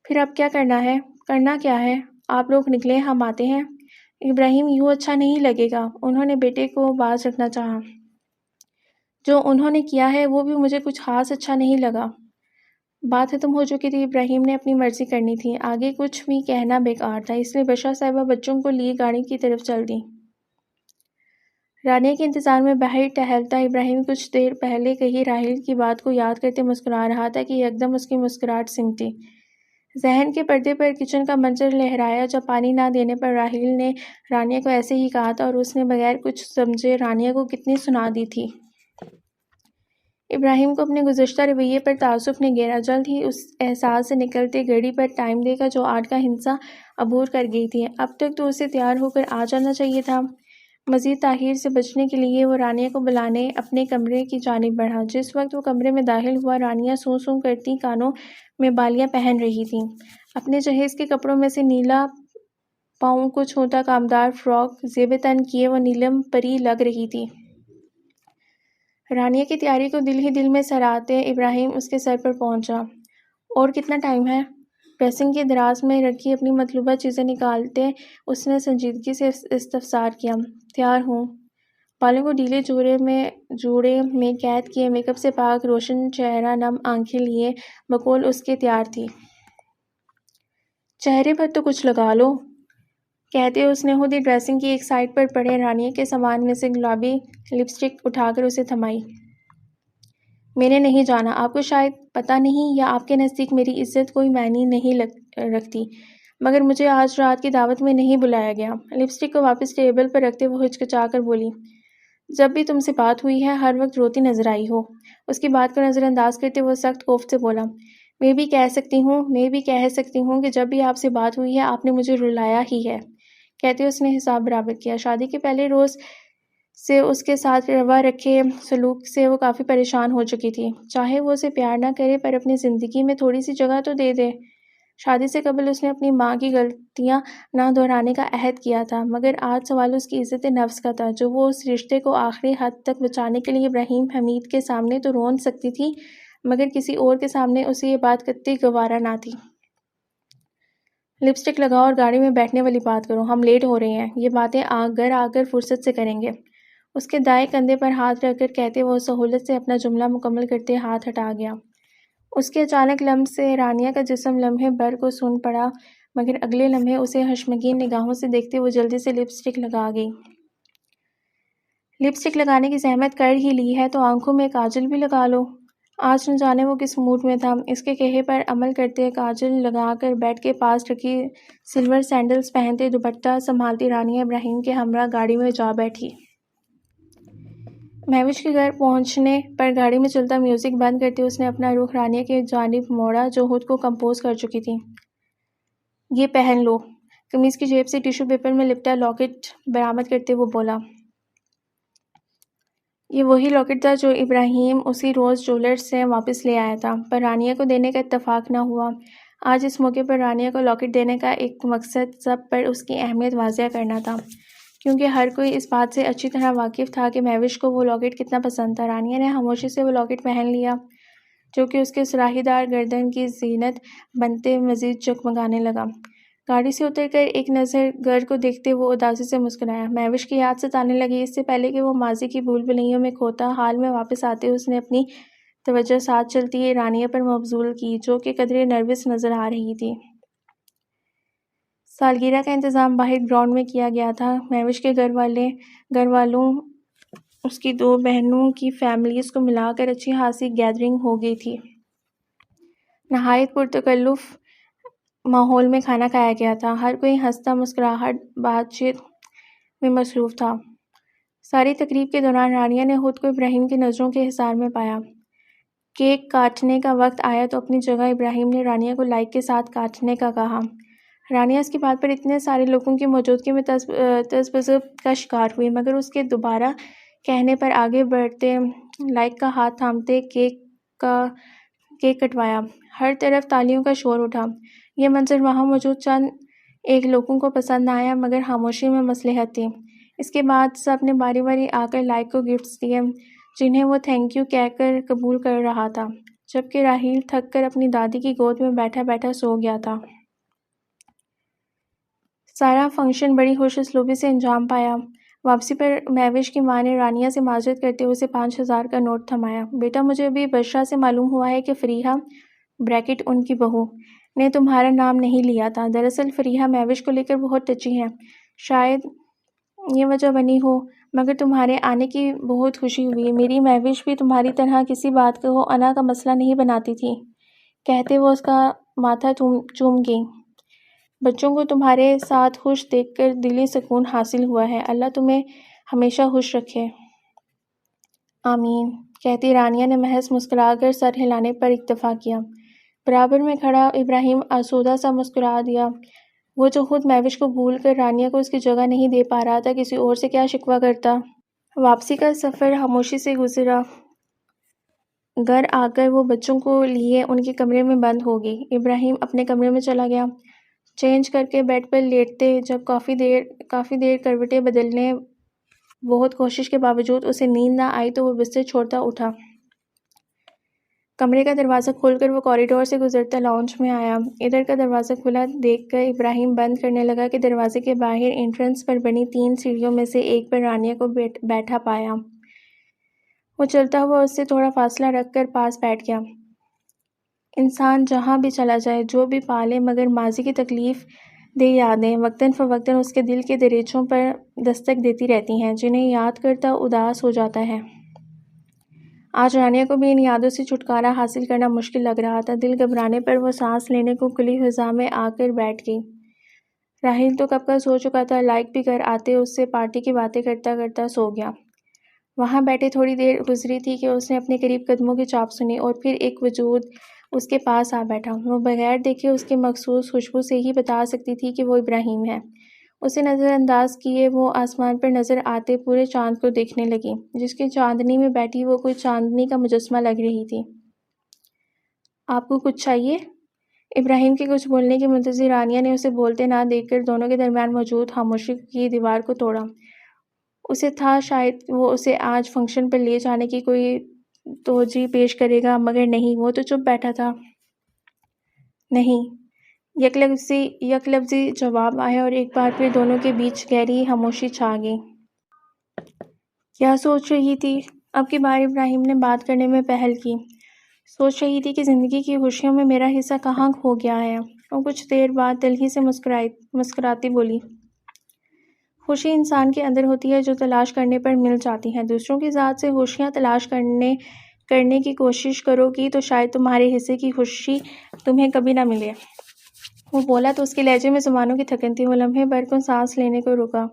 پھر اب کیا کرنا ہے؟ کرنا کیا ہے؟ آپ لوگ نکلیں، ہم آتے ہیں۔ ابراہیم یوں اچھا نہیں لگے گا۔ انہوں نے بیٹے کو باز رکھنا چاہا۔ جو انہوں نے کیا ہے وہ بھی مجھے کچھ خاص اچھا نہیں لگا۔ بات ختم ہو چکی تھی، ابراہیم نے اپنی مرضی کرنی تھی، آگے کچھ بھی کہنا بیکار تھا، اس لیے بشرا صاحبہ بچوں کو لیے گاڑی کی طرف چل دی۔ رانیہ کے انتظار میں باہر ٹہلتا ابراہیم کچھ دیر پہلے کہی راحیل کی بات کو یاد کرتے مسکرا رہا تھا کہ یکدم اس کی مسکراہٹ سمٹی۔ ذہن کے پردے پر کچن کا منظر لہرایا جب پانی نہ دینے پر راحیل نے رانیہ کو ایسے ہی کہا تھا اور اس نے بغیر کچھ سمجھے رانیہ کو کتنی سنا دی تھی۔ ابراہیم کو اپنے گزشتہ رویے پر تعصب نے گھیرا۔ جلد ہی اس احساس سے نکلتے گھڑی پر ٹائم دیکھا جو 8 کا ہندسہ عبور کر گئی تھی۔ اب تک تو اسے تیار ہو کر آ جانا چاہیے تھا۔ مزید تاخیر سے بچنے کے لیے وہ رانیہ کو بلانے اپنے کمرے کی جانب بڑھا۔ جس وقت وہ کمرے میں داخل ہوا رانیہ سوں سوں کرتی کانوں میں بالیاں پہن رہی تھی۔ اپنے جہیز کے کپڑوں میں سے نیلا پاؤں کو چھوٹا کامدار فراک زیب تن کیے وہ نیلم پری لگ رہی تھی۔ رانیہ کی تیاری کو دل ہی دل میں سراہتے ابراہیم اس کے سر پر پہنچا۔ اور کتنا ٹائم ہے؟ ڈریسنگ کے دراز میں رکھی اپنی مطلوبہ چیزیں نکالتے اس نے سنجیدگی سے استفسار کیا۔ تیار ہوں۔ بالوں کو ڈھیلے جوڑے میں قید کیے میک اپ سے پاک روشن چہرہ نم آنکھیں لیے بقول اس کے تیار تھی۔ چہرے پر تو کچھ لگا لو، کہتے اس نے خود ہی ڈریسنگ کی ایک سائڈ پر پڑے رانیہ کے سامان میں سے گلابی لپسٹک اٹھا کر اسے تھمائی۔ میں نے نہیں جانا، آپ کو شاید پتہ نہیں یا آپ کے نزدیک میری عزت کوئی معنی نہیں رکھتی، مگر مجھے آج رات کی دعوت میں نہیں بلایا گیا۔ لپسٹک کو واپس ٹیبل پر رکھتے وہ ہچکچا کر بولی، جب بھی تم سے بات ہوئی ہے ہر وقت روتی نظر آئی ہو۔ اس کی بات کو نظر انداز کرتے وہ سخت کوفت سے بولا، میں بھی کہہ سکتی ہوں کہ جب بھی آپ سے بات ہوئی ہے آپ نے مجھے رلایا ہی ہے۔ کہتے اس نے حساب برابر کیا۔ شادی کے پہلے روز سے اس کے ساتھ روا رکھے سلوک سے وہ کافی پریشان ہو چکی تھی۔ چاہے وہ اسے پیار نہ کرے پر اپنی زندگی میں تھوڑی سی جگہ تو دے دے۔ شادی سے قبل اس نے اپنی ماں کی غلطیاں نہ دہرانے کا عہد کیا تھا، مگر آج سوال اس کی عزت نفس کا تھا جو وہ اس رشتے کو آخری حد تک بچانے کے لیے ابراہیم حمید کے سامنے تو رون سکتی تھی مگر کسی اور کے سامنے اسے یہ بات قطعی گوارا نہ تھی۔ لپسٹک لگاؤ اور گاڑی میں بیٹھنے والی بات کرو، ہم لیٹ ہو رہے ہیں، یہ باتیں گھر آ کر فرصت سے کریں گے۔ اس کے دائیں کندھے پر ہاتھ رکھ کر کہتے وہ سہولت سے اپنا جملہ مکمل کرتے ہاتھ ہٹا گیا۔ اس کے اچانک لمس سے رانیہ کا جسم لمحے بھر کو سن پڑا مگر اگلے لمحے اسے حشمگین نگاہوں سے دیکھتے وہ جلدی سے لپسٹک لگا گئی۔ لپسٹک لگانے کی زحمت کر ہی لی ہے تو آنکھوں میں کاجل بھی لگا لو۔ آج نہ جانے وہ کس موڈ میں تھا۔ اس کے کہے پر عمل کرتے کاجل لگا کر بیڈ کے پاس رکھی سلور سینڈلز پہنتے دوپٹہ سنبھالتی رانیہ ابراہیم کے ہمراہ گاڑی میں جا بیٹھی۔ مہوش کے گھر پہنچنے پر گاڑی میں چلتا میوزک بند کرتے اس نے اپنا رخ رانیہ کی جانب موڑا جو خود کو کمپوز کر چکی تھی۔ یہ پہن لو۔ قمیض کی جیب سے ٹیشو پیپر میں لپٹا لاکٹ برآمد کرتے وہ بولا۔ یہ وہی لاکٹ تھا جو ابراہیم اسی روز جیولر سے واپس لے آیا تھا، پر رانیہ کو دینے کا اتفاق نہ ہوا۔ آج اس موقع پر رانیہ کو لاکٹ دینے کا ایک مقصد سب پر اس کی اہمیت واضح کرنا تھا، کیونکہ ہر کوئی اس بات سے اچھی طرح واقف تھا کہ مہوش کو وہ لاکٹ کتنا پسند تھا۔ رانیہ نے خاموشی سے وہ لاکٹ پہن لیا جو کہ اس کے سراہی دار گردن کی زینت بنتے مزید جگمگانے لگا۔ گاڑی سے اتر کر ایک نظر گھر کو دیکھتے وہ اداسی سے مسکرایا۔ مہوش کی یاد ستانے لگی۔ اس سے پہلے کہ وہ ماضی کی بھول بھلیوں میں کھوتا حال میں واپس آتے اس نے اپنی توجہ ساتھ چلتی رانیہ پر مبذول کی جو کہ قدرے نروس نظر آ رہی تھی۔ سالگرہ کا انتظام باہر گراؤنڈ میں کیا گیا تھا۔ مہوش کے گھر والوں اس کی 2 بہنوں کی فیملیز کو ملا کر اچھی خاصی گیدرنگ ہو گئی تھی۔ نہایت پرتکلف ماحول میں کھانا کھایا گیا تھا۔ ہر کوئی ہنستا مسکراہٹ بات چیت میں مصروف تھا۔ ساری تقریب کے دوران رانیہ نے خود کو ابراہیم کی نظروں کے حصار میں پایا۔ کیک کاٹنے کا وقت آیا تو اپنی جگہ ابراہیم نے رانیہ کو لائک کے ساتھ کاٹنے کا کہا۔ رانیہ اس کی بات پر اتنے سارے لوگوں کی موجودگی میں تذبذب کا شکار ہوئی مگر اس کے دوبارہ کہنے پر آگے بڑھتے لائک کا ہاتھ تھامتے کیک کٹوایا۔ ہر طرف تالیوں کا شور اٹھا۔ یہ منظر وہاں موجود چند ایک لوگوں کو پسند نہ آیا مگر خاموشی میں مصلحت تھی۔ اس کے بعد سب نے باری باری آ کر لائک کو گفٹس دیے جنہیں وہ تھینک یو کہہ کر قبول کر رہا تھا جبکہ راحیل تھک کر اپنی دادی کی گود میں بیٹھا بیٹھا سو گیا تھا۔ سارا فنکشن بڑی خوش اسلوبی سے انجام پایا۔ واپسی پر مہوش کی ماں نے رانیہ سے معذرت کرتے ہوئے اسے 5000 کا نوٹ تھمایا۔ بیٹا مجھے ابھی بشرا سے معلوم ہوا ہے کہ فریحہ ان کی بہو نے تمہارا نام نہیں لیا تھا۔ دراصل فریحہ مہوش کو لے کر بہت ٹچی ہے، شاید یہ وجہ بنی ہو۔ مگر تمہارے آنے کی بہت خوشی ہوئی۔ میری مہوش بھی تمہاری طرح کسی بات کو انا کا مسئلہ نہیں بناتی تھی، کہتے وہ اس کا ماتھا چوم گئی۔ بچوں کو تمہارے ساتھ خوش دیکھ کر دلی سکون حاصل ہوا ہے، اللہ تمہیں ہمیشہ خوش رکھے۔ آمین، کہتی رانیہ نے محض مسکرا کر سر ہلانے پر اکتفا کیا۔ برابر میں کھڑا ابراہیم آسودہ سا مسکرا دیا۔ وہ جو خود مہوش کو بھول کر رانیہ کو اس کی جگہ نہیں دے پا رہا تھا، کسی اور سے کیا شکوہ کرتا۔ واپسی کا سفر خاموشی سے گزرا۔ گھر آ کر وہ بچوں کو لیے ان کے کمرے میں بند ہو گئی۔ ابراہیم اپنے کمرے میں چلا گیا۔ چینج کر کے بیڈ پر لیٹتے جب کافی دیر کروٹیں بدلنے بہت کوشش کے باوجود اسے نیند نہ آئی تو وہ بستر چھوڑتا اٹھا۔ کمرے کا دروازہ کھول کر وہ کوریڈور سے گزرتا لاؤنج میں آیا۔ ادھر کا دروازہ کھلا دیکھ کر ابراہیم بند کرنے لگا کہ دروازے کے باہر انٹرنس پر بنی 3 سیڑھیوں میں سے ایک پر رانیہ کو بیٹھا پایا۔ وہ چلتا ہوا اس سے تھوڑا فاصلہ رکھ کر پاس بیٹھ گیا۔ انسان جہاں بھی چلا جائے، جو بھی پالے، مگر ماضی کی تکلیف دہ یادیں وقتاً فوقتاً اس کے دل کے دریچوں پر دستک دیتی رہتی ہیں، جنہیں یاد کرتا اداس ہو جاتا ہے۔ آج رانیہ کو بھی ان یادوں سے چھٹکارا حاصل کرنا مشکل لگ رہا تھا۔ دل گھبرانے پر وہ سانس لینے کو کھلی فضا میں آ کر بیٹھ گئی۔ راحیل تو کب کا سو چکا تھا، لائق بھی گھر آتے اس سے پارٹی کی باتیں کرتا کرتا سو گیا۔ وہاں بیٹھے تھوڑی دیر گزری تھی کہ اس نے اپنے قریب قدموں کی چاپ سنی اور پھر ایک وجود اس کے پاس آ بیٹھا۔ وہ بغیر دیکھے اس کے مخصوص خوشبو سے ہی بتا سکتی تھی کہ وہ ابراہیم ہے۔ اسے نظر انداز کیے وہ آسمان پر نظر آتے پورے چاند کو دیکھنے لگی، جس کی چاندنی میں بیٹھی وہ کوئی چاندنی کا مجسمہ لگ رہی تھی۔ آپ کو کچھ چاہیے؟ ابراہیم کے کچھ بولنے کی منتظر رانیہ نے اسے بولتے نہ دیکھ کر دونوں کے درمیان موجود خاموشی کی دیوار کو توڑا۔ اسے تھا شاید وہ اسے آج فنکشن پر لے جانے کی کوئی توجہ پیش کرے گا، مگر نہیں، وہ تو چپ بیٹھا تھا۔ نہیں، یک لفظی جواب آیا اور ایک بار پھر دونوں کے بیچ گہری خاموشی چھا گئی۔ کیا سوچ رہی تھی؟ اب کی بار ابراہیم نے بات کرنے میں پہل کی۔ سوچ رہی تھی کہ زندگی کی خوشیوں میں میرا حصہ کہاں کھو گیا ہے۔ وہ کچھ دیر بعد دل ہی سے مسکراتی بولی۔ خوشی انسان کے اندر ہوتی ہے جو تلاش کرنے پر مل جاتی ہے۔ دوسروں کی ذات سے خوشیاں تلاش کرنے کی کوشش کرو گی تو شاید تمہارے حصے کی خوشی تمہیں کبھی نہ ملے۔ وہ بولا تو اس کے لہجے میں زبانوں کی تھکن تھی۔ وہ لمحے بھر کو سانس لینے کو رکا۔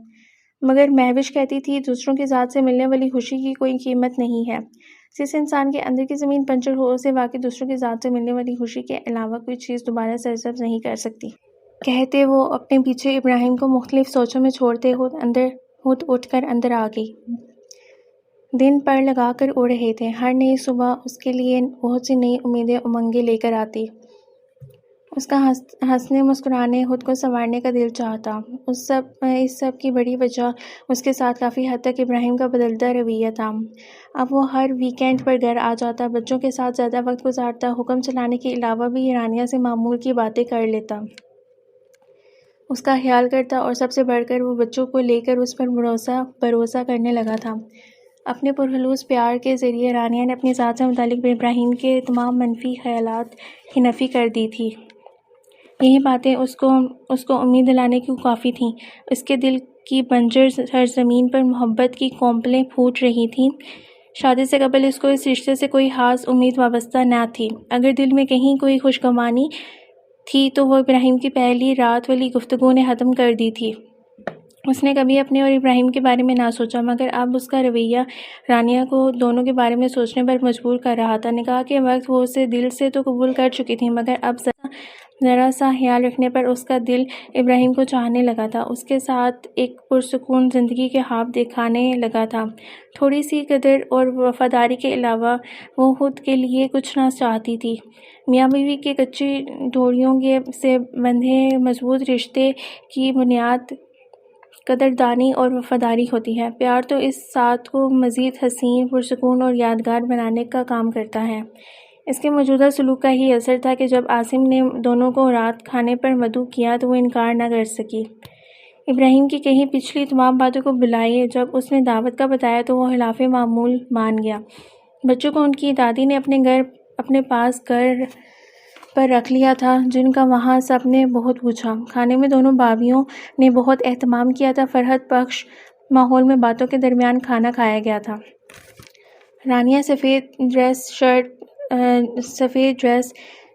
مگر مہوش کہتی تھی دوسروں کی ذات سے ملنے والی خوشی کی کوئی قیمت نہیں ہے۔ جس انسان کے اندر کی زمین پنچر ہو اسے واقعی دوسروں کی ذات سے ملنے والی خوشی کے علاوہ کوئی چیز دوبارہ سرزب نہیں کر سکتی۔ کہتے وہ اپنے پیچھے ابراہیم کو مختلف سوچوں میں چھوڑتے خود اٹھ کر اندر آ گئی۔ دن پر لگا کر اڑ رہے تھے۔ ہر نئی صبح اس کے لیے بہت سی نئی امیدیں امنگیں لے کر آتی۔ اس کا ہنسنے مسکرانے خود کو سنوارنے کا دل چاہتا۔ اس سب کی بڑی وجہ اس کے ساتھ کافی حد تک ابراہیم کا بدلتا رویہ تھا۔ اب وہ ہر ویکینڈ پر گھر آ جاتا، بچوں کے ساتھ زیادہ وقت گزارتا، حکم چلانے کے علاوہ بھی رانیہ سے معمول کی باتیں کر لیتا، اس کا خیال کرتا اور سب سے بڑھ کر وہ بچوں کو لے کر اس پر بھروسہ کرنے لگا تھا۔ اپنے پرخلوص پیار کے ذریعے رانیہ نے اپنی ذات سے متعلق ابراہیم کے تمام منفی خیالات کی نفی کر دی تھی۔ یہی باتیں اس کو امید دلانے کی کافی تھیں۔ اس کے دل کی بنجر سرزمین پر محبت کی کونپلیں پھوٹ رہی تھیں۔ شادی سے قبل اس کو اس رشتے سے کوئی خاص امید وابستہ نہ تھی۔ اگر دل میں کہیں کوئی خوشگمانی تھی تو وہ ابراہیم کی پہلی رات والی گفتگو نے ختم کر دی تھی۔ اس نے کبھی اپنے اور ابراہیم کے بارے میں نہ سوچا، مگر اب اس کا رویہ رانیہ کو دونوں کے بارے میں سوچنے پر مجبور کر رہا تھا۔ نکاح کے وقت وہ اسے دل سے تو قبول کر چکی تھی، مگر اب ذرا سا خیال رکھنے پر اس کا دل ابراہیم کو چاہنے لگا تھا، اس کے ساتھ ایک پرسکون زندگی کے خواب دکھانے لگا تھا۔ تھوڑی سی قدر اور وفاداری کے علاوہ وہ خود کے لیے کچھ نہ چاہتی تھی۔ میاں بیوی کے کچی ڈوریوں سے بندھے مضبوط رشتے کی بنیاد قدردانی اور وفاداری ہوتی ہے۔ پیار تو اس ساتھ کو مزید حسین، پرسکون اور یادگار بنانے کا کام کرتا ہے۔ اس کے موجودہ سلوک کا ہی اثر تھا کہ جب عاصم نے دونوں کو رات کھانے پر مدعو کیا تو وہ انکار نہ کر سکی۔ ابراہیم کی کہیں پچھلی تمام باتوں کو بلائے جب اس نے دعوت کا بتایا تو وہ خلاف معمول مان گیا۔ بچوں کو ان کی دادی نے اپنے پاس گھر پر رکھ لیا تھا، جن کا وہاں سب نے بہت پوچھا۔ کھانے میں دونوں بھابھیوں نے بہت اہتمام کیا تھا۔ فرحت بخش ماحول میں باتوں کے درمیان کھانا کھایا گیا تھا۔ رانیہ سفید ڈریس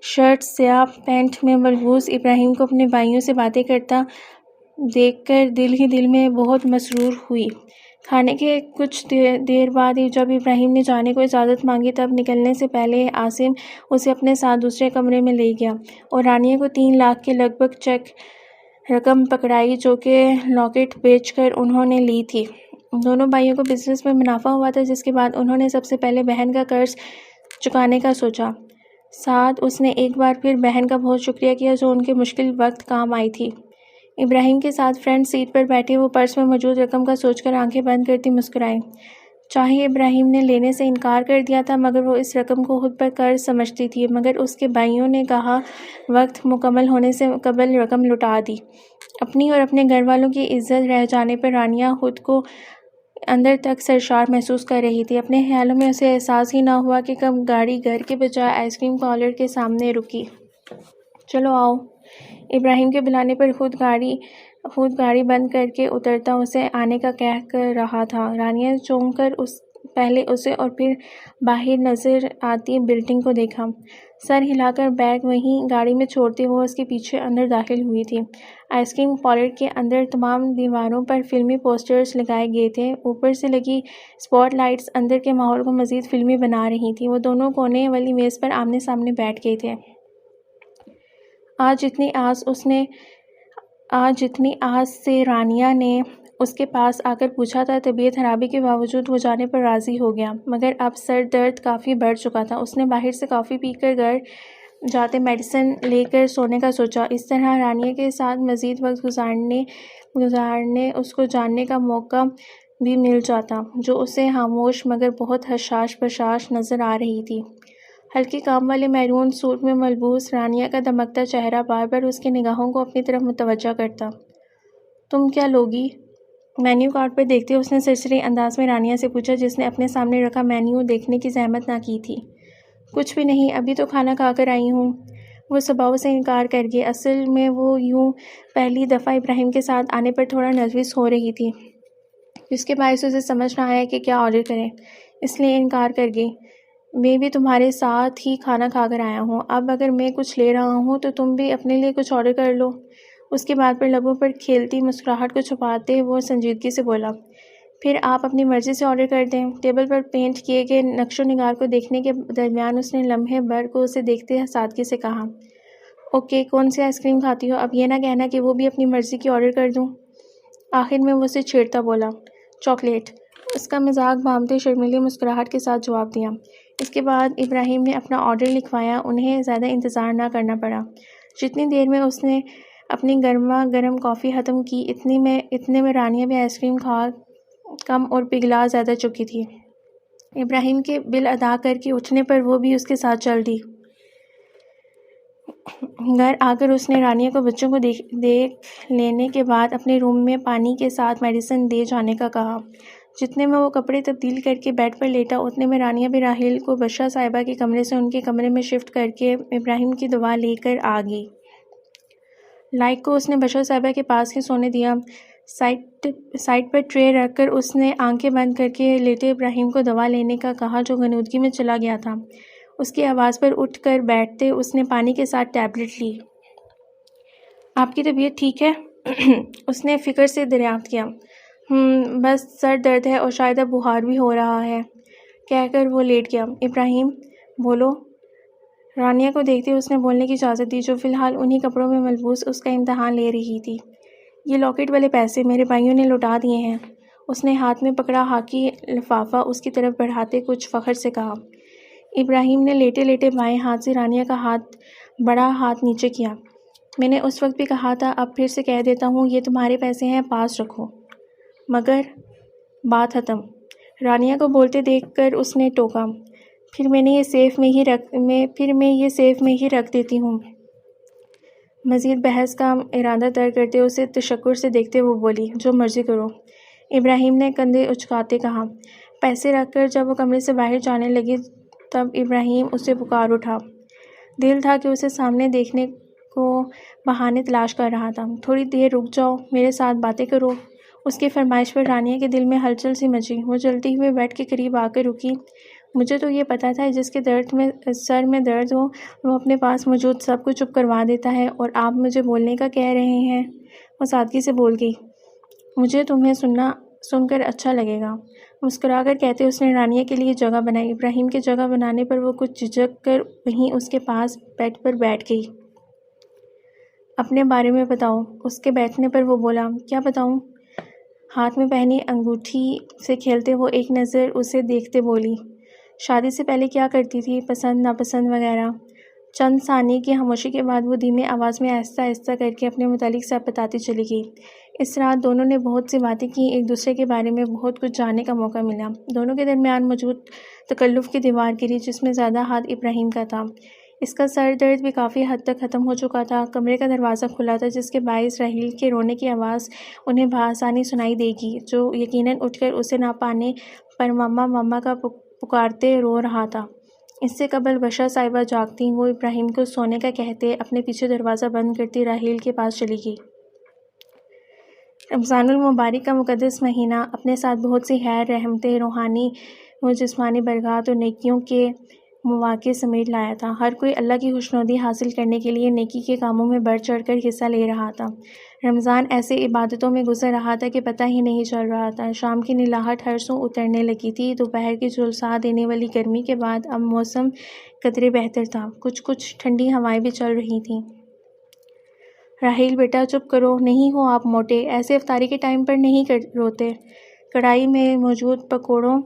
شرٹ سیاہ پینٹ میں ملبوس ابراہیم کو اپنے بھائیوں سے باتیں کرتا دیکھ کر دل ہی دل میں بہت مسرور ہوئی۔ کھانے کے کچھ دیر بعد جب ابراہیم نے جانے کو اجازت مانگی تب نکلنے سے پہلے عاصم اسے اپنے ساتھ دوسرے کمرے میں لے گیا اور رانیہ کو 3 لاکھ کے لگ بھگ چیک رقم پکڑائی جو کہ لاکٹ بیچ کر انہوں نے لی تھی۔ دونوں بھائیوں کو بزنس میں منافع ہوا تھا، جس کے بعد انہوں نے سب سے پہلے بہن کا قرض چکانے کا سوچا۔ ساتھ اس نے ایک بار پھر بہن کا بہت شکریہ کیا جو ان کے مشکل وقت کام آئی تھی۔ ابراہیم کے ساتھ فرنٹ سیٹ پر بیٹھے وہ پرس میں موجود رقم کا سوچ کر آنکھیں بند کرتی مسکرائے۔ چاہے ابراہیم نے لینے سے انکار کر دیا تھا مگر وہ اس رقم کو خود پر قرض سمجھتی تھی، مگر اس کے بھائیوں نے کہا وقت مکمل ہونے سے قبل رقم لوٹا دی۔ اپنی اور اپنے گھر والوں کی عزت رہ جانے پر رانیہ خود کو اندر تک سرشار محسوس کر رہی تھی۔ اپنے خیالوں میں اسے احساس ہی نہ ہوا کہ کب گاڑی گھر کے بجائے آئس کریم پارلر کے سامنے رکی۔ چلو آؤ۔ ابراہیم کے بلانے پر خود گاڑی بند کر کے اترتا اسے آنے کا کہہ کر رہا تھا۔ رانیہ چونک کر پہلے اسے اور پھر باہر نظر آتی بلڈنگ کو دیکھا۔ سر ہلا کر بیگ وہیں گاڑی میں چھوڑتے ہوئے اس کے پیچھے اندر داخل ہوئی تھی۔ آئس کریم پارلر کے اندر تمام دیواروں پر فلمی پوسٹرز لگائے گئے تھے۔ اوپر سے لگی اسپاٹ لائٹس اندر کے ماحول کو مزید فلمی بنا رہی تھیں۔ وہ دونوں کونے والی میز پر آمنے سامنے بیٹھ گئے تھے۔ آج جتنی آس سے رانیہ نے اس کے پاس آ کر پوچھا تھا، طبیعت خرابی کے باوجود وہ جانے پر راضی ہو گیا، مگر اب سر درد کافی بڑھ چکا تھا۔ اس نے باہر سے کافی پی کر گھر جاتے میڈیسن لے کر سونے کا سوچا۔ اس طرح رانیہ کے ساتھ مزید وقت گزارنے اس کو جاننے کا موقع بھی مل جاتا، جو اسے خاموش مگر بہت حساس بشاش نظر آ رہی تھی۔ ہلکے کام والے میرون سوٹ میں ملبوس رانیہ کا دمکتا چہرہ بار بار اس کی نگاہوں کو اپنی طرف متوجہ کرتا۔ تم کیا لوگی؟ مینیو کارڈ پر دیکھتے اس نے سرسری انداز میں رانیہ سے پوچھا، جس نے اپنے سامنے رکھا مینیو دیکھنے کی زحمت نہ کی تھی۔ کچھ بھی نہیں، ابھی تو کھانا کھا کر آئی ہوں۔ وہ صباؤ سے انکار کر گئی۔ اصل میں وہ یوں پہلی دفعہ ابراہیم کے ساتھ آنے پر تھوڑا نروس ہو رہی تھی، جس کے باعث اسے سمجھ نہ آیا کہ کیا آرڈر کرے، اس لیے انکار کر گئی۔ میں بھی تمہارے ساتھ ہی کھانا کھا کر آیا ہوں، اب اگر میں کچھ لے رہا ہوں تو تم بھی اپنے لیے کچھ آرڈر کر لو۔ اس کی بات پر لبوں پر کھیلتی مسکراہٹ کو چھپاتے وہ سنجیدگی سے بولا، پھر آپ اپنی مرضی سے آرڈر کر دیں۔ ٹیبل پر پینٹ کیے گئے نقش و نگار کو دیکھنے کے درمیان اس نے لمحے بھر کو اسے دیکھتے سادگی سے کہا، اوکے، کون سی آئس کریم کھاتی ہو؟ اب یہ نہ کہنا کہ وہ بھی اپنی مرضی کی آرڈر کر دوں۔ آخر میں وہ اسے چھیڑتا بولا، چاکلیٹ۔ اس کا مزاج بھانپتے شرمیلی مسکراہٹ کے ساتھ جواب دیا۔ اس کے بعد ابراہیم نے اپنا آرڈر لکھوایا۔ انہیں زیادہ انتظار نہ کرنا پڑا۔ جتنی دیر میں اس نے اپنی گرما گرم کافی ختم کی، اتنے میں رانیہ بھی آئس کریم کھا کم اور پگھلا زیادہ چکی تھی۔ ابراہیم کے بل ادا کر کے اٹھنے پر وہ بھی اس کے ساتھ چل دی۔ گھر آ کر اس نے رانیہ کو بچوں کو دیکھ لینے کے بعد اپنے روم میں پانی کے ساتھ میڈیسن دے جانے کا کہا۔ جتنے میں وہ کپڑے تبدیل کر کے بیڈ پر لیٹا، اتنے میں رانیہ بھی راحیل کو بشرا صاحبہ کے کمرے سے ان کے کمرے میں شفٹ کر کے ابراہیم کی دعا لے کر آ گئی۔ لائق کو اس نے بشرا صاحبہ کے پاس ہی سونے دیا۔ سائڈ پر ٹرے رکھ کر اس نے آنکھیں بند کر کے لیٹے ابراہیم کو دوا لینے کا کہا، جو غنودگی میں چلا گیا تھا۔ اس کی آواز پر اٹھ کر بیٹھتے اس نے پانی کے ساتھ ٹیبلٹ لی۔ آپ کی طبیعت ٹھیک ہے؟ اس نے فکر سے دریافت کیا۔ بس سر درد ہے اور شاید اب بخار بھی ہو رہا ہے، کہہ کر وہ لیٹ گیا۔ ابراہیم، بولو۔ رانیہ کو دیکھتے اس نے بولنے کی اجازت دی، جو فی الحال انہی کپڑوں میں ملبوس اس کا امتحان لے رہی تھی۔ یہ لاکٹ والے پیسے میرے بھائیوں نے لوٹا دیے ہیں۔ اس نے ہاتھ میں پکڑا خاکی لفافہ اس کی طرف بڑھاتے کچھ فخر سے کہا۔ ابراہیم نے لیٹے لیٹے بائیں ہاتھ سے رانیہ کا بڑا ہاتھ نیچے کیا۔ میں نے اس وقت بھی کہا تھا، اب پھر سے کہہ دیتا ہوں، یہ تمہارے پیسے ہیں، پاس رکھو۔ مگر بات ختم۔ رانیہ کو بولتے دیکھ کر اس نے ٹوکا، پھر میں یہ سیف میں ہی رکھ دیتی ہوں۔ مزید بحث کا ارادہ ترک کرتے اسے تشکر سے دیکھتے وہ بولی، جو مرضی کرو۔ ابراہیم نے کندھے اچکاتے کہا۔ پیسے رکھ کر جب وہ کمرے سے باہر جانے لگی تب ابراہیم اسے پکار اٹھا۔ دل تھا کہ اسے سامنے دیکھنے کو بہانے تلاش کر رہا تھا۔ تھوڑی دیر رک جاؤ، میرے ساتھ باتیں کرو۔ اس کی فرمائش پر رانیہ کے دل میں ہلچل سی مچی۔ وہ جلتی ہوئے بیڈ کے قریب آ کر رکی۔ مجھے تو یہ پتا تھا جس کے سر میں درد ہو وہ اپنے پاس موجود سب کو چپ کروا دیتا ہے، اور آپ مجھے بولنے کا کہہ رہے ہیں؟ وہ سادگی سے بول گئی۔ مجھے تمہیں سن کر اچھا لگے گا، مسکرا کر کہتے اس نے رانیہ کے لیے جگہ بنائی۔ ابراہیم کے جگہ بنانے پر وہ کچھ جھجک کر وہیں اس کے پاس بیڈ پر بیٹھ گئی۔ اپنے بارے میں بتاؤ۔ اس کے بیٹھنے پر وہ بولا۔ کیا بتاؤں؟ ہاتھ میں پہنی انگوٹھی سے کھیلتے وہ ایک نظر اسے دیکھتے بولی۔ شادی سے پہلے کیا کرتی تھی، پسند ناپسند وغیرہ؟ چند ثانیے کی خاموشی کے بعد وہ دھیمی آواز میں آہستہ آہستہ کر کے اپنے متعلق سب بتاتی چلی گئی۔ اس رات دونوں نے بہت سی باتیں کی، ایک دوسرے کے بارے میں بہت کچھ جاننے کا موقع ملا۔ دونوں کے درمیان موجود تکلف کی دیوار گری جس میں زیادہ ہاتھ ابراہیم کا تھا۔ اس کا سر درد بھی کافی حد تک ختم ہو چکا تھا۔ کمرے کا دروازہ کھلا تھا جس کے باعث راحیل کے رونے کی آواز انہیں بآسانی سنائی دے گی، جو یقیناً اٹھ کر اسے نہ پانے پر ماما ماما کا پکارتے رو رہا تھا۔ اس سے قبل بشرا صاحبہ جاگتی، وہ ابراہیم کو سونے کا کہتے اپنے پیچھے دروازہ بند کرتی راحیل کے پاس چلی گئی۔ رمضان المبارک کا مقدس مہینہ اپنے ساتھ بہت سی خیر، رحمتیں، روحانی و جسمانی برکات اور نیکیوں کے مواقع سمیٹ لایا تھا۔ ہر کوئی اللہ کی خوشنودی حاصل کرنے کے لیے نیکی کے کاموں میں بڑھ چڑھ کر حصہ لے رہا تھا۔ رمضان ایسے عبادتوں میں گزر رہا تھا کہ پتہ ہی نہیں چل رہا تھا۔ شام کی نیلاہٹ ہر سو اترنے لگی تھی۔ دوپہر کی جھلسا دینے والی گرمی کے بعد اب موسم قدرے بہتر تھا، کچھ ٹھنڈی ہوائیں بھی چل رہی تھیں۔ راحیل بیٹا چپ کرو، نہیں ہو آپ موٹے، ایسے افطاری کے ٹائم پر نہیں روتے۔ کڑھائی میں موجود پکوڑوں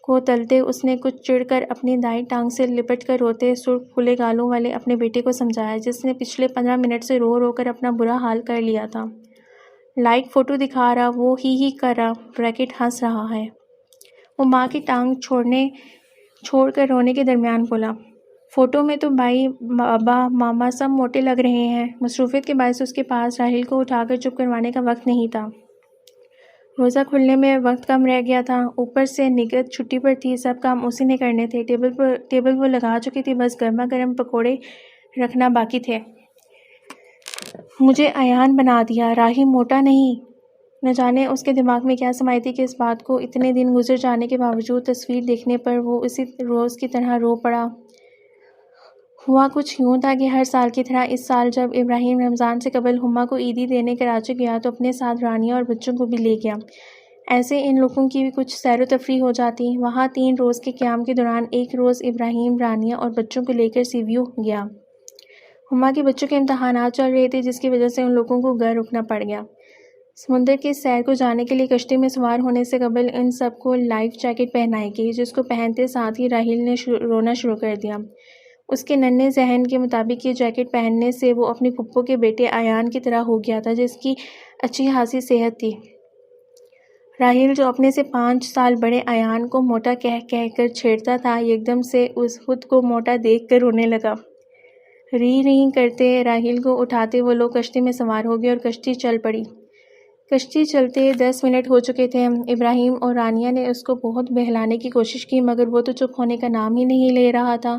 کو تلتے اس نے کچھ چڑ کر اپنی دائیں ٹانگ سے لپٹ کر روتے سرخ پھولے گالوں والے اپنے بیٹے کو سمجھایا، جس نے پچھلے 15 منٹ سے رو رو کر اپنا برا حال کر لیا تھا۔ لائک فوٹو دکھا رہا، وہ ہی کر رہا، بریکٹ ہنس رہا ہے۔ وہ ماں کی ٹانگ چھوڑ کر رونے کے درمیان بولا۔ فوٹو میں تو بھائی بابا ماما سب موٹے لگ رہے ہیں۔ مصروفیت کے باعث اس کے پاس راحیل کو اٹھا کر چپ کروانے کا وقت نہیں تھا۔ روزہ کھلنے میں وقت کم رہ گیا تھا، اوپر سے نگہت چھٹی پر تھی، سب کام اسی نے کرنے تھے۔ ٹیبل وہ لگا چکی تھی، بس گرما گرم پکوڑے رکھنا باقی تھے۔ مجھے ایان بنا دیا، راہی موٹا نہیں۔ نہ جانے اس کے دماغ میں کیا سمائی تھی کہ اس بات کو اتنے دن گزر جانے کے باوجود تصویر دیکھنے پر وہ اسی روز کی طرح رو پڑا۔ ہوا کچھ یوں تھا کہ ہر سال کی طرح اس سال جب ابراہیم رمضان سے قبل ہما کو عیدی دینے کراچی گیا تو اپنے ساتھ رانیہ اور بچوں کو بھی لے گیا۔ ایسے ان لوگوں کی بھی کچھ سیر و تفریح ہو جاتی۔ وہاں 3 روز کے قیام کے دوران ایک روز ابراہیم، رانیہ اور بچوں کو لے کر سی ویو گیا۔ ہما کے بچوں کے امتحانات چل رہے تھے جس کی وجہ سے ان لوگوں کو گھر رکنا پڑ گیا۔ سمندر کی سیر کو جانے کے لیے کشتی میں سوار ہونے سے قبل ان سب کو لائف جیکٹ پہنائی گئی، جس کو پہنتے ساتھ ہی راحیل نے رونا شروع کر دیا۔ اس کے ننھے ذہن کے مطابق یہ جیکٹ پہننے سے وہ اپنی پھپھو کے بیٹے ایان کی طرح ہو گیا تھا، جس کی اچھی خاصی صحت تھی۔ راحیل جو اپنے سے 5 سال بڑے ایان کو موٹا کہہ کر چھیڑتا تھا، ایک دم سے اس خود کو موٹا دیکھ کر رونے لگا۔ ری کرتے راحیل کو اٹھاتے وہ لوگ کشتی میں سوار ہو گئے اور کشتی چل پڑی۔ کشتی چلتے 10 منٹ ہو چکے تھے۔ ابراہیم اور رانیہ نے اس کو بہت بہلانے کی کوشش کی مگر وہ تو چپ ہونے کا نام ہی نہیں لے رہا تھا۔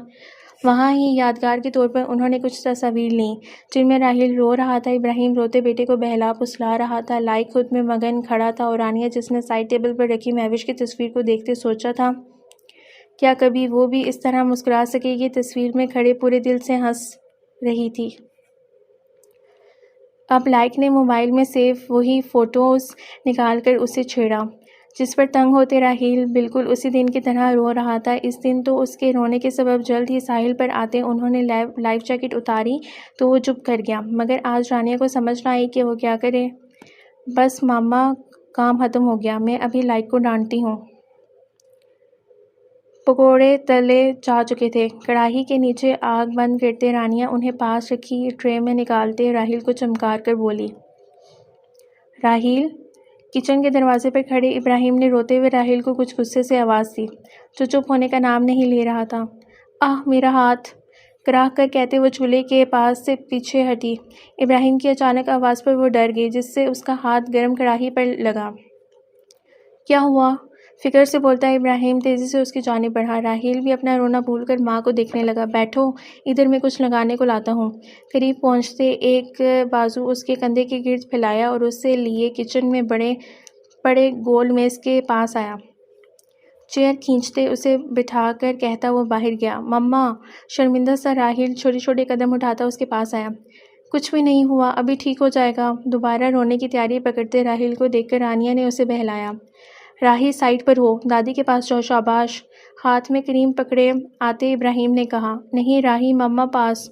وہاں ہی یادگار کے طور پر انہوں نے کچھ تصاویر لیں جن میں راحیل رو رہا تھا، ابراہیم روتے بیٹے کو بہلا پھسلا رہا تھا، لائک خود میں مگن کھڑا تھا اور رانیہ جس نے سائڈ ٹیبل پر رکھی مہوش کی تصویر کو دیکھتے سوچا تھا کیا کبھی وہ بھی اس طرح مسکرا سکے گی۔ تصویر میں کھڑے پورے دل سے ہنس رہی تھی۔ اب لائک نے موبائل میں سیو وہی فوٹوز نکال کر اسے چھیڑا جس پر تنگ ہوتے راحیل بالکل اسی دن کی طرح رو رہا تھا۔ اس دن تو اس کے رونے کے سبب جلد ہی ساحل پر آتے انہوں نے لائف جیکٹ اتاری تو وہ چپ کر گیا، مگر آج رانیہ کو سمجھ نہ آئی کہ وہ کیا کرے۔ بس ماما کام ختم ہو گیا، میں ابھی لائک کو ڈانٹتی ہوں۔ پکوڑے تلے جا چکے تھے۔ کڑاہی کے نیچے آگ بند کرتے رانیہ انہیں پاس رکھی ٹرے میں نکالتے راحیل کو چمکار کر بولی۔ راحیل! کچن کے دروازے پر کھڑے ابراہیم نے روتے ہوئے راحیل کو کچھ غصے سے آواز دی، جو چپ ہونے کا نام نہیں لے رہا تھا۔ آہ میرا ہاتھ! کراہ کر کہتے وہ چولہے کے پاس سے پیچھے ہٹی۔ ابراہیم کی اچانک آواز پر وہ ڈر گئی، جس سے اس کا ہاتھ گرم کڑاہی پر لگا۔ کیا ہوا؟ فکر سے بولتا ابراہیم تیزی سے اس کی جانب بڑھا۔ راحیل بھی اپنا رونا بھول کر ماں کو دیکھنے لگا۔ بیٹھو، ادھر میں کچھ لگانے کو لاتا ہوں۔ قریب پہنچتے ایک بازو اس کے کندھے کے گرد پھیلایا اور اس سے لیے کچن میں بڑے پڑے گول میز کے پاس آیا، چیئر کھینچتے اسے بٹھا کر کہتا وہ باہر گیا۔ مما، شرمندہ سا راہیل چھوٹے چھوٹے قدم اٹھاتا اس کے پاس آیا۔ کچھ بھی نہیں ہوا، ابھی ٹھیک ہو جائے گا۔ دوبارہ رونے کی تیاری پکڑتے راہیل کو دیکھ کر رانیہ نے اسے بہلایا۔ راہی، سائڈ پر ہو، دادی کے پاس جاؤ، شاباش۔ ہاتھ میں کریم پکڑے آتے ابراہیم نے کہا۔ نہیں راہی، مما پاس،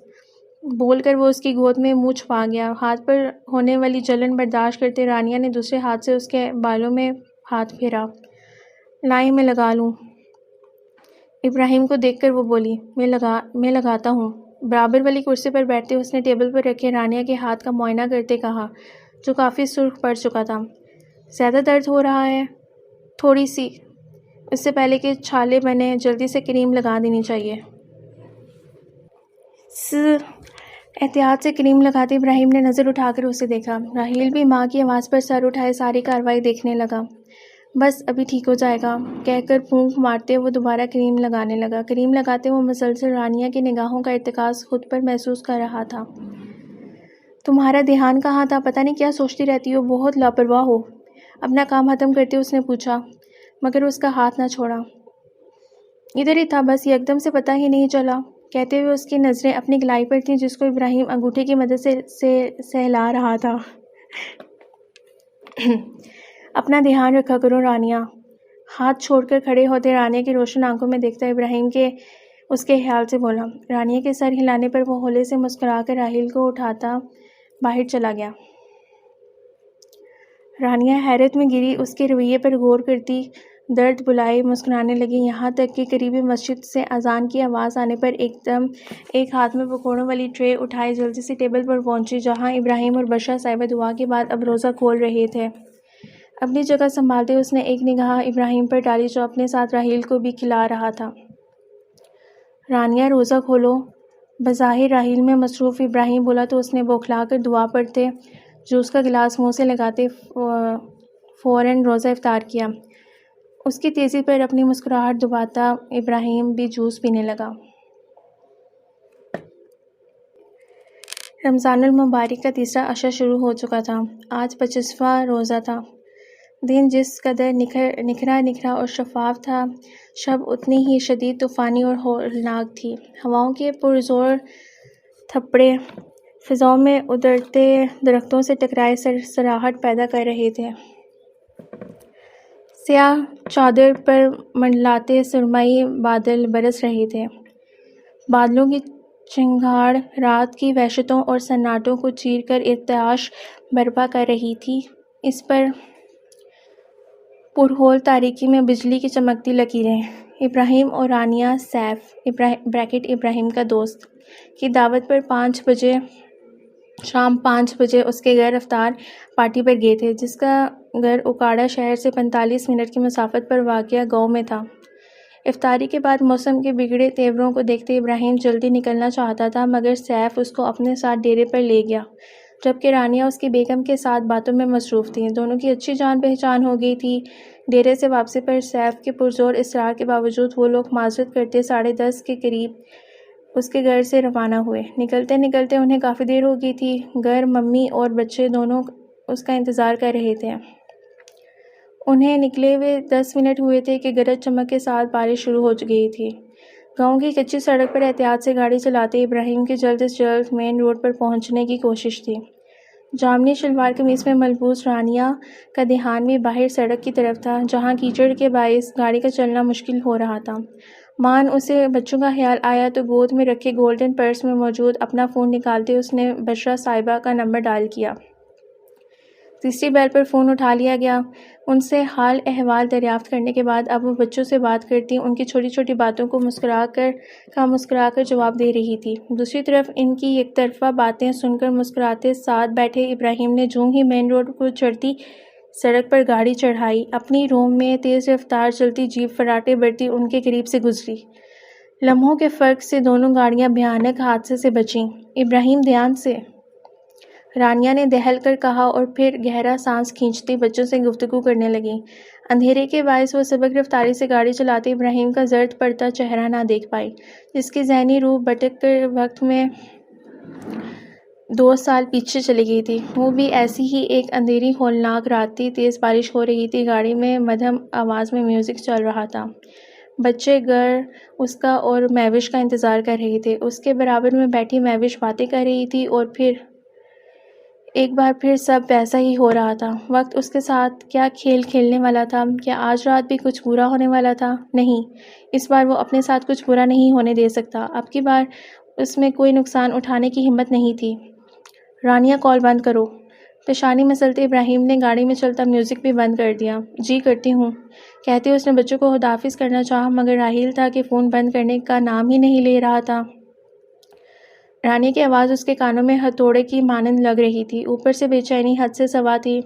بول کر وہ اس کی گود میں منہ چھپا گیا۔ ہاتھ پر ہونے والی جلن برداشت کرتے رانیہ نے دوسرے ہاتھ سے اس کے بالوں میں ہاتھ پھیرا۔ لائیں میں لگا لوں؟ ابراہیم کو دیکھ کر وہ بولی۔ میں لگاتا ہوں۔ برابر والی کرسی پر بیٹھتے اس نے ٹیبل پر رکھے رانیہ کے ہاتھ کا معائنہ کرتے کہا، جو کافی سرخ پڑ چکا تھا۔ زیادہ درد ہو رہا ہے؟ تھوڑی سی، اس سے پہلے کہ چھالے بنے، جلدی سے کریم لگا دینی چاہیے۔ احتیاط سے کریم لگاتے ابراہیم نے نظر اٹھا کر اسے دیکھا۔ راہیل بھی ماں کی آواز پر سر اٹھائے ساری کارروائی دیکھنے لگا۔ بس ابھی ٹھیک ہو جائے گا کہہ کر پھونک مارتے وہ دوبارہ کریم لگانے لگا۔ کریم لگاتے وہ مسلسل رانیہ کی نگاہوں کا ارتکاز خود پر محسوس کر رہا تھا۔ تمہارا دھیان کہاں تھا؟ پتہ نہیں کیا سوچتی رہتی ہو، بہت لاپرواہ ہو۔ اپنا کام ختم کرتے اس نے پوچھا، مگر اس کا ہاتھ نہ چھوڑا۔ ادھر ہی تھا بس، یہ ایک دم سے پتہ ہی نہیں چلا، کہتے ہوئے اس کی نظریں اپنی گلائی پر تھیں جس کو ابراہیم انگوٹھے کی مدد سے سہلا رہا تھا۔ اپنا دھیان رکھا کرو رانیہ۔ ہاتھ چھوڑ کر کھڑے ہوتے رانیہ کی روشن آنکھوں میں دیکھتا ابراہیم کے اس کے خیال سے بولا۔ رانیہ کے سر ہلانے پر وہ ہولے سے مسکرا کر راہیل کو اٹھاتا باہر چلا گیا۔ رانیہ حیرت میں گری، اس کے رویے پر غور کرتی درد بلائے مسکرانے لگی، یہاں تک کہ قریبی مسجد سے اذان کی آواز آنے پر ایک ہاتھ میں پکوڑوں والی ٹرے اٹھائے جلدی سے ٹیبل پر پہنچی جہاں ابراہیم اور بشرا صاحبہ دعا کے بعد اب روزہ کھول رہے تھے۔ اپنی جگہ سنبھالتے اس نے ایک نگاہ ابراہیم پر ڈالی جو اپنے ساتھ راہیل کو بھی کھلا رہا تھا۔ رانیہ روزہ کھولو۔ بظاہر راہیل میں مصروف ابراہیم بولا تو اس نے بوکھلا کر دعا پڑھتے جوس کا گلاس منہ سے لگاتے فوراً روزہ افطار کیا۔ اس کی تیزی پر اپنی مسکراہٹ دباتا ابراہیم بھی جوس پینے لگا۔ رمضان المبارک کا تیسرا عشاء شروع ہو چکا تھا۔ آج 25واں روزہ تھا۔ دن جس قدر نکھرا اور شفاف تھا، شب اتنی ہی شدید، طوفانی اور ہولناک تھی۔ ہواؤں کے پرزور تھپڑے فضاؤں میں ادھڑتے درختوں سے ٹکرائے سرسراہٹ پیدا کر رہے تھے۔ سیاہ چادر پر منڈلاتے سرمئی بادل برس رہے تھے۔ بادلوں کی چنگھاڑ رات کی وحشتوں اور سناٹوں کو چیر کر ارتعاش برپا کر رہی تھی۔ اس پر پرہول تاریکی میں بجلی کی چمکتی لکیریں۔ ابراہیم اور رانیہ سیف (ابراہیم کا دوست) کی دعوت پر شام 5 بجے اس کے گھر افطار پارٹی پر گئے تھے، جس کا گھر اوکاڑا شہر سے 45 منٹ کی مسافت پر واقع گاؤں میں تھا۔ افطاری کے بعد موسم کے بگڑے تیوروں کو دیکھتے ابراہیم جلدی نکلنا چاہتا تھا، مگر سیف اس کو اپنے ساتھ ڈیرے پر لے گیا، جبکہ رانیہ اس کی بیگم کے ساتھ باتوں میں مصروف تھی۔ دونوں کی اچھی جان پہچان ہو گئی تھی۔ ڈیرے سے واپسی پر سیف کے پرزور اصرار کے باوجود وہ لوگ معذرت کرتے 10:30 کے قریب اس کے گھر سے روانہ ہوئے۔ نکلتے نکلتے انہیں کافی دیر ہو گئی تھی۔ گھر ممی اور بچے دونوں اس کا انتظار کر رہے تھے۔ انہیں نکلے ہوئے 10 منٹ ہوئے تھے کہ گرج چمک کے ساتھ بارش شروع ہو گئی تھی۔ گاؤں کی کچی سڑک پر احتیاط سے گاڑی چلاتے ابراہیم کی جلد از جلد مین روڈ پر پہنچنے کی کوشش تھی۔ جامنی شلوار قمیص میں ملبوس رانیہ کا دھیان بھی باہر سڑک کی طرف تھا، جہاں کیچڑ کے باعث گاڑی کا چلنا مشکل ہو رہا تھا۔ مان اسے بچوں کا خیال آیا تو گود میں رکھے گولڈن پرس میں موجود اپنا فون نکالتے اس نے بشرا صاحبہ کا نمبر ڈائل کیا۔ تیسری بیل پر فون اٹھا لیا گیا۔ ان سے حال احوال دریافت کرنے کے بعد اب وہ بچوں سے بات کرتی، ان کی چھوٹی چھوٹی باتوں کو مسکرا کر جواب دے رہی تھی۔ دوسری طرف ان کی یک طرفہ باتیں سن کر مسکراتے ساتھ بیٹھے ابراہیم نے جوں ہی مین روڈ کو چڑھتی سڑک پر گاڑی چڑھائی، اپنی روم میں تیز رفتار چلتی جیپ فراٹے بھرتی ان کے قریب سے گزری۔ لمحوں کے فرق سے دونوں گاڑیاں بھیانک حادثے سے بچیں۔ ابراہیم دھیان سے، رانیہ نے دہل کر کہا اور پھر گہرا سانس کھینچتی بچوں سے گفتگو کرنے لگی۔ اندھیرے کے باعث وہ سبک رفتاری سے گاڑی چلاتے ابراہیم کا زرد پڑتا چہرہ نہ دیکھ پائی، جس کی ذہنی روح بھٹک کر وقت میں 2 سال پیچھے چلی گئی تھی۔ وہ بھی ایسی ہی ایک اندھیری ہولناک رات تھی۔ تیز بارش ہو رہی تھی۔ گاڑی میں مدھم آواز میں میوزک چل رہا تھا۔ بچے گھر اس کا اور مہوش کا انتظار کر رہے تھے۔ اس کے برابر میں بیٹھی مہوش باتیں کر رہی تھی اور پھر ایک بار پھر سب ویسا ہی ہو رہا تھا۔ وقت اس کے ساتھ کیا کھیل کھیلنے والا تھا؟ کیا آج رات بھی کچھ برا ہونے والا تھا؟ نہیں، اس بار وہ اپنے ساتھ کچھ برا نہیں ہونے دے سکتا۔ اب کی بار اس میں کوئی نقصان اٹھانے کی ہمت نہیں تھی۔ رانیہ، کال بند کرو۔ پیشانی مسلتے ابراہیم نے گاڑی میں چلتا میوزک بھی بند کر دیا۔ جی کرتی ہوں، کہتے اس نے بچوں کو خداحافظ کرنا چاہا، مگر راحیل تھا کہ فون بند کرنے کا نام ہی نہیں لے رہا تھا۔ رانیہ کی آواز اس کے کانوں میں ہتھوڑے کی مانند لگ رہی تھی۔ اوپر سے بے چینی حد سے سوا تھی۔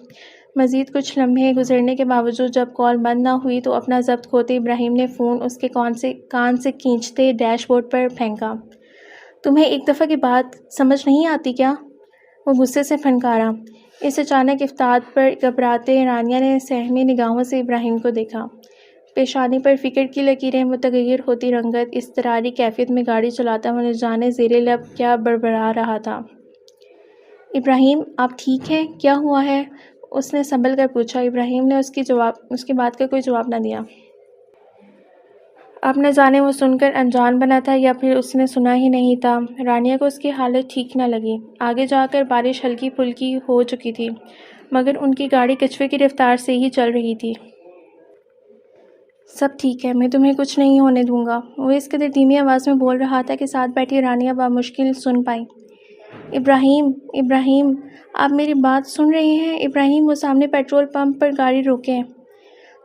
مزید کچھ لمحے گزرنے کے باوجود جب کال بند نہ ہوئی تو اپنا ضبط کھوتے ابراہیم نے فون اس کے کان سے کھینچتے ڈیش بورڈ پر پھینکا۔ تمہیں ایک دفعہ کی بات سمجھ نہیں آتی کیا؟ وہ غصے سے پھنکارا۔ اس اچانک افتاد پر گھبراتے رانیہ نے سہمی نگاہوں سے ابراہیم کو دیکھا۔ پیشانی پر فکر کی لکیریں، متغیر ہوتی رنگت، اضطراری کیفیت میں گاڑی چلاتا ہوا نہ جانے زیر لب کیا بڑبڑا رہا تھا۔ ابراہیم، آپ ٹھیک ہیں؟ کیا ہوا ہے؟ اس نے سنبھل کر پوچھا۔ ابراہیم نے اس کی بات کا کوئی جواب نہ دیا۔ اب نہ جانے وہ سن کر انجان بنا تھا یا پھر اس نے سنا ہی نہیں تھا۔ رانیہ کو اس کی حالت ٹھیک نہ لگی۔ آگے جا کر بارش ہلکی پھلکی ہو چکی تھی، مگر ان کی گاڑی کچھوے کی رفتار سے ہی چل رہی تھی۔ سب ٹھیک ہے، میں تمہیں کچھ نہیں ہونے دوں گا، وہ اس قدر دھیمی آواز میں بول رہا تھا کہ ساتھ بیٹھی رانیہ بمشکل سن پائی۔ ابراہیم، آپ میری بات سن رہے ہیں؟ ابراہیم، وہ سامنے پیٹرول پمپ پر گاڑی روکیں۔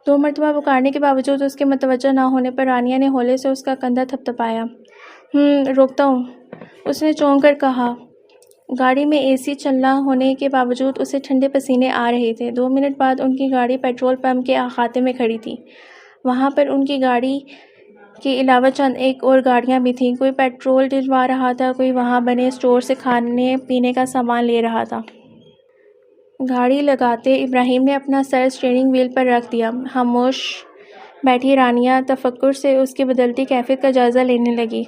2 مرتبہ پکارنے کے باوجود اس کے متوجہ نہ ہونے پر رانیہ نے ہولے سے اس کا کندھا تھپتھپایا۔ روکتا ہوں، اس نے چونک کر کہا۔ گاڑی میں اے سی چلنا ہونے کے باوجود اسے ٹھنڈے پسینے آ رہے تھے۔ 2 منٹ بعد ان کی گاڑی پیٹرول پمپ کے احاطے میں کھڑی تھی۔ وہاں پر ان کی گاڑی کے علاوہ چند ایک اور گاڑیاں بھی تھیں۔ کوئی پیٹرول ڈلوا رہا تھا، کوئی وہاں بنے اسٹور سے کھانے پینے کا سامان لے رہا تھا۔ گاڑی لگاتے ابراہیم نے اپنا سر اسٹیئرنگ وہیل پر رکھ دیا۔ خاموش بیٹھی رانیہ تفکر سے اس کی بدلتی کیفیت کا جائزہ لینے لگی۔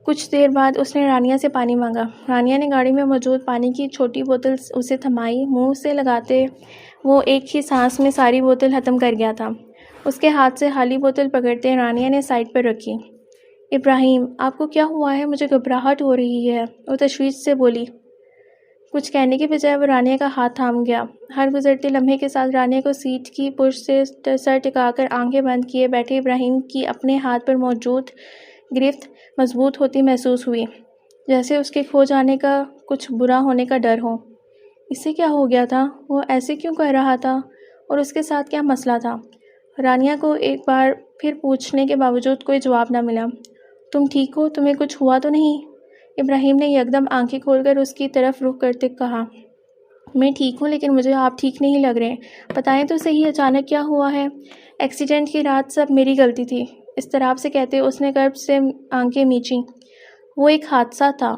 کچھ دیر بعد اس نے رانیہ سے پانی مانگا۔ رانیہ نے گاڑی میں موجود پانی کی چھوٹی بوتل اسے تھمائی۔ منہ سے لگاتے وہ ایک ہی سانس میں ساری بوتل ختم کر گیا تھا۔ اس کے ہاتھ سے خالی بوتل پکڑتے رانیہ نے سائڈ پر رکھی۔ ابراہیم، آپ کو کیا ہوا ہے؟ مجھے گھبراہٹ ہو رہی ہے، وہ تشویش سے بولی۔ کچھ کہنے کے بجائے وہ رانیہ کا ہاتھ تھام گیا۔ ہر گزرتے لمحے کے ساتھ رانیہ کو سیٹ کی پشت سے سر ٹکا کر آنکھیں بند کیے بیٹھے ابراہیم کی اپنے ہاتھ پر موجود گرفت مضبوط ہوتی محسوس ہوئی، جیسے اس کے کھو جانے کا، کچھ برا ہونے کا ڈر ہو۔ اسے کیا ہو گیا تھا؟ وہ ایسے کیوں کر رہا تھا؟ اور اس کے ساتھ کیا مسئلہ تھا؟ رانیہ کو ایک بار پھر پوچھنے کے باوجود کوئی جواب نہ ملا۔ تم ٹھیک ہو؟ تمہیں کچھ ہوا تو نہیں؟ ابراہیم نے یکدم آنکھیں کھول کر اس کی طرف رخ کرتے کہا۔ میں ٹھیک ہوں، لیکن مجھے آپ ٹھیک نہیں لگ رہے۔ بتائیں تو صحیح، اچانک کیا ہوا ہے؟ ایکسیڈنٹ کی رات سب میری غلطی تھی، اضطراب سے کہتے اس نے کرب سے آنکھیں میچیں۔ وہ ایک حادثہ تھا،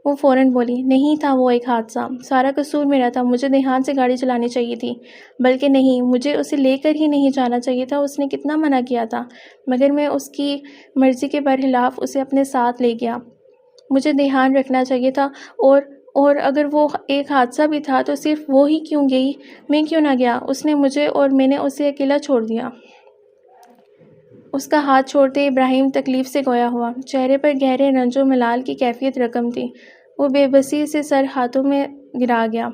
وہ فوراً بولی۔ نہیں تھا وہ ایک حادثہ، سارا قصور میرا تھا، مجھے دھیان سے گاڑی چلانی چاہیے تھی، بلکہ نہیں، مجھے اسے لے کر ہی نہیں جانا چاہیے تھا۔ اس نے کتنا منع کیا تھا، مگر میں اس کی مرضی کے برخلاف اسے اپنے ساتھ لے گیا۔ مجھے دھیان رکھنا چاہیے تھا، اور اگر وہ ایک حادثہ بھی تھا تو صرف وہ ہی کیوں گئی، میں کیوں نہ گیا؟ اس نے مجھے اور میں نے اسے اکیلا چھوڑ دیا۔ اس کا ہاتھ چھوڑتے ابراہیم تکلیف سے گویا ہوا، چہرے پر گہرے رنج و ملال کی کیفیت رقم تھی۔ وہ بے بسی سے سر ہاتھوں میں گرا گیا۔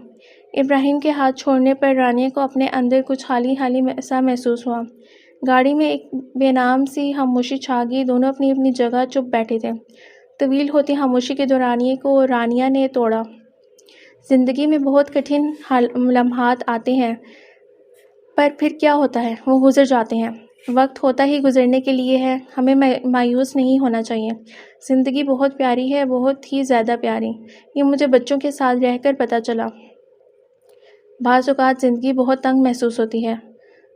ابراہیم کے ہاتھ چھوڑنے پر رانیہ کو اپنے اندر کچھ خالی خالی سا محسوس ہوا۔ گاڑی میں ایک بے نام سی خاموشی چھا گئی۔ دونوں اپنی اپنی جگہ چپ بیٹھے تھے۔ طویل ہوتی خاموشی کے دورانیے کو رانیہ نے توڑا۔ زندگی میں بہت کٹھن لمحات آتے ہیں، پر پھر کیا ہوتا ہے؟ وہ گزر جاتے ہیں۔ وقت ہوتا ہی گزرنے کے لیے ہے، ہمیں مایوس نہیں ہونا چاہیے۔ زندگی بہت پیاری ہے، بہت ہی زیادہ پیاری۔ یہ مجھے بچوں کے ساتھ رہ کر پتہ چلا۔ بعض اوقات زندگی بہت تنگ محسوس ہوتی ہے۔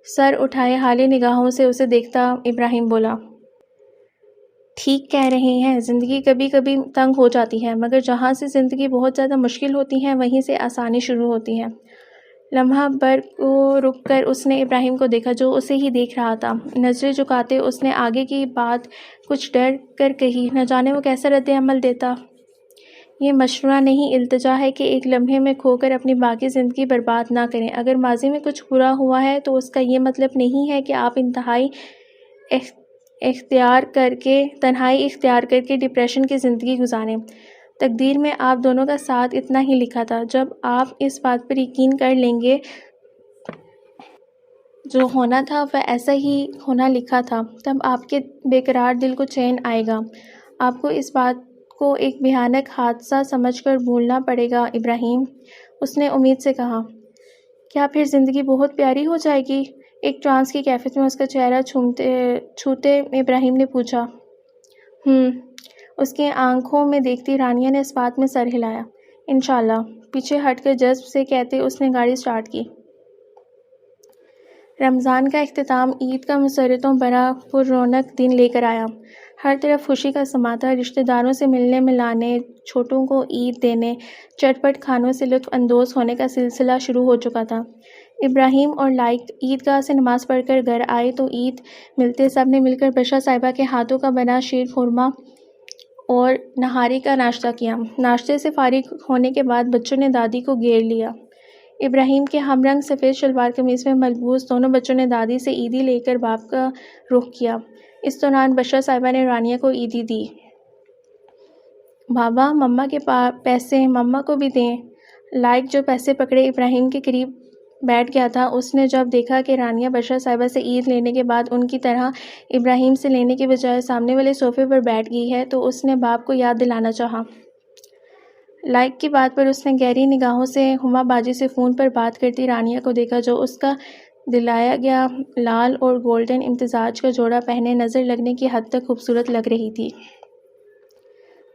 سر اٹھائے حالی نگاہوں سے اسے دیکھتا ابراہیم بولا۔ ٹھیک کہہ رہے ہیں، زندگی کبھی کبھی تنگ ہو جاتی ہے، مگر جہاں سے زندگی بہت زیادہ مشکل ہوتی ہے وہیں سے آسانی شروع ہوتی ہے۔ لمحہ بھر کو رک کر اس نے ابراہیم کو دیکھا جو اسے ہی دیکھ رہا تھا۔ نظریں جھکاتے اس نے آگے کی بات کچھ ڈر کر کہی، نہ جانے وہ کیسا رد عمل دیتا۔ یہ مشورہ نہیں، التجا ہے کہ ایک لمحے میں کھو کر اپنی باقی زندگی برباد نہ کریں۔ اگر ماضی میں کچھ برا ہوا ہے تو اس کا یہ مطلب نہیں ہے کہ آپ تنہائی اختیار کر کے ڈپریشن کی زندگی گزاریں۔ تقدیر میں آپ دونوں کا ساتھ اتنا ہی لکھا تھا۔ جب آپ اس بات پر یقین کر لیں گے جو ہونا تھا وہ ایسا ہی ہونا لکھا تھا، تب آپ کے بے قرار دل کو چین آئے گا۔ آپ کو اس بات کو ایک بھیانک حادثہ سمجھ کر بھولنا پڑے گا ابراہیم، اس نے امید سے کہا۔ کیا پھر زندگی بہت پیاری ہو جائے گی؟ ایک ٹرانس کی کیفیت میں اس کا چہرہ چھوتے ابراہیم نے پوچھا۔ اس کی آنکھوں میں دیکھتی رانیہ نے اس بات میں سر ہلایا۔ انشاءاللہ، پیچھے ہٹ کر جذب سے کہتے اس نے گاڑی سٹارٹ کی۔ رمضان کا اختتام عید کا مسرتوں بھرا پر رونق دن لے کر آیا۔ ہر طرف خوشی کا سما تھا۔ رشتہ داروں سے ملنے ملانے، چھوٹوں کو عید دینے، چٹ پٹ کھانوں سے لطف اندوز ہونے کا سلسلہ شروع ہو چکا تھا۔ ابراہیم اور لائق عیدگاہ سے نماز پڑھ کر گھر آئے تو عید ملتے سب نے مل کر بشرا صاحبہ کے ہاتھوں کا بنا شیر خورما اور نہاری کا ناشتہ کیا۔ ناشتے سے فارغ ہونے کے بعد بچوں نے دادی کو گھیر لیا۔ ابراہیم کے ہم رنگ سفید شلوار قمیض میں ملبوس دونوں بچوں نے دادی سے عیدی لے کر باپ کا رخ کیا۔ اس دوران بشرا صاحبہ نے رانیہ کو عیدی دی۔ بابا، مما کے پیسے مما کو بھی دیں۔ لائق جو پیسے پکڑے ابراہیم کے قریب بیٹھ گیا تھا، اس نے جب دیکھا کہ رانیہ بشرا صاحبہ سے عید لینے کے بعد ان کی طرح ابراہیم سے لینے کے بجائے سامنے والے صوفے پر بیٹھ گئی ہے تو اس نے باپ کو یاد دلانا چاہا۔ لائق کی بات پر اس نے گہری نگاہوں سے ہما باجی سے فون پر بات کرتی رانیہ کو دیکھا، جو اس کا دلایا گیا لال اور گولڈن امتزاج کا جوڑا پہنے نظر لگنے کی حد تک خوبصورت لگ رہی تھی۔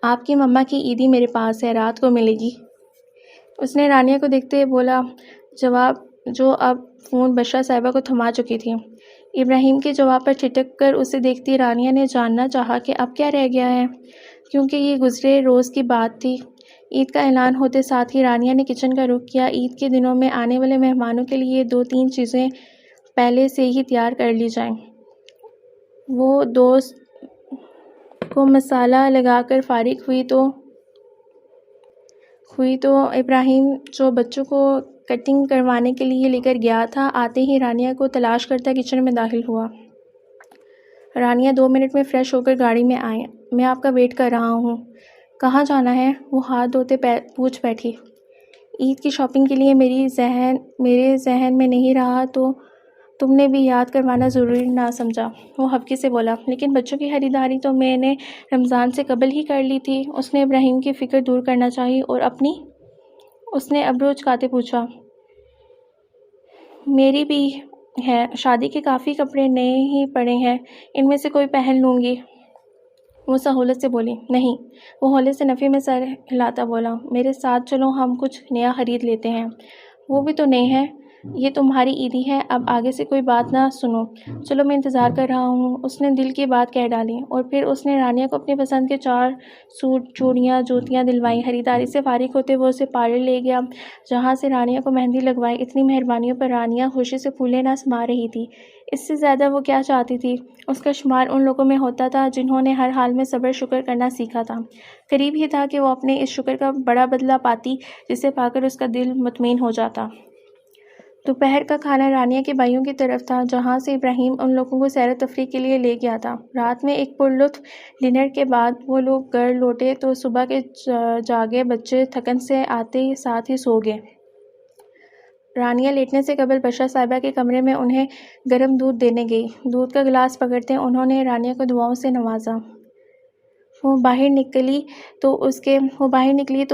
آپ کی مما کی عیدی میرے پاس ہے، رات کو ملے گی، اس نے رانیہ کو دیکھتے بولا، جواب جو اب فون بشرا صاحبہ کو تھما چکی تھی۔ ابراہیم کے جواب پر ٹھٹک کر اسے دیکھتی رانیہ نے جاننا چاہا کہ اب کیا رہ گیا ہے، کیونکہ یہ گزرے روز کی بات تھی۔ عید کا اعلان ہوتے ساتھ ہی رانیہ نے کچن کا رخ کیا۔ عید کے دنوں میں آنے والے مہمانوں کے لیے 2-3 چیزیں پہلے سے ہی تیار کر لی جائیں۔ وہ دوست کو مسالہ لگا کر فارغ ہوئی تو ابراہیم جو بچوں کو کٹنگ کروانے کے لیے لے کر گیا تھا، آتے ہی رانیہ کو تلاش کرتا کچن میں داخل ہوا۔ رانیہ 2 منٹ میں فریش ہو کر گاڑی میں آئے۔ میں آپ کا ویٹ کر رہا ہوں۔ کہاں جانا ہے؟ وہ ہاتھ دھوتے پوچھ بیٹھی۔ عید کی شاپنگ کے لیے میرے ذہن میں نہیں رہا تو تم نے بھی یاد کروانا ضروری نہ سمجھا، وہ حبکی سے بولا۔ لیکن بچوں کی خریداری تو میں نے رمضان سے قبل ہی کر لی تھی، اس نے ابراہیم کی فکر دور کرنا چاہی۔ اور اپنی؟ اس نے ابرو اچکاتے پوچھا۔ میری بھی ہے، شادی کے کافی کپڑے نئے ہی پڑے ہیں، ان میں سے کوئی پہن لوں گی، وہ سہولت سے بولی۔ نہیں، وہ ہولے سے نفی میں سر ہلاتا بولا، میرے ساتھ چلو، ہم کچھ نیا خرید لیتے ہیں۔ وہ بھی تو نئے ہیں، یہ تمہاری عیدی ہے، اب آگے سے کوئی بات نہ سنو، چلو میں انتظار کر رہا ہوں، اس نے دل کی بات کہہ ڈالی۔ اور پھر اس نے رانیہ کو اپنی پسند کے 4 سوٹ، چوڑیاں، جوتیاں دلوائیں۔ خریداری سے فارغ ہوتے وہ اسے پارلر لے گیا، جہاں سے رانیہ کو مہندی لگوائی۔ اتنی مہربانیوں پر رانیہ خوشی سے پھولے نہ سما رہی تھی۔ اس سے زیادہ وہ کیا چاہتی تھی؟ اس کا شمار ان لوگوں میں ہوتا تھا جنہوں نے ہر حال میں صبر شکر کرنا سیکھا تھا۔ قریب ہی تھا کہ وہ اپنے اس شکر کا بڑا بدلہ پاتی، جسے پا کر اس کا دل مطمئن ہو جاتا۔ دوپہر کا کھانا رانیہ کے بھائیوں کی طرف تھا، جہاں سے ابراہیم ان لوگوں کو سیر و تفریح کے لیے لے گیا تھا۔ رات میں ایک پرلطف ڈنر کے بعد وہ لوگ گھر لوٹے تو صبح کے جاگے بچے تھکن سے آتے ساتھ ہی سو گئے۔ رانیہ لیٹنے سے قبل بشرا صاحبہ کے کمرے میں انہیں گرم دودھ دینے گئی۔ دودھ کا گلاس پکڑتے انہوں نے رانیہ کو دعاؤں سے نوازا۔ وہ باہر نکلی تو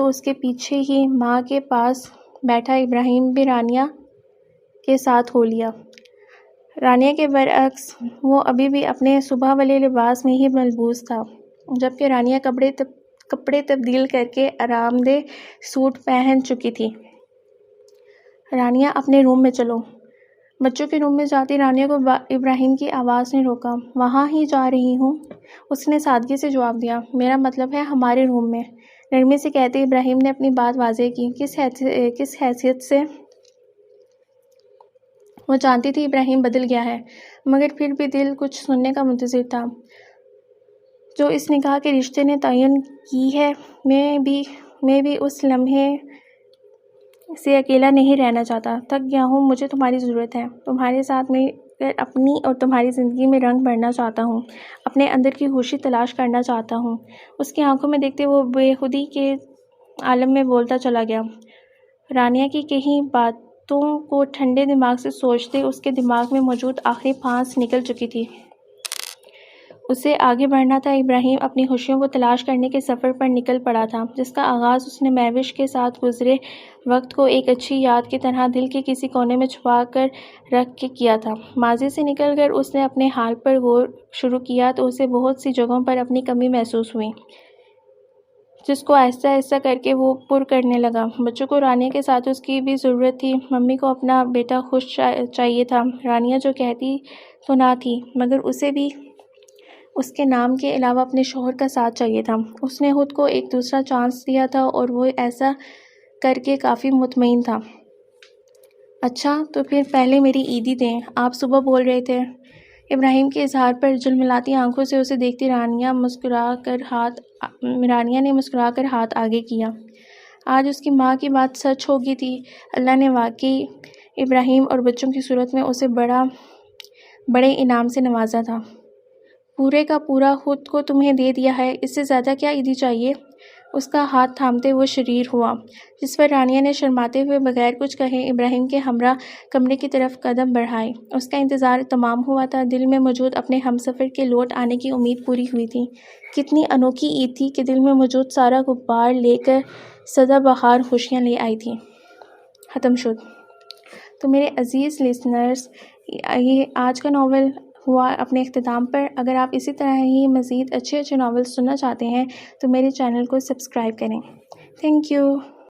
اس کے پیچھے ہی ماں کے پاس بیٹھا ابراہیم بھی رانیہ کے ساتھ ہو لیا۔ رانیہ کے برعکس وہ ابھی بھی اپنے صبح والے لباس میں ہی ملبوس تھا، جبکہ رانیہ کپڑے تبدیل کر کے آرام دہ سوٹ پہن چکی تھی۔ رانیہ، اپنے روم میں چلو۔ بچوں کے روم میں جاتی رانیہ کو ابراہیم کی آواز نے روکا۔ وہاں ہی جا رہی ہوں، اس نے سادگی سے جواب دیا۔ میرا مطلب ہے ہمارے روم میں، نرمی سے کہتے ابراہیم نے اپنی بات واضح کی۔ کس حیثیت سے؟ وہ جانتی تھی ابراہیم بدل گیا ہے، مگر پھر بھی دل کچھ سننے کا منتظر تھا۔ جو اس نکاح کے رشتے نے تعین کی ہے، میں بھی میں بھی اس لمحے سے اکیلا نہیں رہنا چاہتا. تھک گیا ہوں, مجھے تمہاری ضرورت ہے. تمہارے ساتھ مل کر اپنی اور تمہاری زندگی میں رنگ بھرنا چاہتا ہوں, اپنے اندر کی خوشی تلاش کرنا چاہتا ہوں. اس کی آنکھوں میں دیکھتے وہ بے خودی کے عالم میں بولتا چلا گیا. رانیہ کی کئی باتوں کو ٹھنڈے دماغ سے سوچتے اس کے دماغ میں موجود آخری پھانس نکل چکی تھی. اسے آگے بڑھنا تھا. ابراہیم اپنی خوشیوں کو تلاش کرنے کے سفر پر نکل پڑا تھا, جس کا آغاز اس نے مہوش کے ساتھ گزرے وقت کو ایک اچھی یاد کی طرح دل کے کسی کونے میں چھپا کر رکھ کے کیا تھا. ماضی سے نکل کر اس نے اپنے حال پر غور شروع کیا تو اسے بہت سی جگہوں پر اپنی کمی محسوس ہوئی, جس کو آہستہ آہستہ کر کے وہ پر کرنے لگا. بچوں کو رانیہ کے ساتھ اس کی بھی ضرورت تھی. ممی کو اپنا بیٹا خوش چاہیے تھا. رانیہ جو کہتی تو نہ تھی, مگر اسے بھی اس کے نام کے علاوہ اپنے شوہر کا ساتھ چاہیے تھا. اس نے خود کو ایک دوسرا چانس دیا تھا اور وہ ایسا کر کے کافی مطمئن تھا. اچھا تو پھر پہلے میری عیدی دیں, آپ صبح بول رہے تھے. ابراہیم کے اظہار پر جھلملاتی آنکھوں سے اسے دیکھتی رانیہ نے مسکرا کر ہاتھ آگے کیا. آج اس کی ماں کی بات سچ ہو گئی تھی. اللہ نے واقعی ابراہیم اور بچوں کی صورت میں اسے بڑے انعام سے نوازا تھا. پورے کا پورا خود کو تمہیں دے دیا ہے, اس سے زیادہ کیا عیدی چاہیے؟ اس کا ہاتھ تھامتے وہ شریر ہوا, جس پر رانیہ نے شرماتے ہوئے بغیر کچھ کہے ابراہیم کے ہمراہ کمرے کی طرف قدم بڑھائے. اس کا انتظار تمام ہوا تھا. دل میں موجود اپنے ہمسفر کے لوٹ آنے کی امید پوری ہوئی تھی. کتنی انوکھی عید تھی کہ دل میں موجود سارا غبار لے کر سدا بہار خوشیاں لے آئی تھی. ختم شد. تو میرے عزیز لسنرز, یہ آج کا ناول ہوا اپنے اختتام پر. اگر آپ اسی طرح ہی مزید اچھے ناول سننا چاہتے ہیں تو میرے چینل کو سبسکرائب کریں. Thank you.